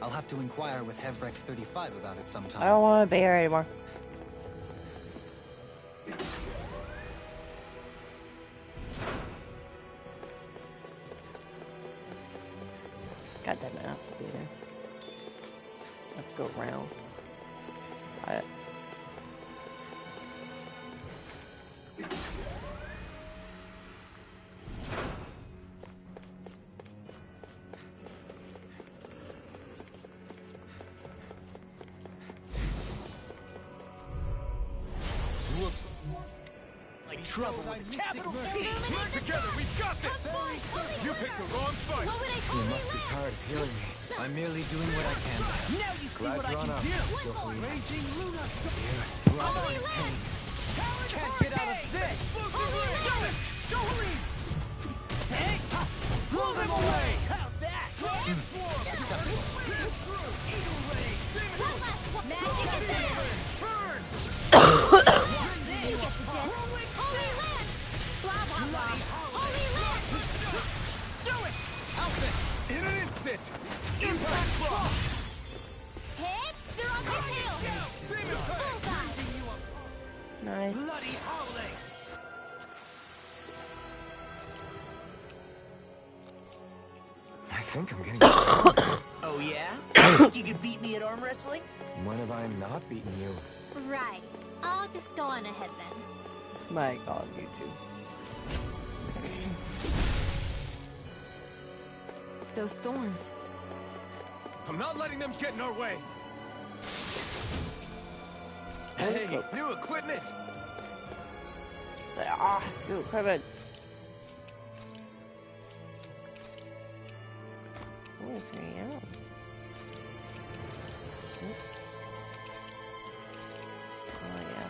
I'll have to inquire with Hevrek 35 about it sometime. I don't want to be here anymore. God damn it, I have to be there. Let's go around. Alright. Trouble with a capital T! Together, we've got this! You picked the wrong fight! You must be tired of hearing me. I'm merely doing what I can. Now you see Glad what I you're can on do! up. Raging Luna! Holy pain. Can't get out of this! Hey! Blow them away! How's that? Transform! Eagle Ray! Magic is there! Burn! You get the death! Holy Land! Blah, blah, blah! Holy Land! Do it! Outfit! In an instant! Impact Block! Hit! They're on my tail! Bullseye! Nice. Bloody howling! I think I'm getting... Oh yeah? Think you could beat me at arm wrestling? When have I not beaten you? Right. I'll just go on ahead then. My god, you two. Those thorns. I'm not letting them get in our way! Hey, new equipment! Ah, new equipment. Oh, yeah. Oh, yeah.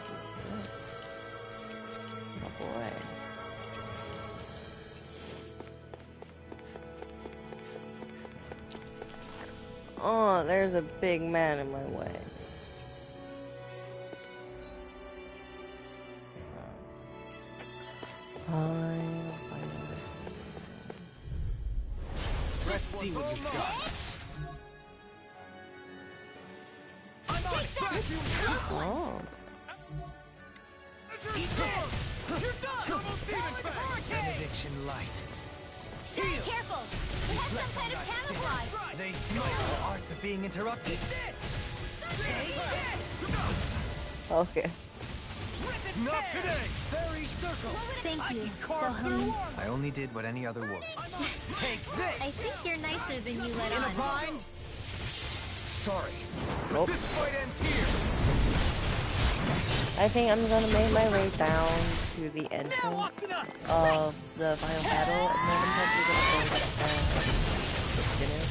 Oh, boy. Oh, there's a big man in my way. Let's see what you've got. I'm on it! Oh. You're done! Benediction light. Be careful! It has some kind of camouflage! They know the arts of being interrupted. Okay. Not today! Fairy circle! Thank you, Carve I only did what any other would. Take this! I think you're nicer than you let In a on. bind? Sorry. Nope. This fight ends here! I think I'm gonna make my way down to the entrance of the final battle, and then I'm probably gonna go the dinner.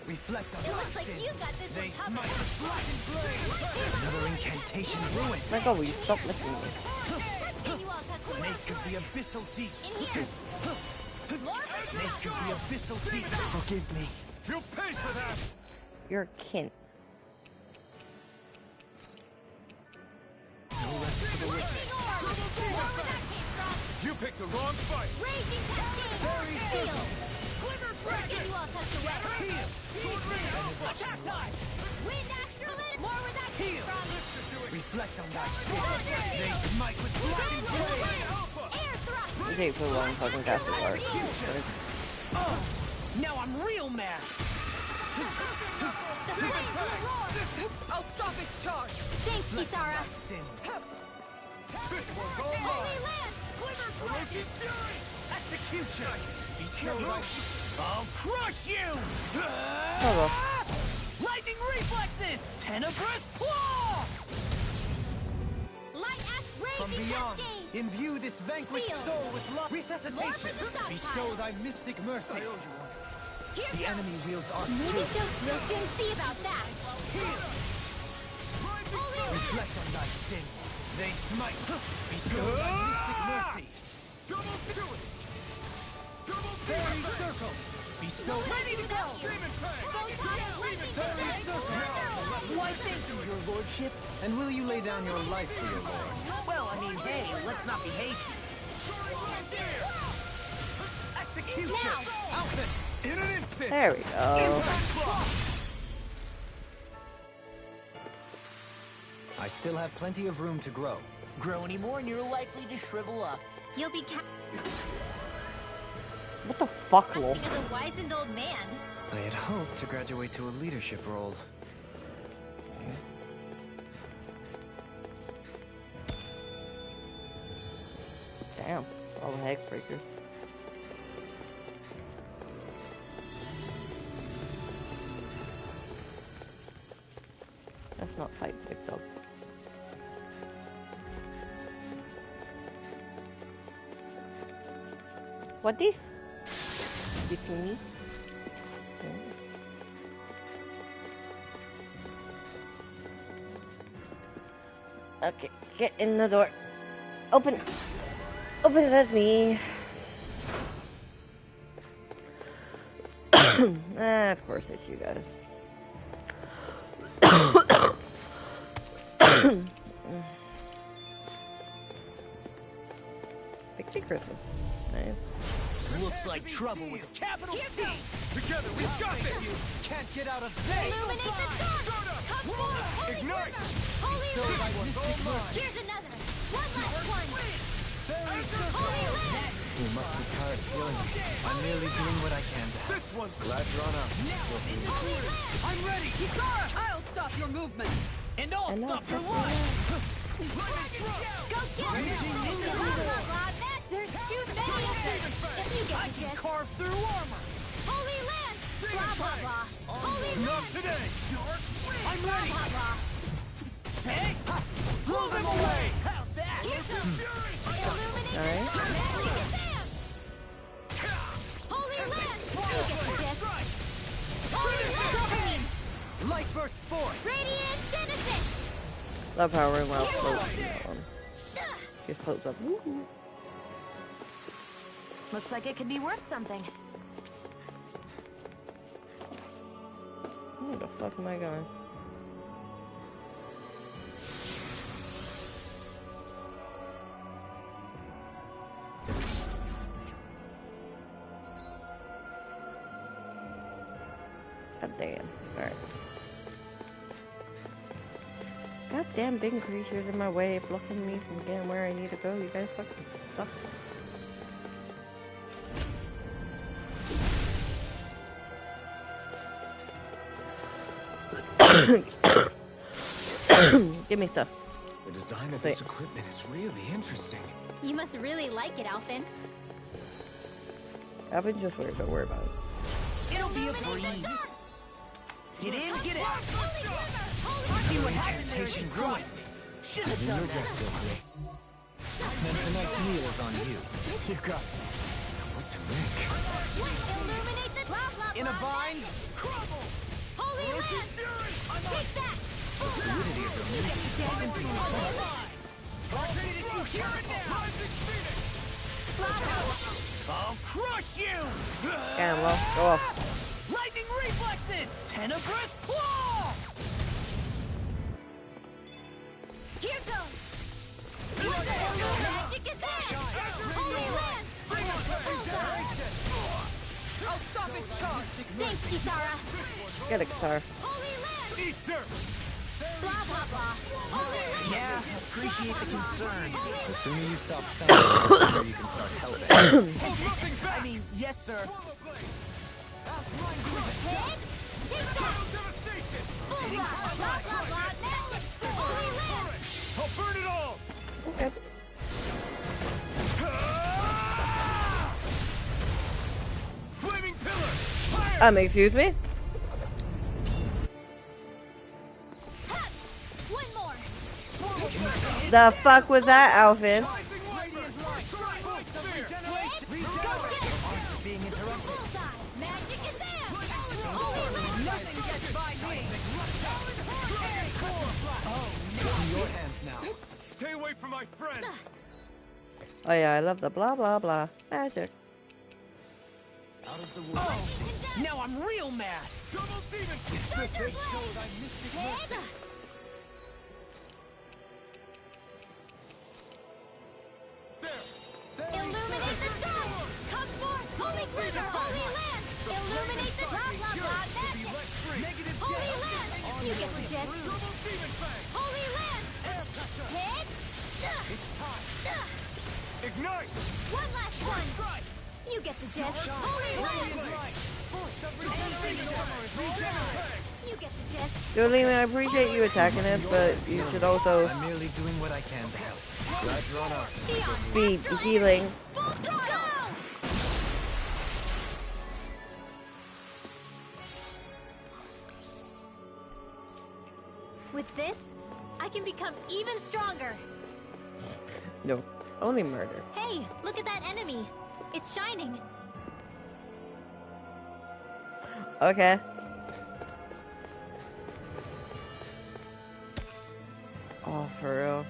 Reflect on It my looks like sin. you got this They one smite covered. with black and flame. Another incantation ruined. My god, will you stop licking me? Can you all touch the Snake of the abyssal deep. in here? More Snake of the abyssal deep. Forgive me. You'll pay for that! You're kin. You picked the wrong fight! Raging Cascade! Seal! Glimmer Dragon! Can you all touch the weapon? Heal! Sword ring! Attack die! Wind Astrolith! More where that came from! Reflect on thy sin. They smite with black and flame. Air thrust! You take so long fucking cast this art. Oh! Now I'm real mad! The flames will roar! I'll stop its charge! Thanks, Kisara! Sin. This one's all Holy mine! Land! Glimmer Raging Fury! Execution! I'll crush you! Oh, Lightning reflexes! Tenebrous claw! Light Ash From Raging beyond, Cascade! imbue this vanquished Seal. soul with love. More Resuscitation. for the Bestow stockpile. thy mystic mercy. Here The goes! enemy wields arts Maybe too. we'll soon see about that! Reflect on thy sin. They smite. Bestow thy mystic mercy. Double do it! Double Fairy circle. Bestow. Ready to go! Demon Fang! Fairy circle. Why, thank you, your lordship. And will you lay down your life for your lord? Well, I mean, hey, let's not be hasty. Execution! Now! Outfit! In an instant! there we go. I still have plenty of room to grow. Grow any more and you're likely to shrivel up. You'll be What the fuck, lol? casting as a wizened old man. I had hoped to graduate to a leadership role. Damn, all the hex breakers. What this? You see me? Okay, get in the door. Open. Open it at me. Of course it's you guys. Pixie Christmas. Nice. Looks like trouble with a capital C. Together, we've got this! You can't get out of this! Illuminate the dark! Come forth, holy Ignite! Holy land! Here's another! One last one! Holy land! You must be tired of healing me. I'm merely doing what I can to help. This one's Glad you're on up. Holy land! I'm ready! Kisara! I'll stop your movement! And I'll stop your line! Go get it! Blah, blah, blah. There's too many of them! If you get the gist. Carve through armor! Holy land! Blah, blah, blah. Holy not land! today! Dark I'm Blah, ready! blah, blah. Hey! Blow them away! How's that? Here's some illuminate the Alright. dark! Magic is them! Holy land! You get the gist. Holy land! Light burst forth! Radiant Genesis! Love how we're well floats in that one. Just floats up. Woohoo. Looks like it could be worth something. Where the fuck am I going? God damn. Alright. Goddamn big creatures in my way, blocking me from getting where I need to go. You guys fucking suck. Give me stuff. The design of this equipment is really interesting. You must really like it, Alphen. I've been just worried, don't worry about it. It'll be a breeze. Get in, get out. See what happens there as you grow it. Should have done that. Then tonight's meal is on you. You got it. What to make? Illuminate the blah, blah, In a blah. vine. Crumble. Holy land! Take that! Fluidity of the You get the gist. Holy land! Did you hear it now? Blah, blah, blah. I'll crush you! Damn, well, go off. Lightning reflexes! Tenebrous claw! Here goes! Magic is in! Holy land! I'll stop its charge! Thanks, Kisara! Get a guitar. Holy land! Eat dirt! Blah, blah, blah. Holy land! Yeah, appreciate the concern. The sooner you stop thanking, the sooner you can start helping. I mean, yes, sir. Head? Take that! Bull rock! Blah, blah, blah. Magic! Holy land! I'll burn it all! Okay. Flaming pillar! Fire! Excuse me? One more! The fuck was that, Alvin? Being interrupted. Bullseye! Magic is in! Holy land! Nothing gets by me! It's in your hands now. Stay away from my friends! Oh yeah, I love the blah blah blah magic. Out of the woods. Oh, now I'm real mad. Double demon! It's the same code I mystic Head! Illuminate the sun! Come forth, holy glitter, holy land! Illuminate the blah, blah, blah, magic! Holy land! You get the gist. Holy land! Head! Ignite! One last one! You get the gist. Holy land! You get the gist. Jolene, I appreciate you attacking it, but you should also I'm merely doing what I can to help. Glad you're on up. be healing. Full throttle! With this, I can become even stronger. No, only murder. Hey, look at that enemy. It's it's shining. Okay. Oh, for real.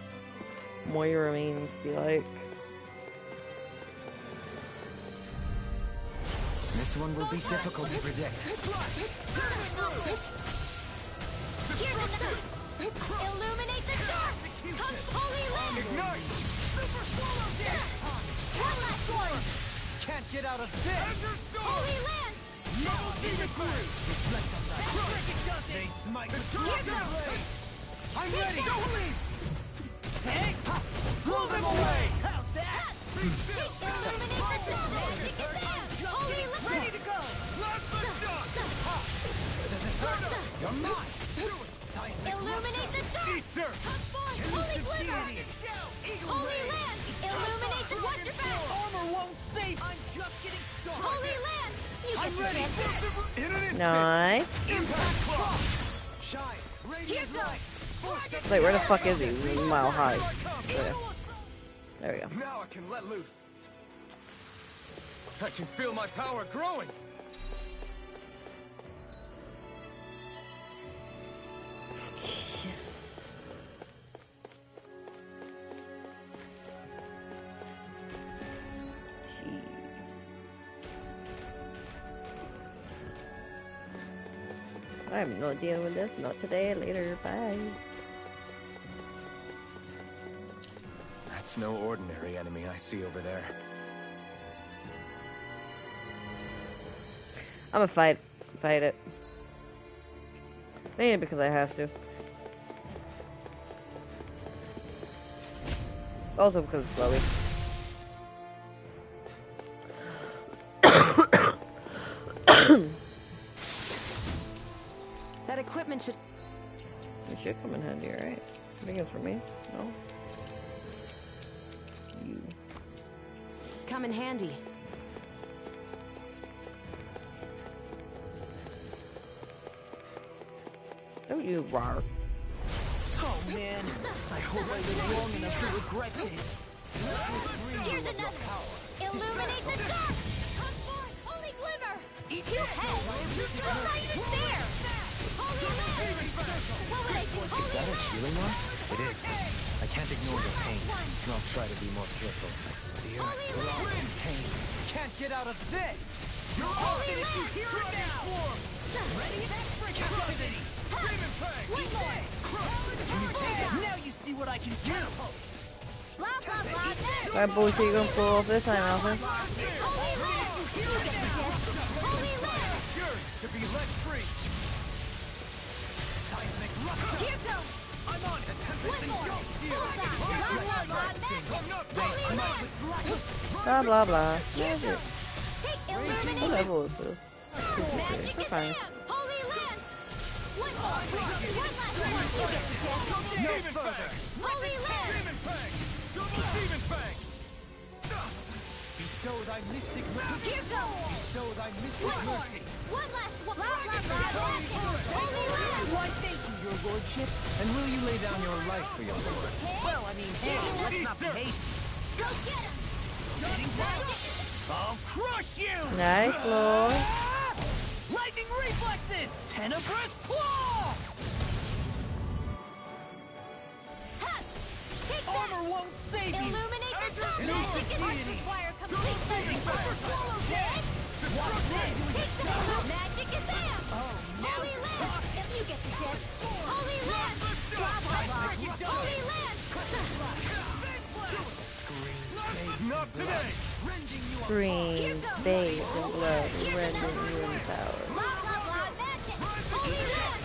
Moira remains be like. This one will be difficult to predict. Illuminate the dark! Come, Holy Land! Ignite! Super swallow death! One last one! Can't get out of this! Holy Land! Now see the crew! Reflect on that! They smite the dragon blade! I'm ready! Don't leave! Take! Blow them away! How's that? Illuminate the dark! Magic is out! Holy Land! Ready to go! Let the dust! Does this hurt? You're mine! Illuminate the dark! Easter! Come forth, Holy Glimmer! Holy Land! Illuminate the Wonder Bat! Armor won't save! I'm just getting started! Holy Land! You I'm get ready! to In an instant! Nice. Impact Claw! Shine! Radiant light! Wait, where the fuck is he? He's a mile high. Okay. There we go. Now I can let loose. I can feel my power growing. I have no idea with this. Not today. Later. Bye. That's no ordinary enemy I see over there. I'm gonna fight it. Mainly because I have to. Also because it's Chloe. That equipment should... It should come in handy, right? I think it's for me. No? You. come in handy. Don't you rar. Oh man, I hope I live long enough to regret this. Here's another. Illuminate the dark. Come forth, holy glimmer. Two heads. The light is there. Holy land. Is that a healing art? It is. I can't ignore your pain. I'll try to be more careful. The earth will all be pain. Can't get out of this. You're all in it. You hear it now. Ready? Captivity. Demon Fang. One more. Can you take it? Now you see what I can do. Blah blah blah. What bullshit you gonna pull off this time, Alpha? Holy land. Holy land. Yours to be let free. Seismic rupture. Here goes. I'm on the tempest One and more. don't feel Bullseye. Blah blah blah. Magic. Holy land. Blah blah blah. Here Magic. goes. Take illuminate. What level is this? Magic We're is fine. down. Holy land. One more. One last one. You get the gist. no further. Holy land. Demon Fang. Double Demon Fang. Bestow thy mystic mercy. Here goes. Bestow thy mystic One more. mercy. One last one. Blah blah blah. Magic. Holy land. Why, thank you, your lordship. And will you lay down your life for your lord? Well, I mean, hey, let's not be hasty. Go get him. Getting back. I'll crush you! Nice, Lord. Ah! Lightning reflexes! Tenebrous claw! Ha! Take that. Armor won't save you! Illuminate the dark. Enter Magic the is deity. require complete cleansing. Swallow death! Watch this. Take that. Magic is down. Oh, now Holy you're land. talking. If you get the gist. Holy land. Blah blah blah. Holy land. Not today. Green, bathed in blood, rendering you in power. Blah blah blah. Magic. Holy land.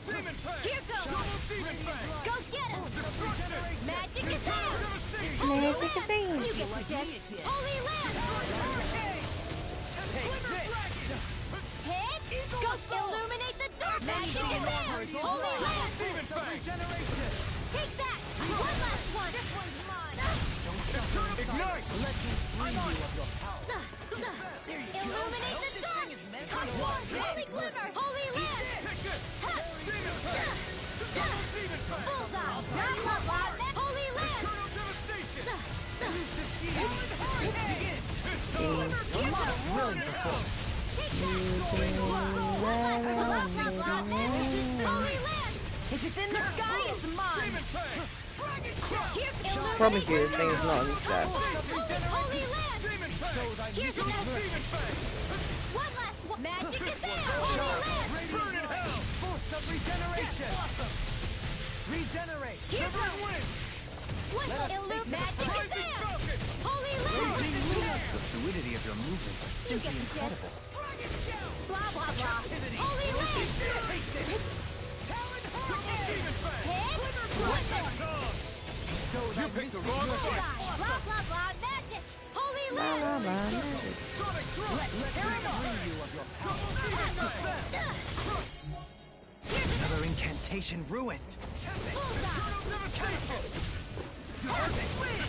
Demon Fang. Here goes. Double Demon Fang. Go get him. Magic is down. Magic is down. You get the gist. Holy land. Hit. Go illuminate the dark. Magic is down. Holy land. Demon Fang. Take that. One last one. This one's mine. Ignite. Illuminate the dark. Come on, holy glimmer. Holy land. Demon Fang. Bullseye. Blah blah blah. Holy land. thrilling performance. If it's in the sky, it's mine. Promise you, this thing is not in the sky. Holy land. Here's another. One last one. Magic is there. Holy land. Burn in hell. Force of regeneration. Regenerate. Here's one. Magic is there. Holy land. The fluidity of your movements is simply incredible. Blah blah blah. Holy land. You picked the wrong fight. Blah blah blah. Magic. Holy land. Another incantation ruined.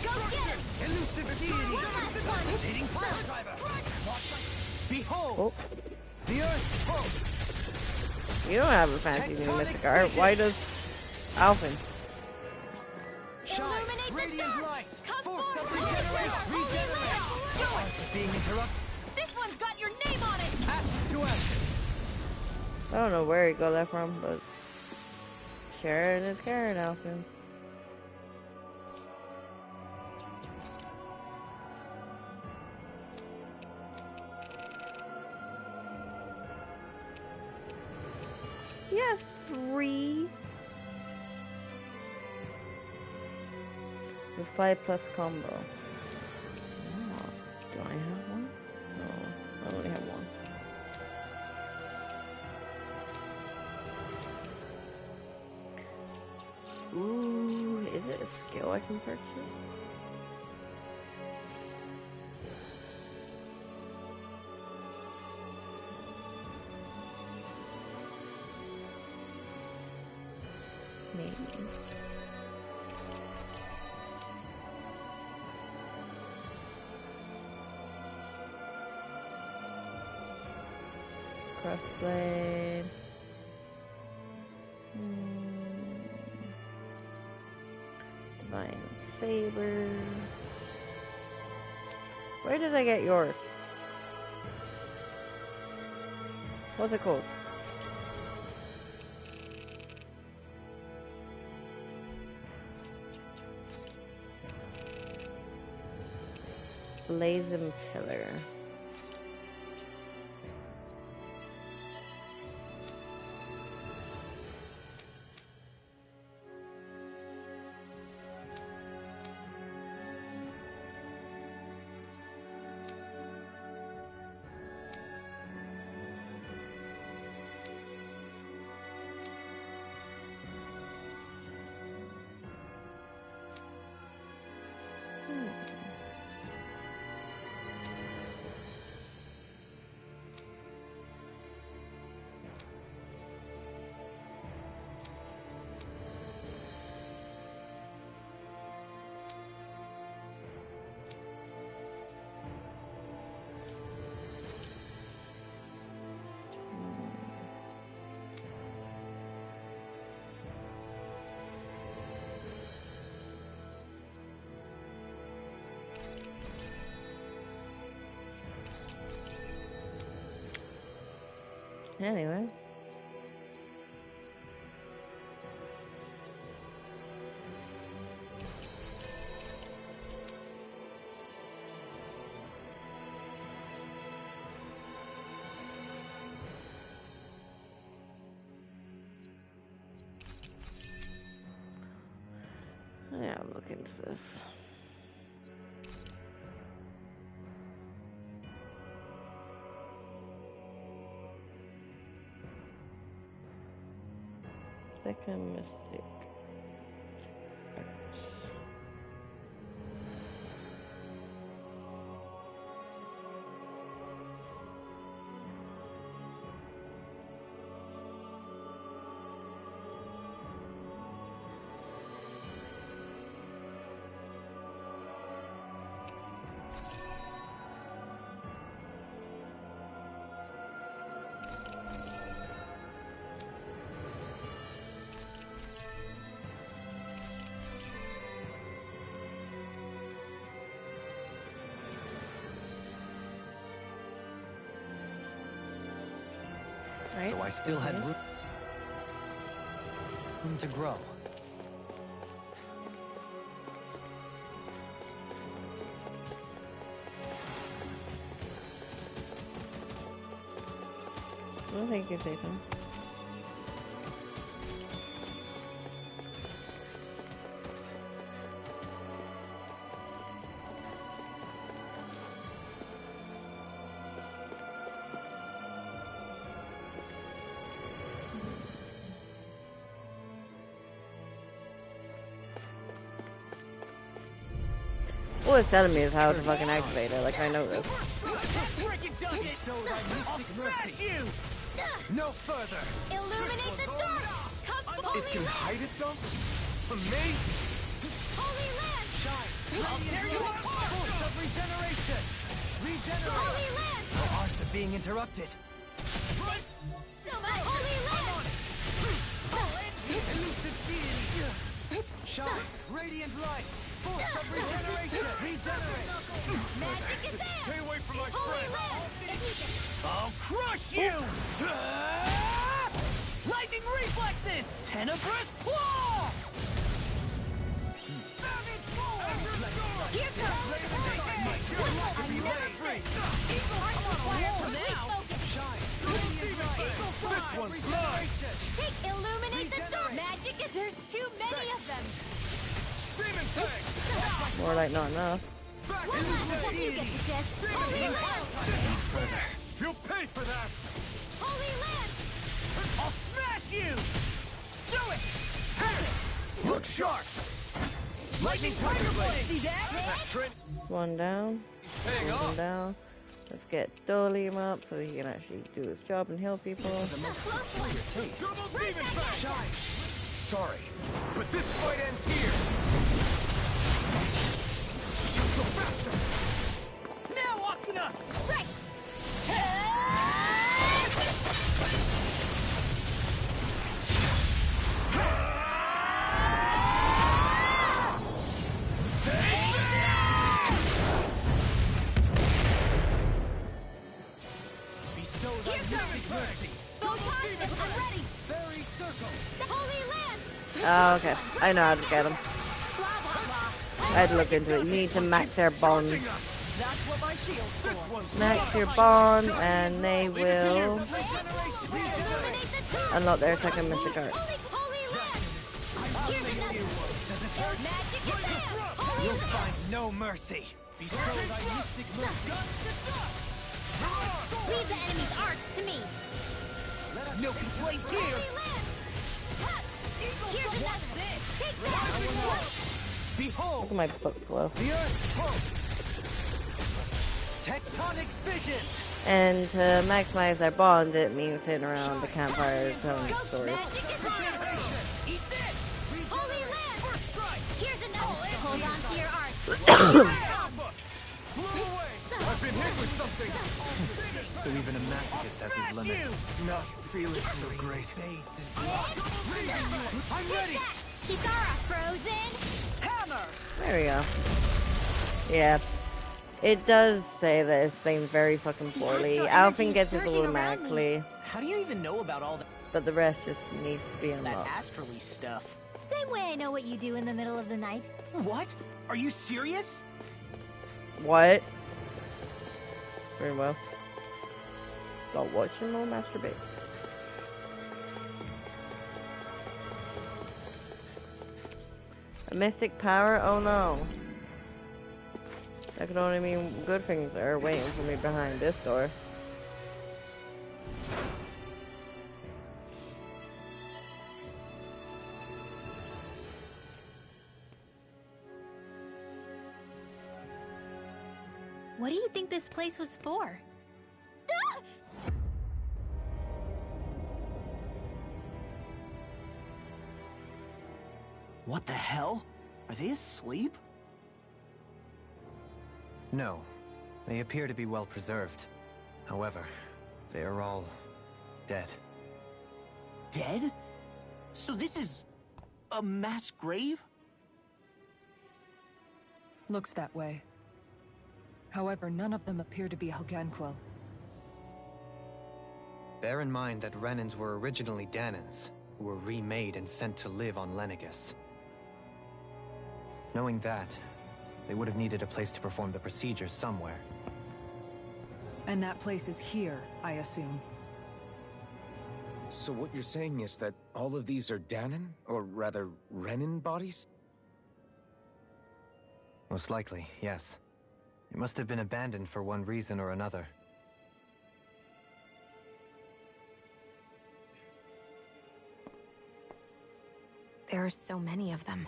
Go get it. Elusive deity. Rotating pile driver. Behold. The earth pulse. You don't have a fancy new mystic art. Why does Alvin? Shine. Radiant light. Force of regeneration. Regenerate. Arts being interrupted. This one's got your name on it. Ashes to ashes. I don't know where he got that from, but Sharon is Karen, Alvin. Yes, 3. The 5+ combo. Oh, do I have one? No, I only have one. Ooh, is it a skill I can purchase? Maybe. Crossblade. Divine Saber. Where did I get yours? What's it called? Blazing Pillar. Anyway. Yeah, I'll look into this. Second mystic. Right? so I still had room to grow. Well, thank you, Jason. All it's telling me is how to fucking activate it, like I know this. No further. Illuminate the dark! Come It can hide itself from me. Holy land! Shine. There you are. Force of regeneration. Regenerate. Holy land! Our arts are being interrupted. Right. Holy land! Elusive deity. Shine. Radiant light. Force of regeneration. Regenerate. Magic is there! Stay away from my Holy friend. land! I'll crush you! Lightning reflexes! Tenebrous claw! Savage form. Here comes! Eagle Heart requires now! Shine. Radiant light. This one's mine. Take illuminate the dark! Magic is there's too many of them! Demon tank. More like not enough. Back One last time you get the gist! Holy land! You'll pay for that. Holy land! I'll smash you! Do it! Look sharp! Lightning Tiger Blade! See that? Trent. One down. Hang One on. down. Let's get Dolium up so he can actually do his job and heal people. Double demon tank. Shine! Sorry. But this fight ends here. Go faster. Now, Asuna! Right! Bestow thy mystic mercy! Photon, I'm ready! Fairy circle! Holy land! Oh, okay. I know how to get them. I'd look into it. You need to max their bond. That's what my shield's for! Max your bond, and they will unlock their second mystic art. Holy land! Here's another! Magic is there! You'll find no mercy! Bestow thy mystic mercy! Leave the enemy's arts to me! No complaints here! Holy land! Here's another! Take that! Behold! Look at my book flow. The Earth pulse! Tectonic vision! And to maximize their bond, it means hitting around the campfire telling stories. Eat this! Holy land! First strike! Here's another! Hold on to your arts! I've been hit with something. So even a masochist has his limits. Not feeling so great. I'm ready! Kitara frozen! Hammer! There we go. Yeah. It does say that it's playing very fucking poorly. Alphen gets it automatically, How do you even know about all that but the rest just needs to be unlocked. astrally stuff? Same way I know what you do in the middle of the night. What? Are you serious? What? Very well. Stop watching or masturbate. A mystic power? Oh no. That could only mean good things are waiting for me behind this door. What do you think this place was for? What the hell? Are they asleep? No. They appear to be well preserved. However, they are all dead. Dead? So this is a mass grave? Looks that way. However, none of them appear to be Helganquil. Bear in mind that Renans were originally Danans, who were remade and sent to live on Lenegus. Knowing that, they would have needed a place to perform the procedures somewhere. And that place is here, I assume. So what you're saying is that all of these are Danan, or rather, Renan bodies? Most likely, yes. It must have been abandoned for one reason or another. There are so many of them.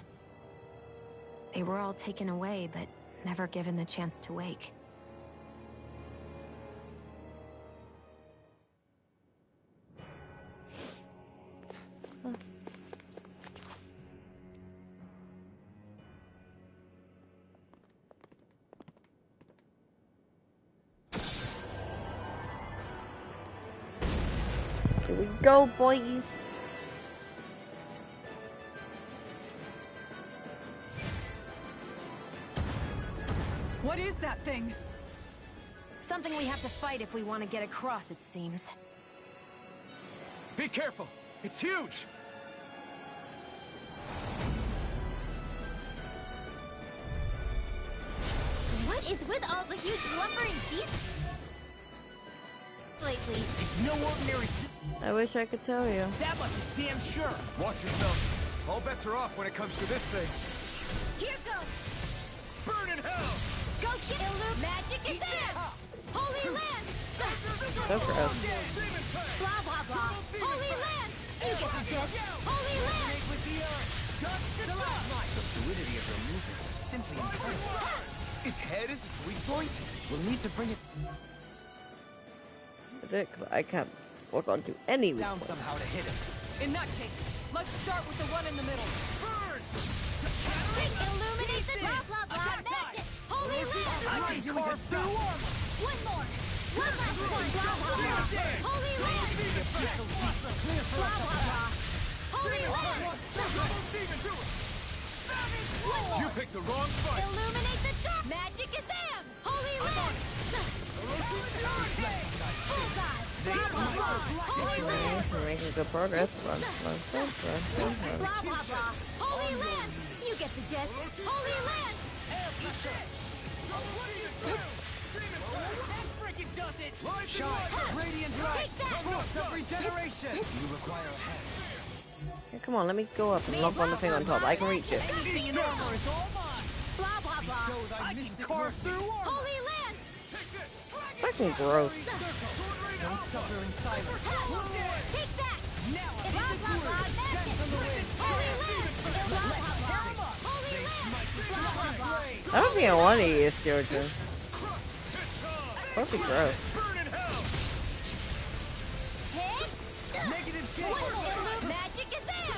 They were all taken away, but never given the chance to wake. Here we go, boys. What is that thing? Something we have to fight if we want to get across, it seems. Be careful! It's huge! What is with all the huge lumbering beasts lately? It's no ordinary... I wish I could tell you. That much is damn sure. Watch yourself. All bets are off when it comes to this thing. Here goes! Burn in hell! Go get Illume! Magic is in! Holy Land! So gross. Blah blah blah! Holy Land! You get the gist! Holy Land! The fluidity of her movements is simply incredible. Its head is its weak point. We'll need to bring it I can't walk onto any down weak point. somehow to hit it. In that case, let's start with the one in the middle. Illuminate the blah blah blah! Magic! Holy Land! I can carve through armor. One more! One last one! Blah blah blah! Holy Land! Blah blah blah! Holy Land! You picked the wrong fight! Illuminate the dark! Magic is in! Holy Land! Oh God! Blah blah blah! Holy Land! We're making good progress. Run. Blah blah blah! Holy Land! You get the gist! Holy Land! That frickin' does it! Shine! Radiant light! Take that! Force of regeneration! You require a hand. Here, come on, let me go up and lock on the thing on top. I can reach it. Anything in armor is all mine! Blah blah blah! Bestow thy mystic carve through armor! Holy Land! Fucking gross. Don't suffer in silence. Take that! Now I'll Blah hit the blah blah! groove. Magic! Holy Land! Blah blah blah! Holy Land! Blah blah blah! I don't think I want to eat this, Georgia. That'd be gross. Burn in hell! Hit! Negative shape! Magic is in!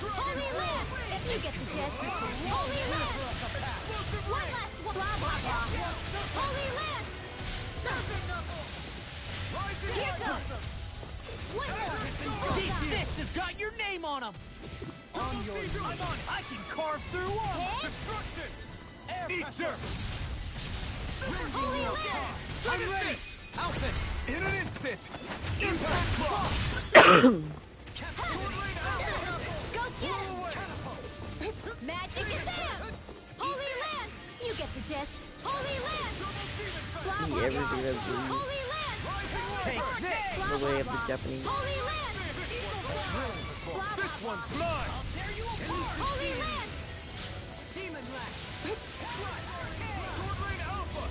Holy Land! If you get the gist! Holy Land! One last one! Blah blah blah! Holy Land! Here goes! One more! These fists have got your name on them! On yours! I'm on! I can carve through armor! Hit! Destruction! Air Eat pressure! dirt! Holy Land! I'm ready! Outfit! In an instant! Impact block! Go get him! Magic is in! Holy Land! You get the gist! Holy Land! Blah blah everything blah! that's blue. Holy Land! Take this! The way of the Japanese. Holy Land! Blah This blah one's mine! I'll tear you apart! Holy Land! Demon Lash! Sword Rain Alpha!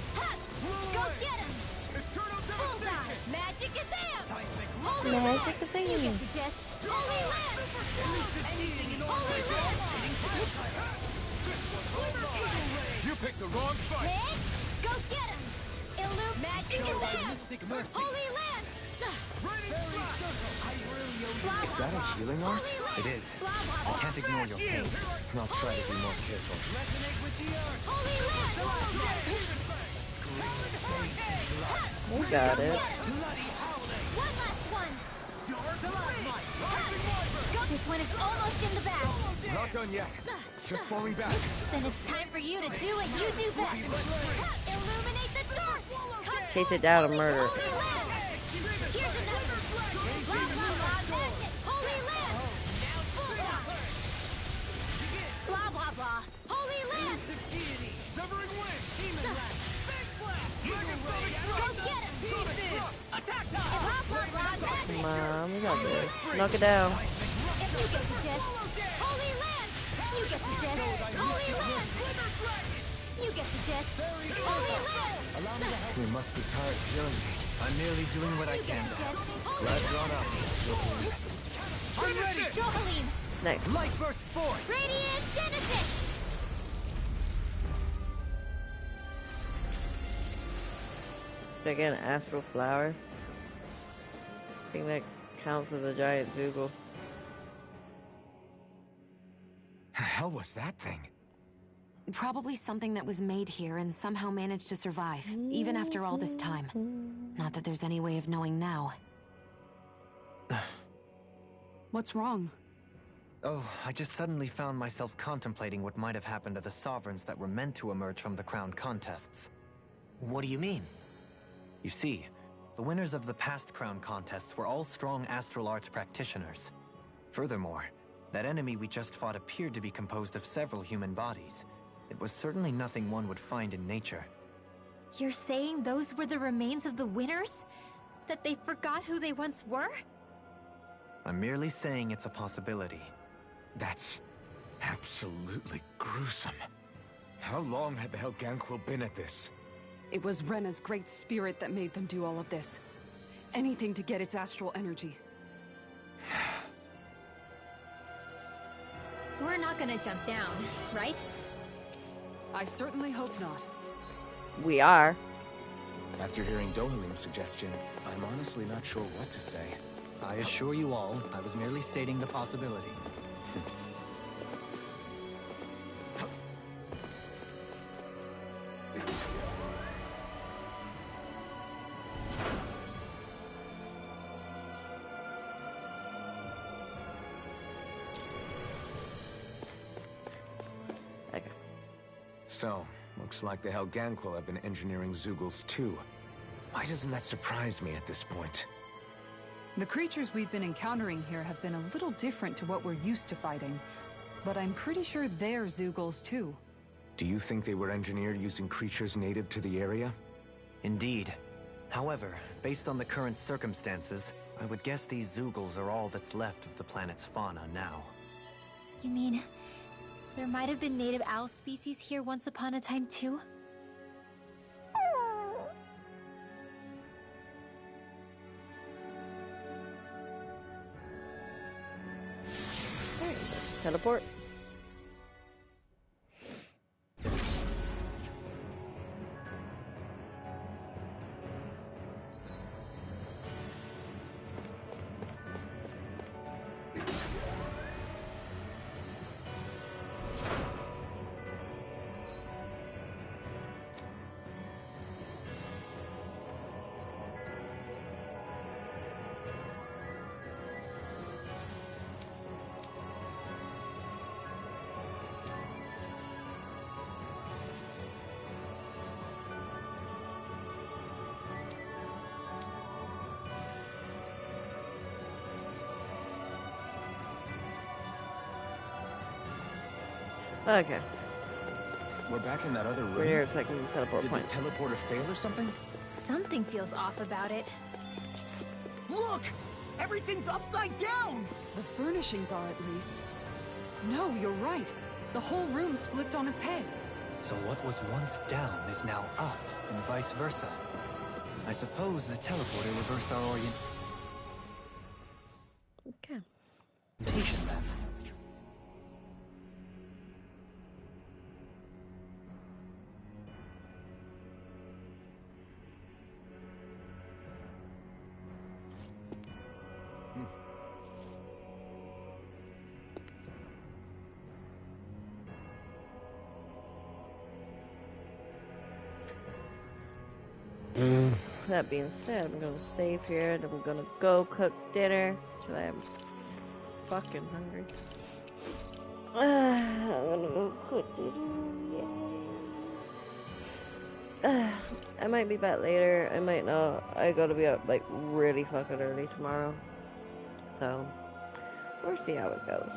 Go get him! Eternal Bullseye! devastation! Magic is in! Seismic Holy Magic Land! is in. You get the gist! Holy Land! anything in order! Holy Land! You picked the wrong fight! Hit! Go get him! Illume Magic Show is thy in! mystic mercy! Holy Land! Blah, Is that blah, a healing blah. art? Holy Land! It is. Blah, blah, I blah. can't ignore your pain. I'll try to be more careful. Resonate with the earth! Holy Land! We got it. Bloody howling! One last one! Door to light! This one is almost in the bag. Not done yet. Just falling back. Then it's time for you to do what you do best. Illuminate the dark! Chase it down and murder. Holy Land! Here's another. on, we got this. Knock it down. If you get possessed, Holy Land! You get possessed, Holy Land! You get possessed, Holy Land! You must be tired of hearing me. I'm merely doing what I can to help. Glad drawn up. I'm ready! Dohalim! Nice. Light burst forth! Radiant Genesis! Again, astral flower. I think that counts as a giant Zoogle. The hell was that thing? Probably something that was made here and somehow managed to survive, even after all this time. Not that there's any way of knowing now. What's wrong? Oh, I just suddenly found myself contemplating what might have happened to the sovereigns that were meant to emerge from the crown contests. What do you mean? You see, the winners of the past crown contests were all strong astral arts practitioners. Furthermore, that enemy we just fought appeared to be composed of several human bodies. It was certainly nothing one would find in nature. You're saying those were the remains of the winners? That they forgot who they once were? I'm merely saying it's a possibility. That's absolutely gruesome. How long had the Helganquil been at this? It was Rena's great spirit that made them do all of this. Anything to get its astral energy. We're not gonna jump down, right? I certainly hope not. We are. After hearing Dohalim's suggestion, I'm honestly not sure what to say. I assure you all, I was merely stating the possibility. So, looks like the Helganquil have been engineering Zoogles too. Why doesn't that surprise me at this point? The creatures we've been encountering here have been a little different to what we're used to fighting. But I'm pretty sure they're Zoogles too. Do you think they were engineered using creatures native to the area? Indeed. However, based on the current circumstances, I would guess these Zoogles are all that's left of the planet's fauna now. You mean, there might have been native owl species here once upon a time too? Teleport. Okay. We're back in that other room. We're here at second teleport Did point. the teleporter fail or something? Something feels off about it. Look! Everything's upside down! The furnishings are at least. No, you're right. The whole room's flipped on its head. So what was once down is now up, and vice versa. I suppose the teleporter reversed our orientation then. That being said, I'm gonna save here, then we're gonna go cook dinner, because I am fucking hungry. I'm gonna go cook dinner, yay. I might be back later, I might not. I gotta be up, like, really fucking early tomorrow. So, we'll see how it goes.